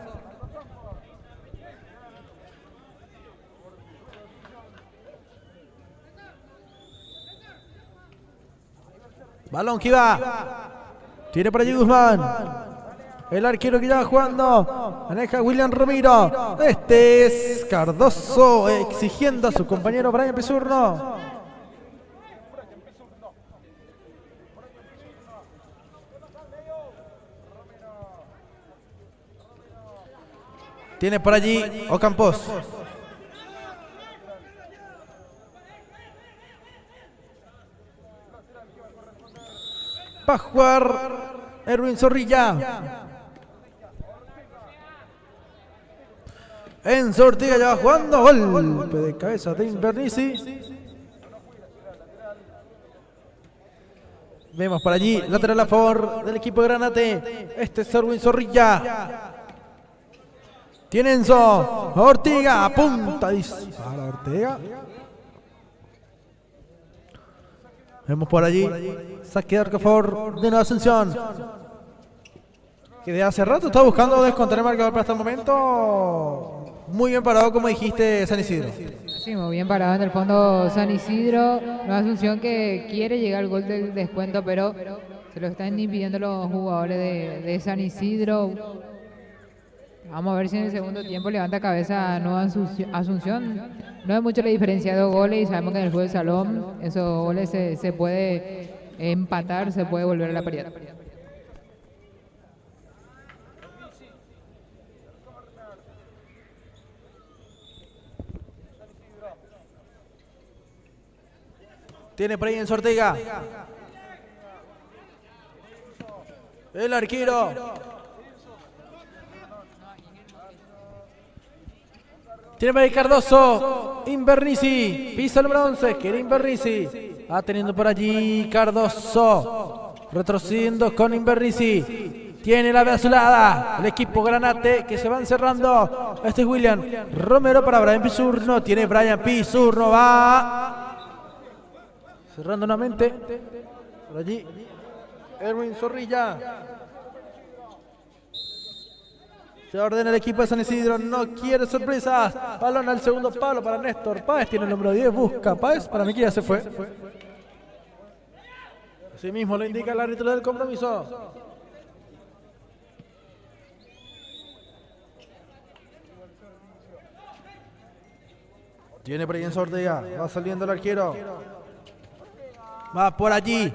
Balón que va. Tiene por allí Guzmán. El arquero que ya va jugando. Maneja William Romero. Este es Cardoso exigiendo a su compañero Brian Pizurno. Tiene por allí Ocampos. Va a jugar Erwin Zorrilla. Enzo Ortega ya va jugando. Golpe de cabeza de Invernizzi. Vemos por allí lateral a favor del equipo de Granate. Este es Erwin Zorrilla. Tiene Enzo Ortega. Apunta. Dispara Ortega. Vemos por allí saque de arco a favor de Nueva Ascensión, que de hace rato está buscando descontar el marcador para hasta el momento. Muy bien parado, como dijiste, San Isidro. Sí, muy bien parado en el fondo San Isidro. Nueva Asunción que quiere llegar al gol del descuento, pero se lo están impidiendo los jugadores de San Isidro. Vamos a ver si en el segundo tiempo levanta cabeza a Nueva Asunción. No es mucho la diferencia de 2 goles y sabemos que en el juego de salón esos goles se puede empatar, se puede volver a la paridad. Tiene por ahí Enzo Ortega. El arquero. Tiene por ahí Cardoso. Invernizzi. Pisa el número 11. Quiere Invernizzi. Va teniendo por allí Cardoso. Retrocediendo con Invernizzi. Tiene la azulada. El equipo Granate que se van cerrando. Este es William Romero para Brian Pizurno. Tiene Brian Pizurno. Va cerrando nuevamente. Por allí Erwin Zorrilla. Se ordena el equipo de San Isidro, no quiere sorpresas. Balón al segundo palo para Néstor Páez, tiene el número 10, busca Páez, para mí que ya se fue. Así mismo lo indica el árbitro del compromiso. Tiene por ahí en Ortega, va saliendo el arquero. Va por allí,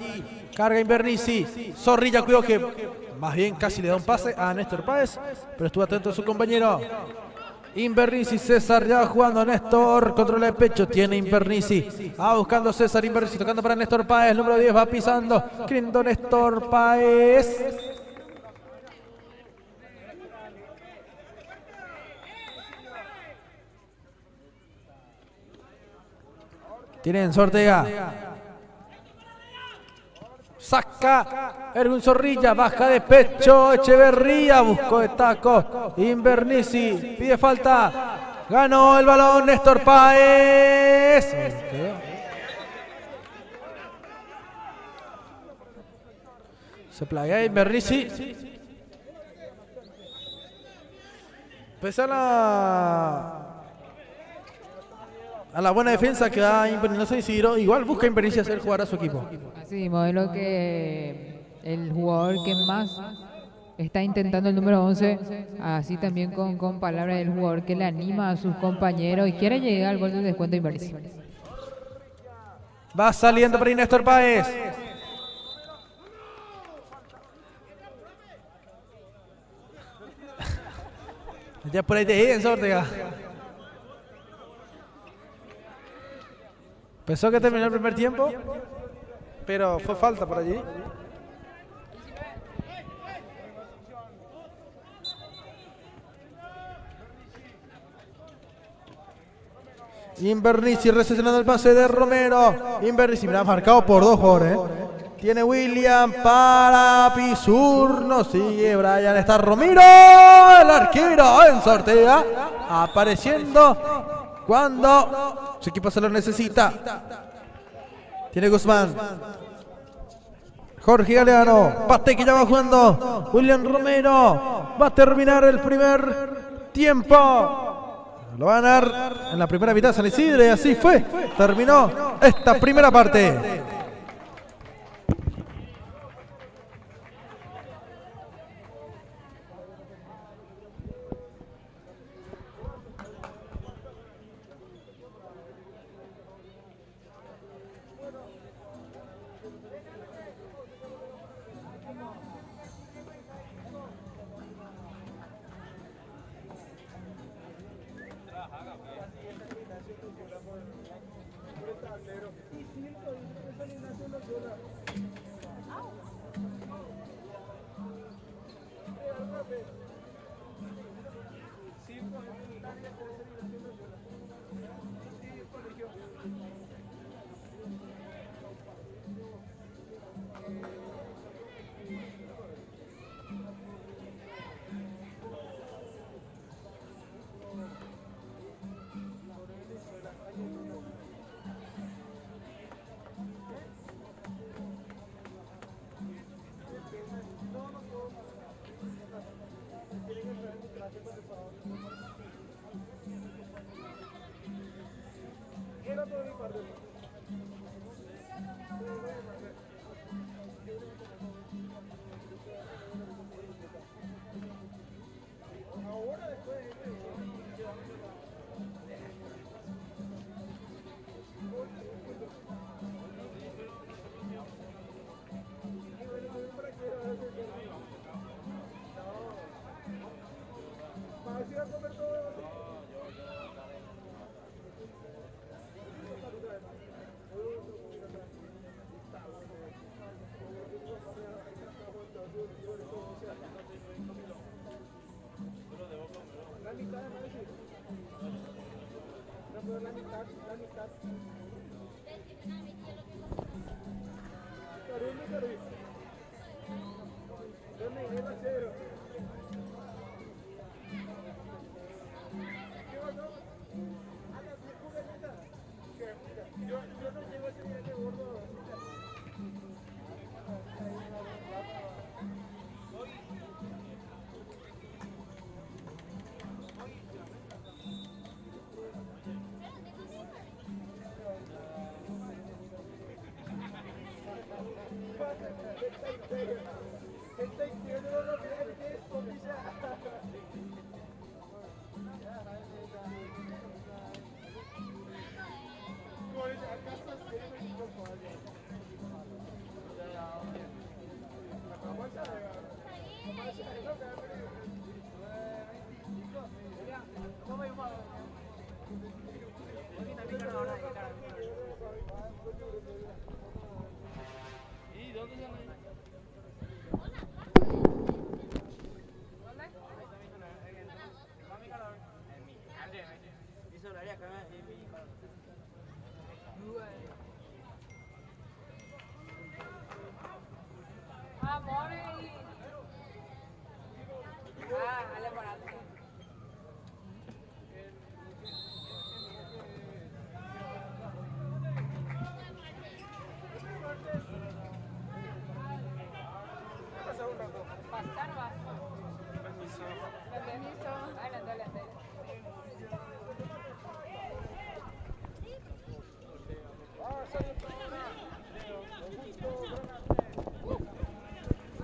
carga Invernizzi, Zorrilla, cuidado que más bien casi le da un pase a Néstor Páez, pero estuvo atento a su compañero. Invernizzi, César ya jugando, Néstor, controla el pecho, tiene Invernizzi, va buscando César, Invernizzi tocando para Néstor Páez, número 10 va pisando, queriendo Néstor Páez. Tienen Ortega. Saca Erwin Zorrilla, baja de pecho, Echeverría, buscó de taco, Invernizzi, pide falta, ganó el balón Néstor Páez. Se plaguea Invernizzi. Pese a la buena defensa que da Invernizzi, Isidro, igual busca Invernizzi hacer jugar a su equipo. Así, modelo que el jugador que más está intentando el número 11, así también con palabras del jugador que le anima a sus compañeros y quiere llegar al gol del descuento de Invernizzi. Va saliendo para Néstor Páez. Ya por ahí te Enzo Ortega. Pensó que terminó el primer tiempo, pero fue falta por allí. Invernizzi recepcionando el pase de Romero. Invernizzi, mira, marcado por 2 jugadores. Tiene William para Pizurno. Sigue Brian, está Romero. El arquero Enzo Ortega apareciendo cuando su equipo se lo necesita. Tiene Guzmán. Jorge Galeano. Pate que ya va jugando. William Romero. Va a terminar el primer tiempo. Lo va a ganar en la primera mitad San Isidro y así fue. Terminó esta primera parte.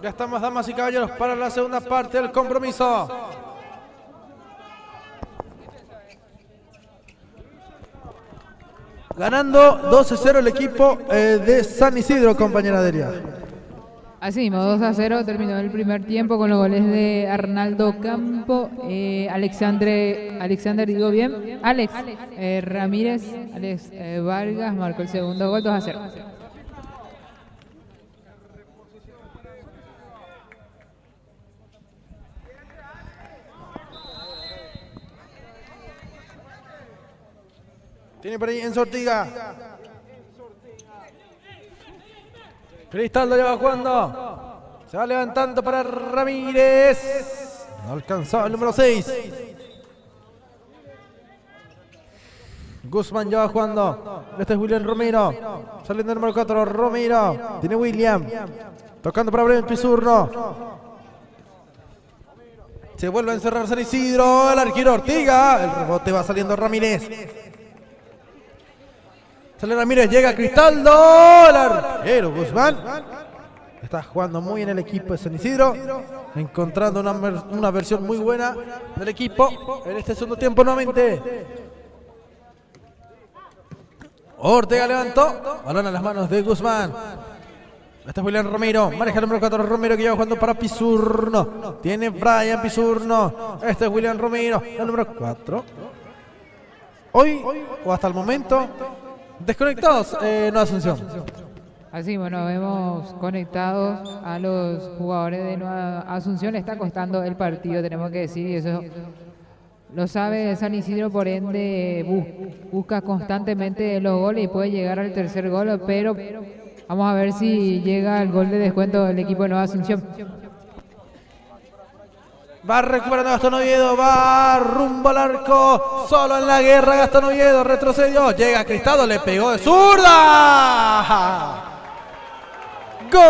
Ya estamos, damas y caballeros, para la segunda parte del compromiso. Ganando 2-0 el equipo de San Isidro, compañera Delia. Así mismo, 2-0 terminó el primer tiempo con los goles de Arnaldo Campo, Alexander, digo bien, Alex Ramírez, Alex Vargas marcó el segundo gol, 2-0. Tiene por ahí Enzo Ortiga. Cristaldo ya va jugando. Se va levantando para Ramírez. No alcanzaba el número 6. Guzmán ya va jugando. Este es William Romero. Saliendo el número 4. Romero. Tiene William. Tocando para Brian Pizurno. Se vuelve a encerrar San Isidro. El arquero Ortiga. El rebote va saliendo Ramírez. Sale Ramírez, llega Cristaldo, el arquero Guzmán. Está jugando muy bien el equipo de San Isidro, encontrando una versión muy buena del equipo en este segundo tiempo nuevamente. Ortega levantó, balón a las manos de Guzmán. Este es William Romero, maneja el número 4 Romero que lleva jugando para Pizurno. Tiene Brian Pizurno, este es William Romero, el número 4. Hoy, o hasta el momento, desconectados en Asunción. Así, bueno, vemos conectados a los jugadores de Nueva Asunción. Le está costando el partido, tenemos que decir, y eso lo sabe San Isidro, por ende busca constantemente los goles y puede llegar al tercer gol, pero vamos a ver si llega el gol de descuento del equipo de Nueva Asunción. Va recuperando Gastón Oviedo, va rumbo al arco, solo en la guerra Gastón Oviedo, retrocedió, llega Cristaldo, le pegó de zurda. ¡Gol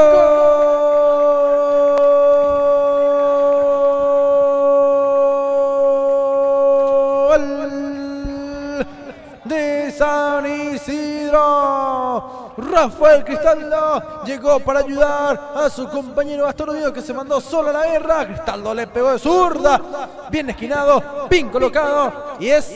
de San Isidro! Rafael Cristaldo llegó para ayudar a su compañero Gastón Oviedo, que se mandó solo a la guerra. Cristaldo le pegó de zurda, bien esquinado, bien colocado, y es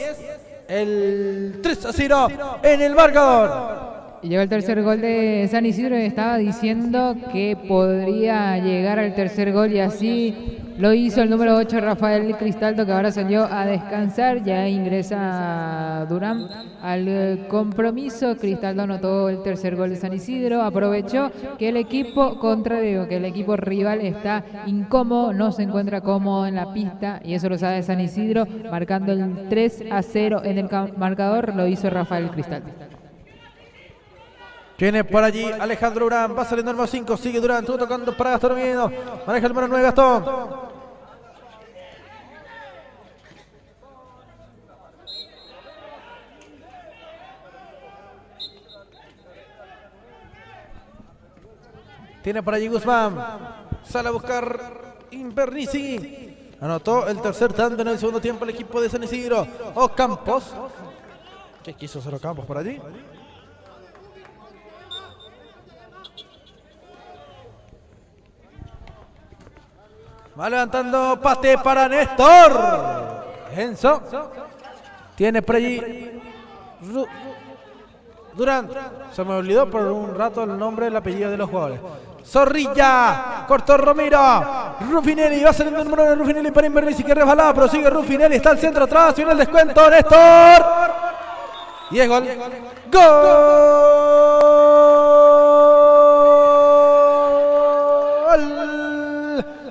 el 3-0 en el marcador. Y llega el tercer gol de San Isidro, y estaba diciendo que podría llegar al tercer gol, y así lo hizo el número 8, Rafael Cristaldo, que ahora salió a descansar. Ya ingresa Durán al compromiso. Cristaldo anotó el tercer gol de San Isidro, aprovechó que el equipo contrario, que el equipo rival está incómodo, no se encuentra cómodo en la pista, y eso lo sabe San Isidro, marcando el 3-0 en el marcador. Lo hizo Rafael Cristaldo. Viene por allí Alejandro Durán, va saliendo el número 5, sigue Durán, estuvo tocando para Gastón Oviedo, maneja el número 9 Gastón. Tiene por allí Guzmán, sale a buscar Invernici, anotó el tercer tanto en el segundo tiempo el equipo de San Isidro. Ocampos, ¿qué quiso hacer Ocampos por allí? Va levantando pate para Néstor. Enzo. Tiene por allí Durán. Se me olvidó por un rato el nombre y el apellido de los jugadores. Zorrilla. Cortó Romero. Ruffinelli. Va saliendo el número de Ruffinelli para Invernici, que resbalaba, pero sigue Ruffinelli. Está al centro atrás. Viene el descuento. Néstor. Y es gol. ¡Gol!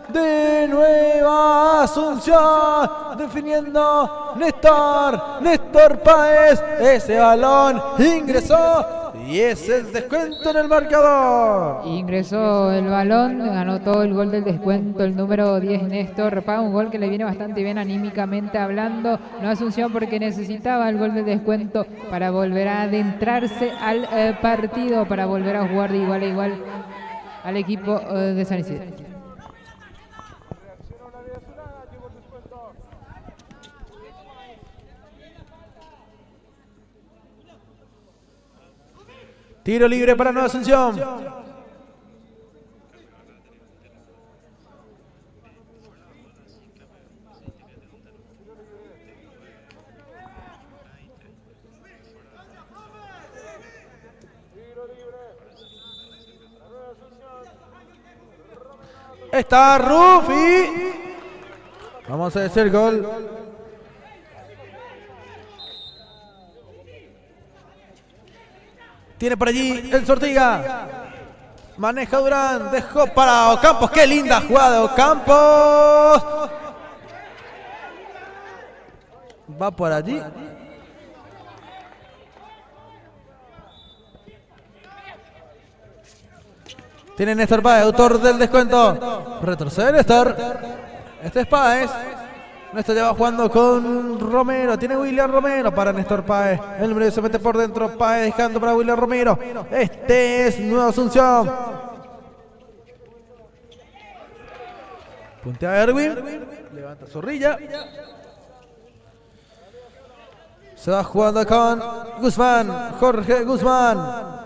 De Nueva Asunción, definiendo Néstor Páez, ese balón ingresó y es el descuento en el marcador. Ingresó el balón, anotó el gol del descuento el número 10, Néstor Páez, un gol que le viene bastante bien anímicamente hablando Nueva Asunción, porque necesitaba el gol del descuento para volver a adentrarse al partido, para volver a jugar de igual a igual al equipo de San Isidro. Tiro libre para Nueva Asunción. Está Rufi. Vamos a hacer gol. Tiene por allí el Sortiga. Maneja Durán. Dejó para Ocampos. Qué linda jugada de Ocampos. Va por allí. Tiene Néstor Páez, autor del descuento. Retrocede Néstor. Este es Páez. Néstor ya va jugando con Romero. Tiene William Romero para Néstor Páez. El número se mete por dentro. Páez dejando para William Romero. Este es Nueva Asunción. Puntea Erwin. Levanta Zorrilla. Se va jugando con Guzmán. Jorge Guzmán.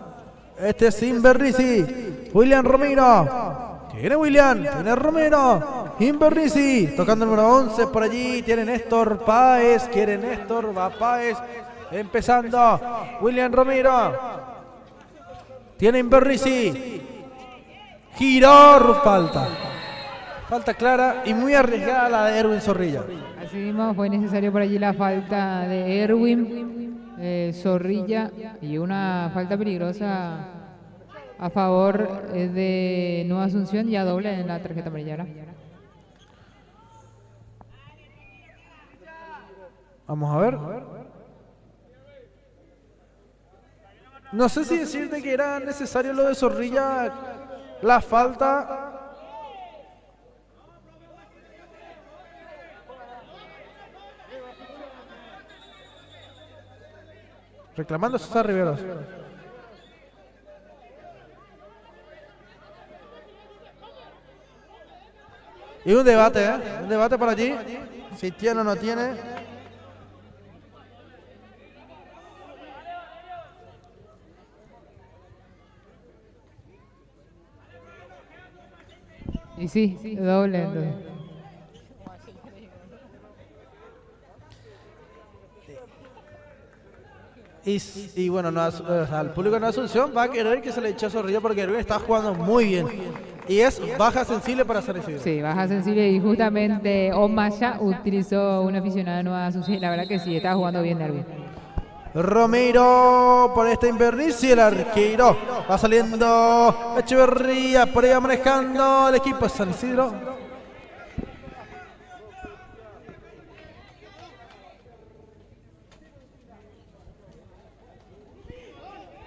Este es Invernici. William Romero. Tiene William. Tiene Romero. Invernici. Tocando el número 11 por allí. Tiene Néstor Páez. Quiere Néstor. Va Páez. Empezando. William Romero. Tiene Invernici. Giró. Falta. Falta clara y muy arriesgada la de Erwin Zorrilla. Así mismo fue necesario por allí la falta de Erwin. Zorrilla y una falta peligrosa a favor de Nueva Asunción, ya doble en la tarjeta amarilla. Vamos a ver. No sé si decirte que era necesario lo de Zorrilla, la falta. Reclamando César Riveros. Y un debate, ¿eh? Un debate por allí. Si tiene o no tiene. Y sí, doble entonces. Y bueno, o sea, el público de Nueva Asunción va a querer que se le eche a Zorrilla porque Erwin está jugando muy bien. Y es baja sensible para San Isidro. Sí, baja sensible y justamente Omaya utilizó un aficionado de Nueva Asunción y la verdad que sí, está jugando bien Erwin. Romero por esta Invernici, el arquero. Va saliendo Echeverría, por ahí va manejando el equipo de San Isidro.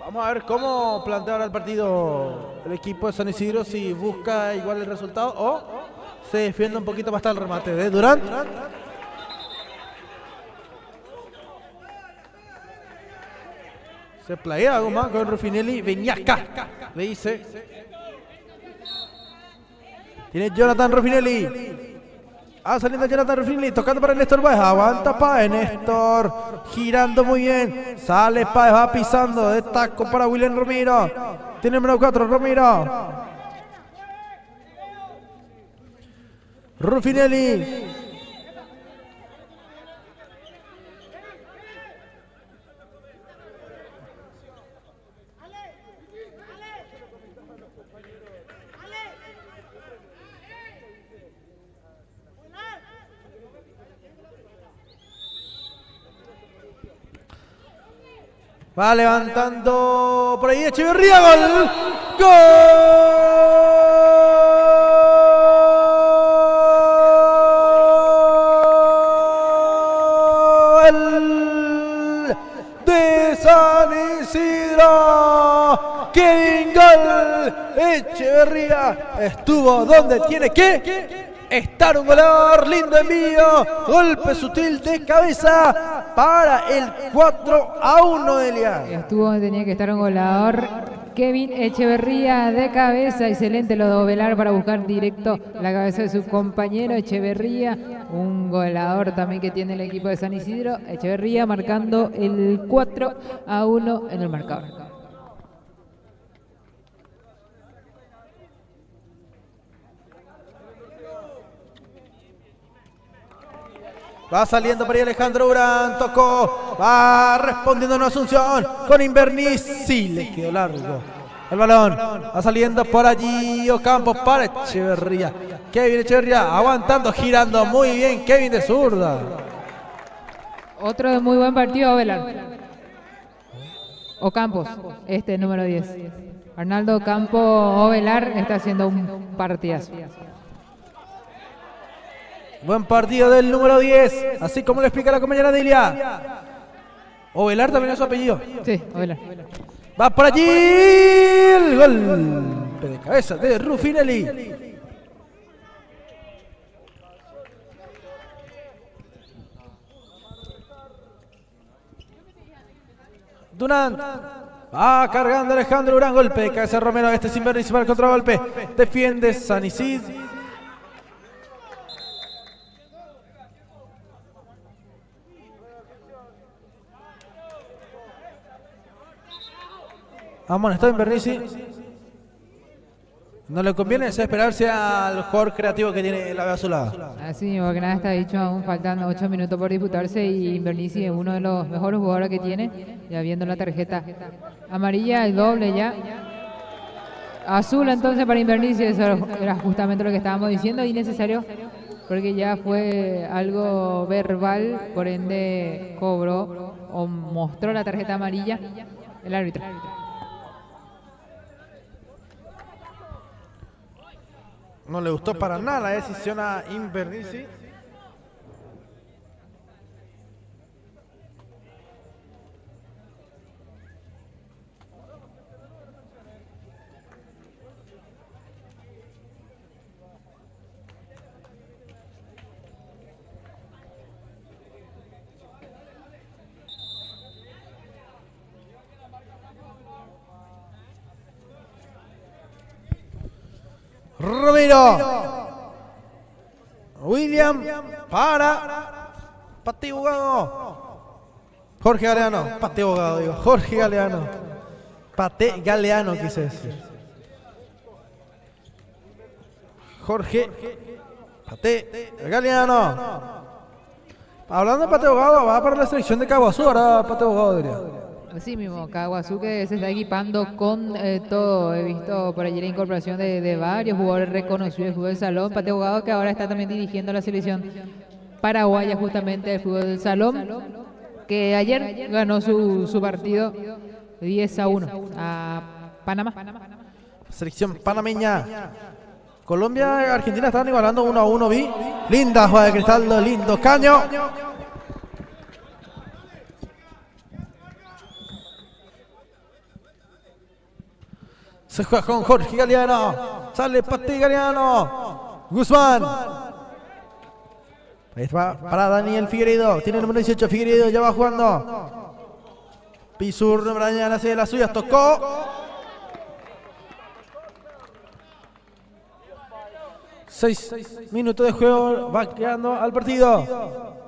Vamos a ver cómo plantea ahora el partido el equipo de San Isidro, si busca igual el resultado o se defiende un poquito más hasta el remate de Durán. Se playea algo más con Rufinelli. Beñasca, le dice. Tiene Jonathan Rufinelli. Saliendo Jonathan Rufinelli, tocando para Néstor Páez. Aguanta Páez, Néstor. Girando muy bien. Sale Páez, va pisando. De taco para William Romero. Tiene el número 4, Romero. Rufinelli. Va levantando por ahí Echeverría, gol. ¡Gol de San Isidro! ¡Qué gol! Echeverría estuvo donde tiene que estar, un goleador, lindo envío, golpe sutil de cabeza para el 4-1 de Elia. Estuvo donde tenía que estar un goleador, Kevin Echeverría de cabeza, excelente lo de Ovelar para buscar directo la cabeza de su compañero Echeverría, un goleador también que tiene el equipo de San Isidro, Echeverría marcando el 4-1 en el marcador. Va saliendo por ahí Alejandro Durán, tocó, va respondiendo en Asunción con Invernici, le quedó largo el balón, va saliendo por allí Ocampo para Echeverría, Kevin Echeverría aguantando, girando muy bien, Kevin de zurda. Otro de muy buen partido, Ovelar. Ocampos, número 10. Arnaldo Ocampo Ovelar está haciendo un partidazo. Buen partido del número 10, así como lo explica la compañera Delia. Ovelar también es su apellido. Sí, Ovelar. Va por allí el golpe de cabeza de Rufinelli. Durán. Va cargando Alejandro Durán, golpe de cabeza Romero. Este es Invernici para el contragolpe. Defiende San Isidro. Amonestado Invernici. No le conviene desesperarse al jugador creativo que tiene la azulada. Así, porque nada está dicho, aún faltan 8 minutos por disputarse y Invernici es uno de los mejores jugadores que tiene, ya viendo la tarjeta amarilla, el doble ya. Azul entonces para Invernici, eso era justamente lo que estábamos diciendo, innecesario, porque ya fue algo verbal, por ende cobró o mostró la tarjeta amarilla el árbitro. No le gustó para nada la decisión a Invernizzi. Romero. William para Pate Bogado. Jorge Galeano. Pate Bogado, digo. Jorge Galeano. Pate Galeano quise decir. Jorge Pate Galeano. Hablando de Pate Bogado, va para la selección de Caguazú. Ahora Pate Bogado diría. Así mismo, Caguazú que se está equipando con todo. He visto por allí la incorporación de varios jugadores reconocidos del fútbol del salón. Pate Bogado que ahora está también dirigiendo la selección paraguaya justamente del fútbol del salón, que ayer ganó su partido 10-1 a Panamá. Selección panameña. Colombia y Argentina estaban igualando 1-1. Vi. Linda jugada de Cristaldo, lindo caño. Se juega con Jorge Galeano. Sale Pate Galeano. Guzmán. Ahí está para Daniel Figueiredo. Tiene el número 18. Figueiredo ya va jugando. Pizurro, Brian hace de las suyas. Tocó. Seis minutos de juego. Va quedando al partido.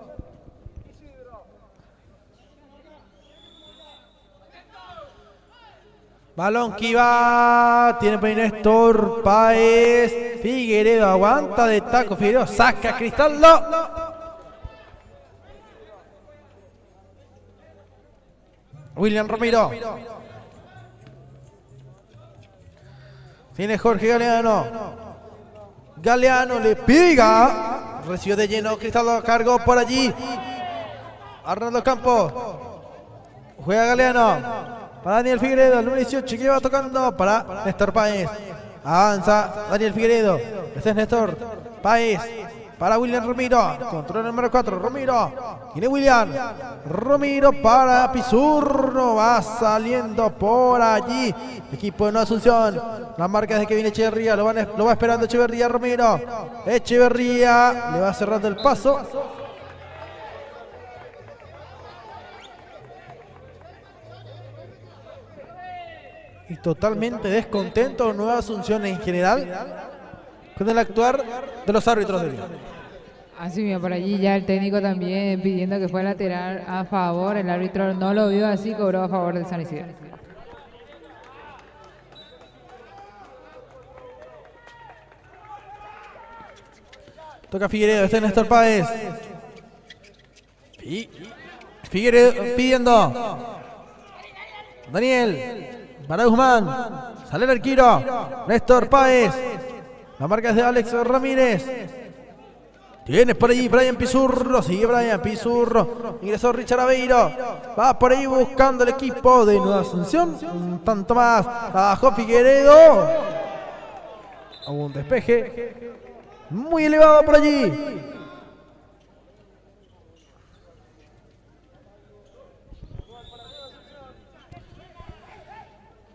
Balón que va, tiene para Néstor Páez, Figueiredo aguanta de taco, Figueiredo saca a Cristaldo. William Romero. Tiene Jorge Galeano. Galeano le pega. Recibió de lleno Cristaldo, cargó por allí. Arnaldo Campos. Juega Galeano. Para Daniel Figueiredo, el número 18 que va tocando para Néstor Páez. Avanza Daniel Figueiredo. Este es Néstor Páez. Para William Romero. Control el número 4. Romero. Tiene William. Romero para Pizurro. Va saliendo por allí. Equipo de Nueva Asunción. La marca desde que viene Echeverría. Lo va esperando Echeverría. Romero. Echeverría. Le va cerrando el paso. Y totalmente descontento Nueva Asunción en general con el actuar de los árbitros del día. Así mismo, por allí ya el técnico también pidiendo que fue lateral a favor. El árbitro no lo vio así, cobró a favor del San Isidro. Toca Figueiredo, este es Néstor Páez. Figueiredo pidiendo. Daniel. Para Guzmán, sale el arquero, Néstor Páez, la marca es de Alex Ramírez. Tienes por allí Brian Pizurro, sigue Brian Pizurro, ingresó Richard Aveiro, va por ahí buscando el equipo de Nueva Asunción, un tanto más, bajó Figueiredo, hubo un despeje muy elevado por allí.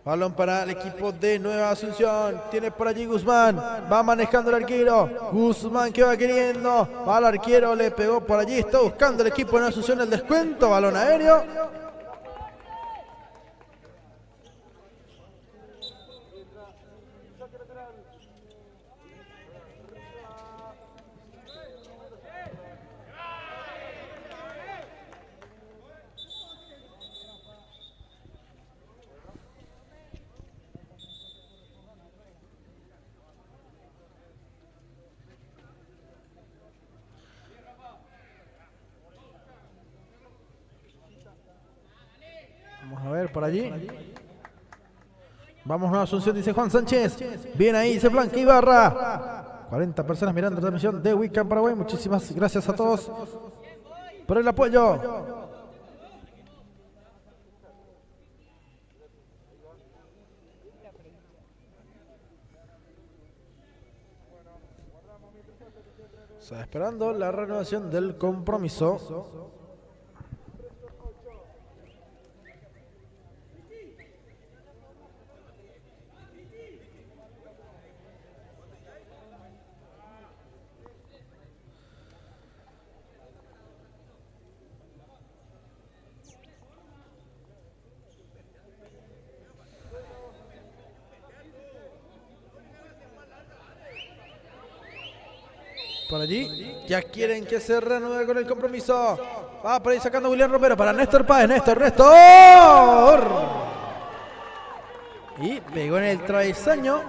Balón para el equipo de Nueva Asunción. Tiene por allí Guzmán. Va manejando el arquero. Guzmán que va queriendo. Va al arquero. Le pegó por allí. Está buscando el equipo de Nueva Asunción el descuento. Balón aéreo. Vamos a ver por allí. Vamos a Asunción, dice Juan Sánchez. Bien ahí, se flanca Ibarra. 40 personas mirando la transmisión de Wiccan Paraguay. Muchísimas gracias a todos por el apoyo. Está esperando la renovación del compromiso. Por allí, ya quieren que se reanude con el compromiso. Va por ahí sacando William Romero para Néstor Páez. ¡Néstor! Y pegó en el travesaño.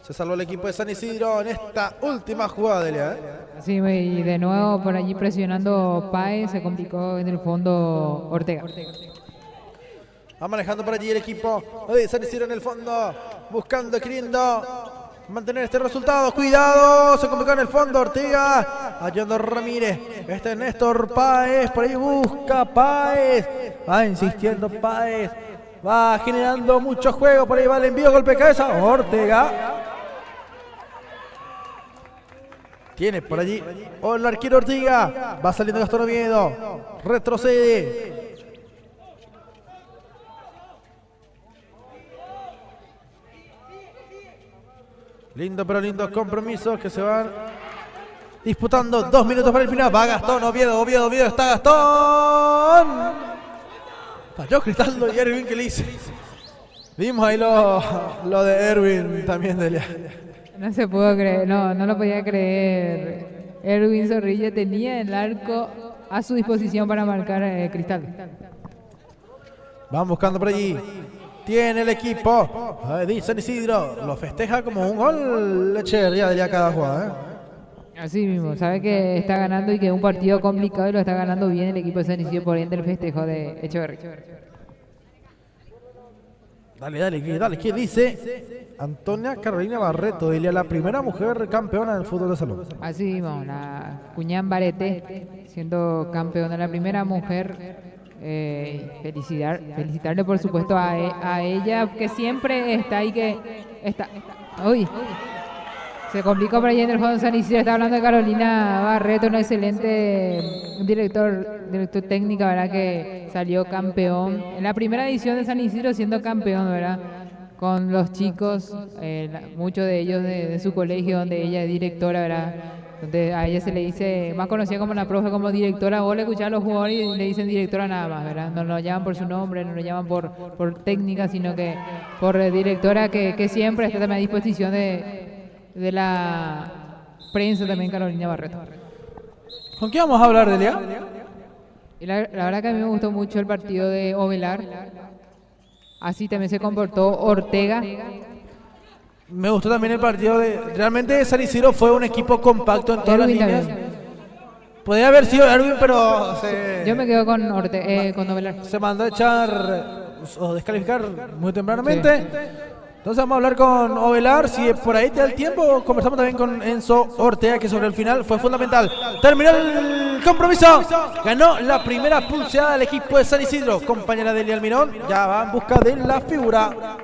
Se salvó el equipo de San Isidro en esta última jugada de Elia. Sí, y de nuevo por allí presionando Páez, se complicó en el fondo Ortega. Va manejando por allí el equipo de San Isidro en el fondo, buscando, queriendo mantener este resultado. ¡Cuidado! Se complicó en el fondo Ortega, ayudando Ramírez. Este es Néstor Páez, por ahí busca Páez. Va insistiendo Páez, va generando mucho juego. Por ahí va el envío, golpe de cabeza. Ortega. Tiene por allí el arquero Ortega. Va saliendo Gastón Oviedo. Retrocede. Lindo, pero lindos compromisos que se van disputando. 2 minutos para el final. Va Gastón, Oviedo, está Gastón. Falló Cristaldo y Erwin, que le hice. Vimos ahí lo de Erwin también de Elia. No se pudo creer, no lo podía creer. Erwin Zorrilla tenía el arco a su disposición para marcar Cristaldo. Van buscando por allí. Tiene el equipo de San Isidro. Lo festeja como un gol Echeverría de cada jugada. Así mismo, sabe que está ganando y que es un partido complicado y lo está ganando bien el equipo de San Isidro, por ende el festejo de Echeverría. Dale, ¿qué dice? Antonia Carolina Barreto, Delia, la primera mujer campeona del fútbol de salón. Así mismo, la Cuñán Barete, siendo campeona, la primera mujer. Felicitarle por supuesto a ella, que siempre está ahí, que está. Uy, se complicó por ahí en el fondo San Isidro. Está hablando de Carolina Barreto, una excelente director técnica, ¿verdad? Que salió campeón en la primera edición de San Isidro, siendo campeón, ¿verdad? Con los chicos, muchos de ellos de su colegio, donde ella es directora, ¿verdad? Donde a ella se le dice, más conocida como la profe, como directora. Vos le escuchás a los jugadores y le dicen directora nada más, ¿verdad? No lo llaman por su nombre, no lo llaman por técnica, sino que por directora, que siempre está también a disposición de la prensa también, Carolina Barreto. ¿Con qué vamos a hablar, Delia? Y la verdad que a mí me gustó mucho el partido de Ovelar. Así también se comportó Ortega. Me gustó también el partido de... Realmente San Isidro fue un equipo compacto en todas las líneas. Podría haber sido Erwin, pero yo me quedo con Ovelar. Se mandó a echar o descalificar muy tempranamente. Sí. Entonces vamos a hablar con Ovelar. Si por ahí te da el tiempo, conversamos también con Enzo Ortega, que sobre el final fue fundamental. Terminó el compromiso. Ganó la primera pulseada del equipo de San Isidro. Compañera de Elia Almirón ya va en busca de la figura.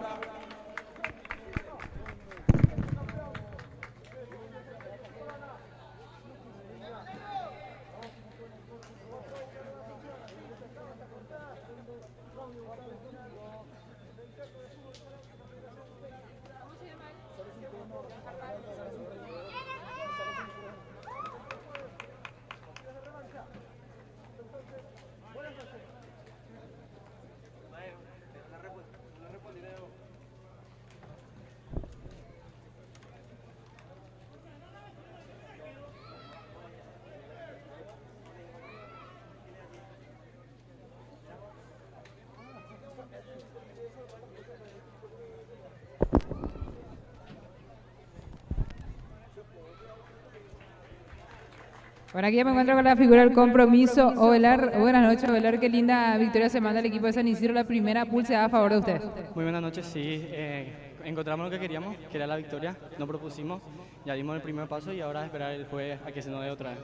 Bueno, aquí ya me encuentro con la figura del compromiso. Ovelar, buenas noches, Ovelar, qué linda victoria se manda el equipo de San Isidro, la primera pulseada a favor de ustedes. Muy buenas noches, sí, encontramos lo que queríamos, que era la victoria, nos propusimos, ya dimos el primer paso y ahora esperar el jueves a que se nos dé otra vez.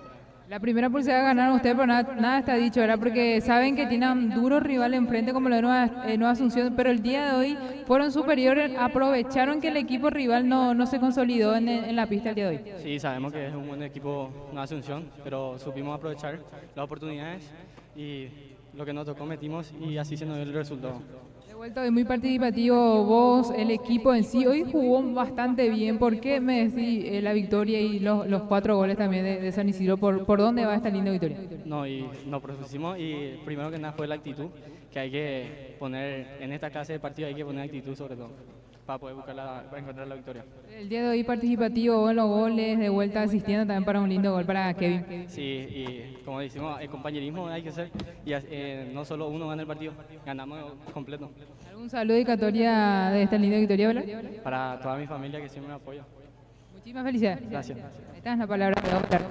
La primera pulsada ganaron ustedes, pero nada está dicho, ¿verdad? Porque saben que tienen duros rivales enfrente como la de Nueva Asunción, pero el día de hoy fueron superiores, aprovecharon que el equipo rival no se consolidó en la pista el día de hoy. Sí, sabemos que es un buen equipo Nueva Asunción, pero supimos aprovechar las oportunidades y lo que nos tocó metimos y así se nos dio el resultado. De vuelta hoy muy participativo, vos, el equipo en sí, hoy jugó bastante bien. ¿Por qué me decís la victoria y los 4 goles también de San Isidro? ¿Por dónde va esta linda victoria? No, y nos propusimos y primero que nada fue la actitud, que hay que poner en esta clase de partido, hay que poner actitud sobre todo, para poder para encontrar la victoria. El día de hoy participativo en los goles, de vuelta asistiendo también para un lindo gol para Kevin. Sí, y como decimos, el compañerismo hay que ser, y no solo uno gana el partido, ganamos completo. ¿Algún saludo dedicatoria de esta linda victoria, Bela? Para toda mi familia que siempre me apoya. Muchísimas felicidades. Gracias. Esta es la palabra de Oscar.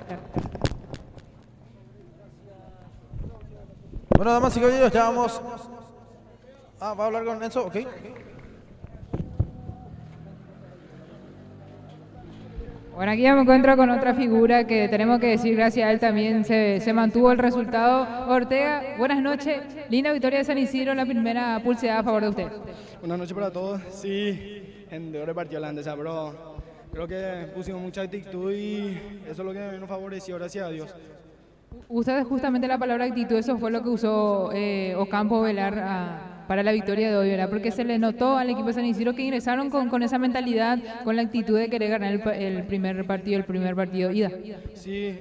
Bueno, damas y caballeros, ya vamos. Ah, ¿va a hablar con Enzo? Ok. Bueno, aquí ya me encuentro con otra figura que tenemos que decir, gracias a él también se mantuvo el resultado. Ortega, buenas noches. Linda victoria de San Isidro, la primera pulseada a favor de usted. Buenas noches para todos. Sí, en de hora partió la andesa, pero creo que pusimos mucha actitud y eso es lo que nos favoreció, gracias a Dios. Usted justamente la palabra actitud, eso fue lo que usó Ocampo Velar para la victoria de hoy, ¿verdad? Porque se le notó al equipo de San Isidro que ingresaron con esa mentalidad, con la actitud de querer ganar el primer partido ida. Sí,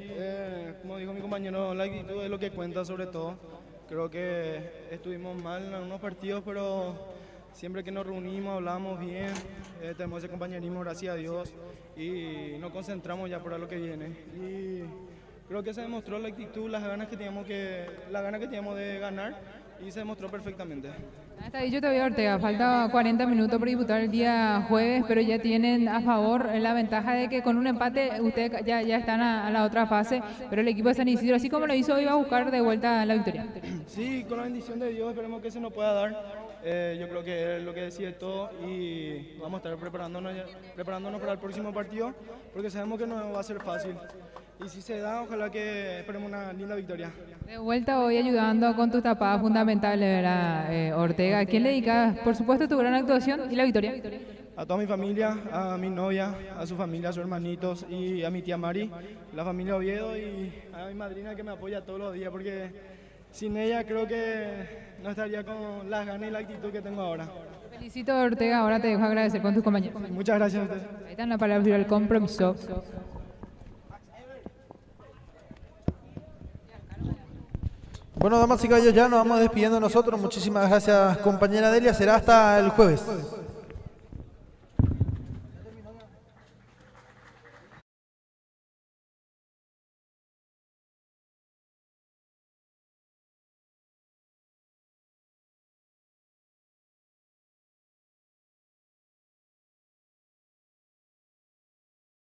como dijo mi compañero, la actitud es lo que cuenta sobre todo. Creo que estuvimos mal en algunos partidos, pero siempre que nos reunimos, hablamos bien, tenemos ese compañerismo, gracias a Dios, y nos concentramos ya para lo que viene. Y creo que se demostró la actitud, las ganas que teníamos de ganar, y se demostró perfectamente. Hasta dicho todavía, Ortega, falta 40 minutos para disputar el día jueves, pero ya tienen a favor la ventaja de que con un empate ustedes ya están a la otra fase, pero el equipo de San Isidro, así como lo hizo, iba a buscar de vuelta la victoria. Sí, con la bendición de Dios, esperemos que se nos pueda dar. Yo creo que es lo que decide todo y vamos a estar preparándonos para el próximo partido, porque sabemos que no va a ser fácil. Y si se da, ojalá que esperemos una linda victoria. De vuelta hoy ayudando con tus tapadas fundamentales, ¿verdad, Ortega? ¿A quién le dedicas, por supuesto, tu gran actuación y la victoria? A toda mi familia, a mi novia, a su familia, a sus hermanitos y a mi tía Mari, la familia Oviedo y a mi madrina que me apoya todos los días, porque sin ella creo que no estaría con las ganas y la actitud que tengo ahora. Felicito, Ortega, ahora te dejo agradecer con tus compañeros. Muchas gracias a ustedes. Ahí está la palabra del compromiso. Bueno, damas y caballeros, ya nos vamos despidiendo nosotros. Muchísimas gracias, compañera Delia. Será hasta el jueves.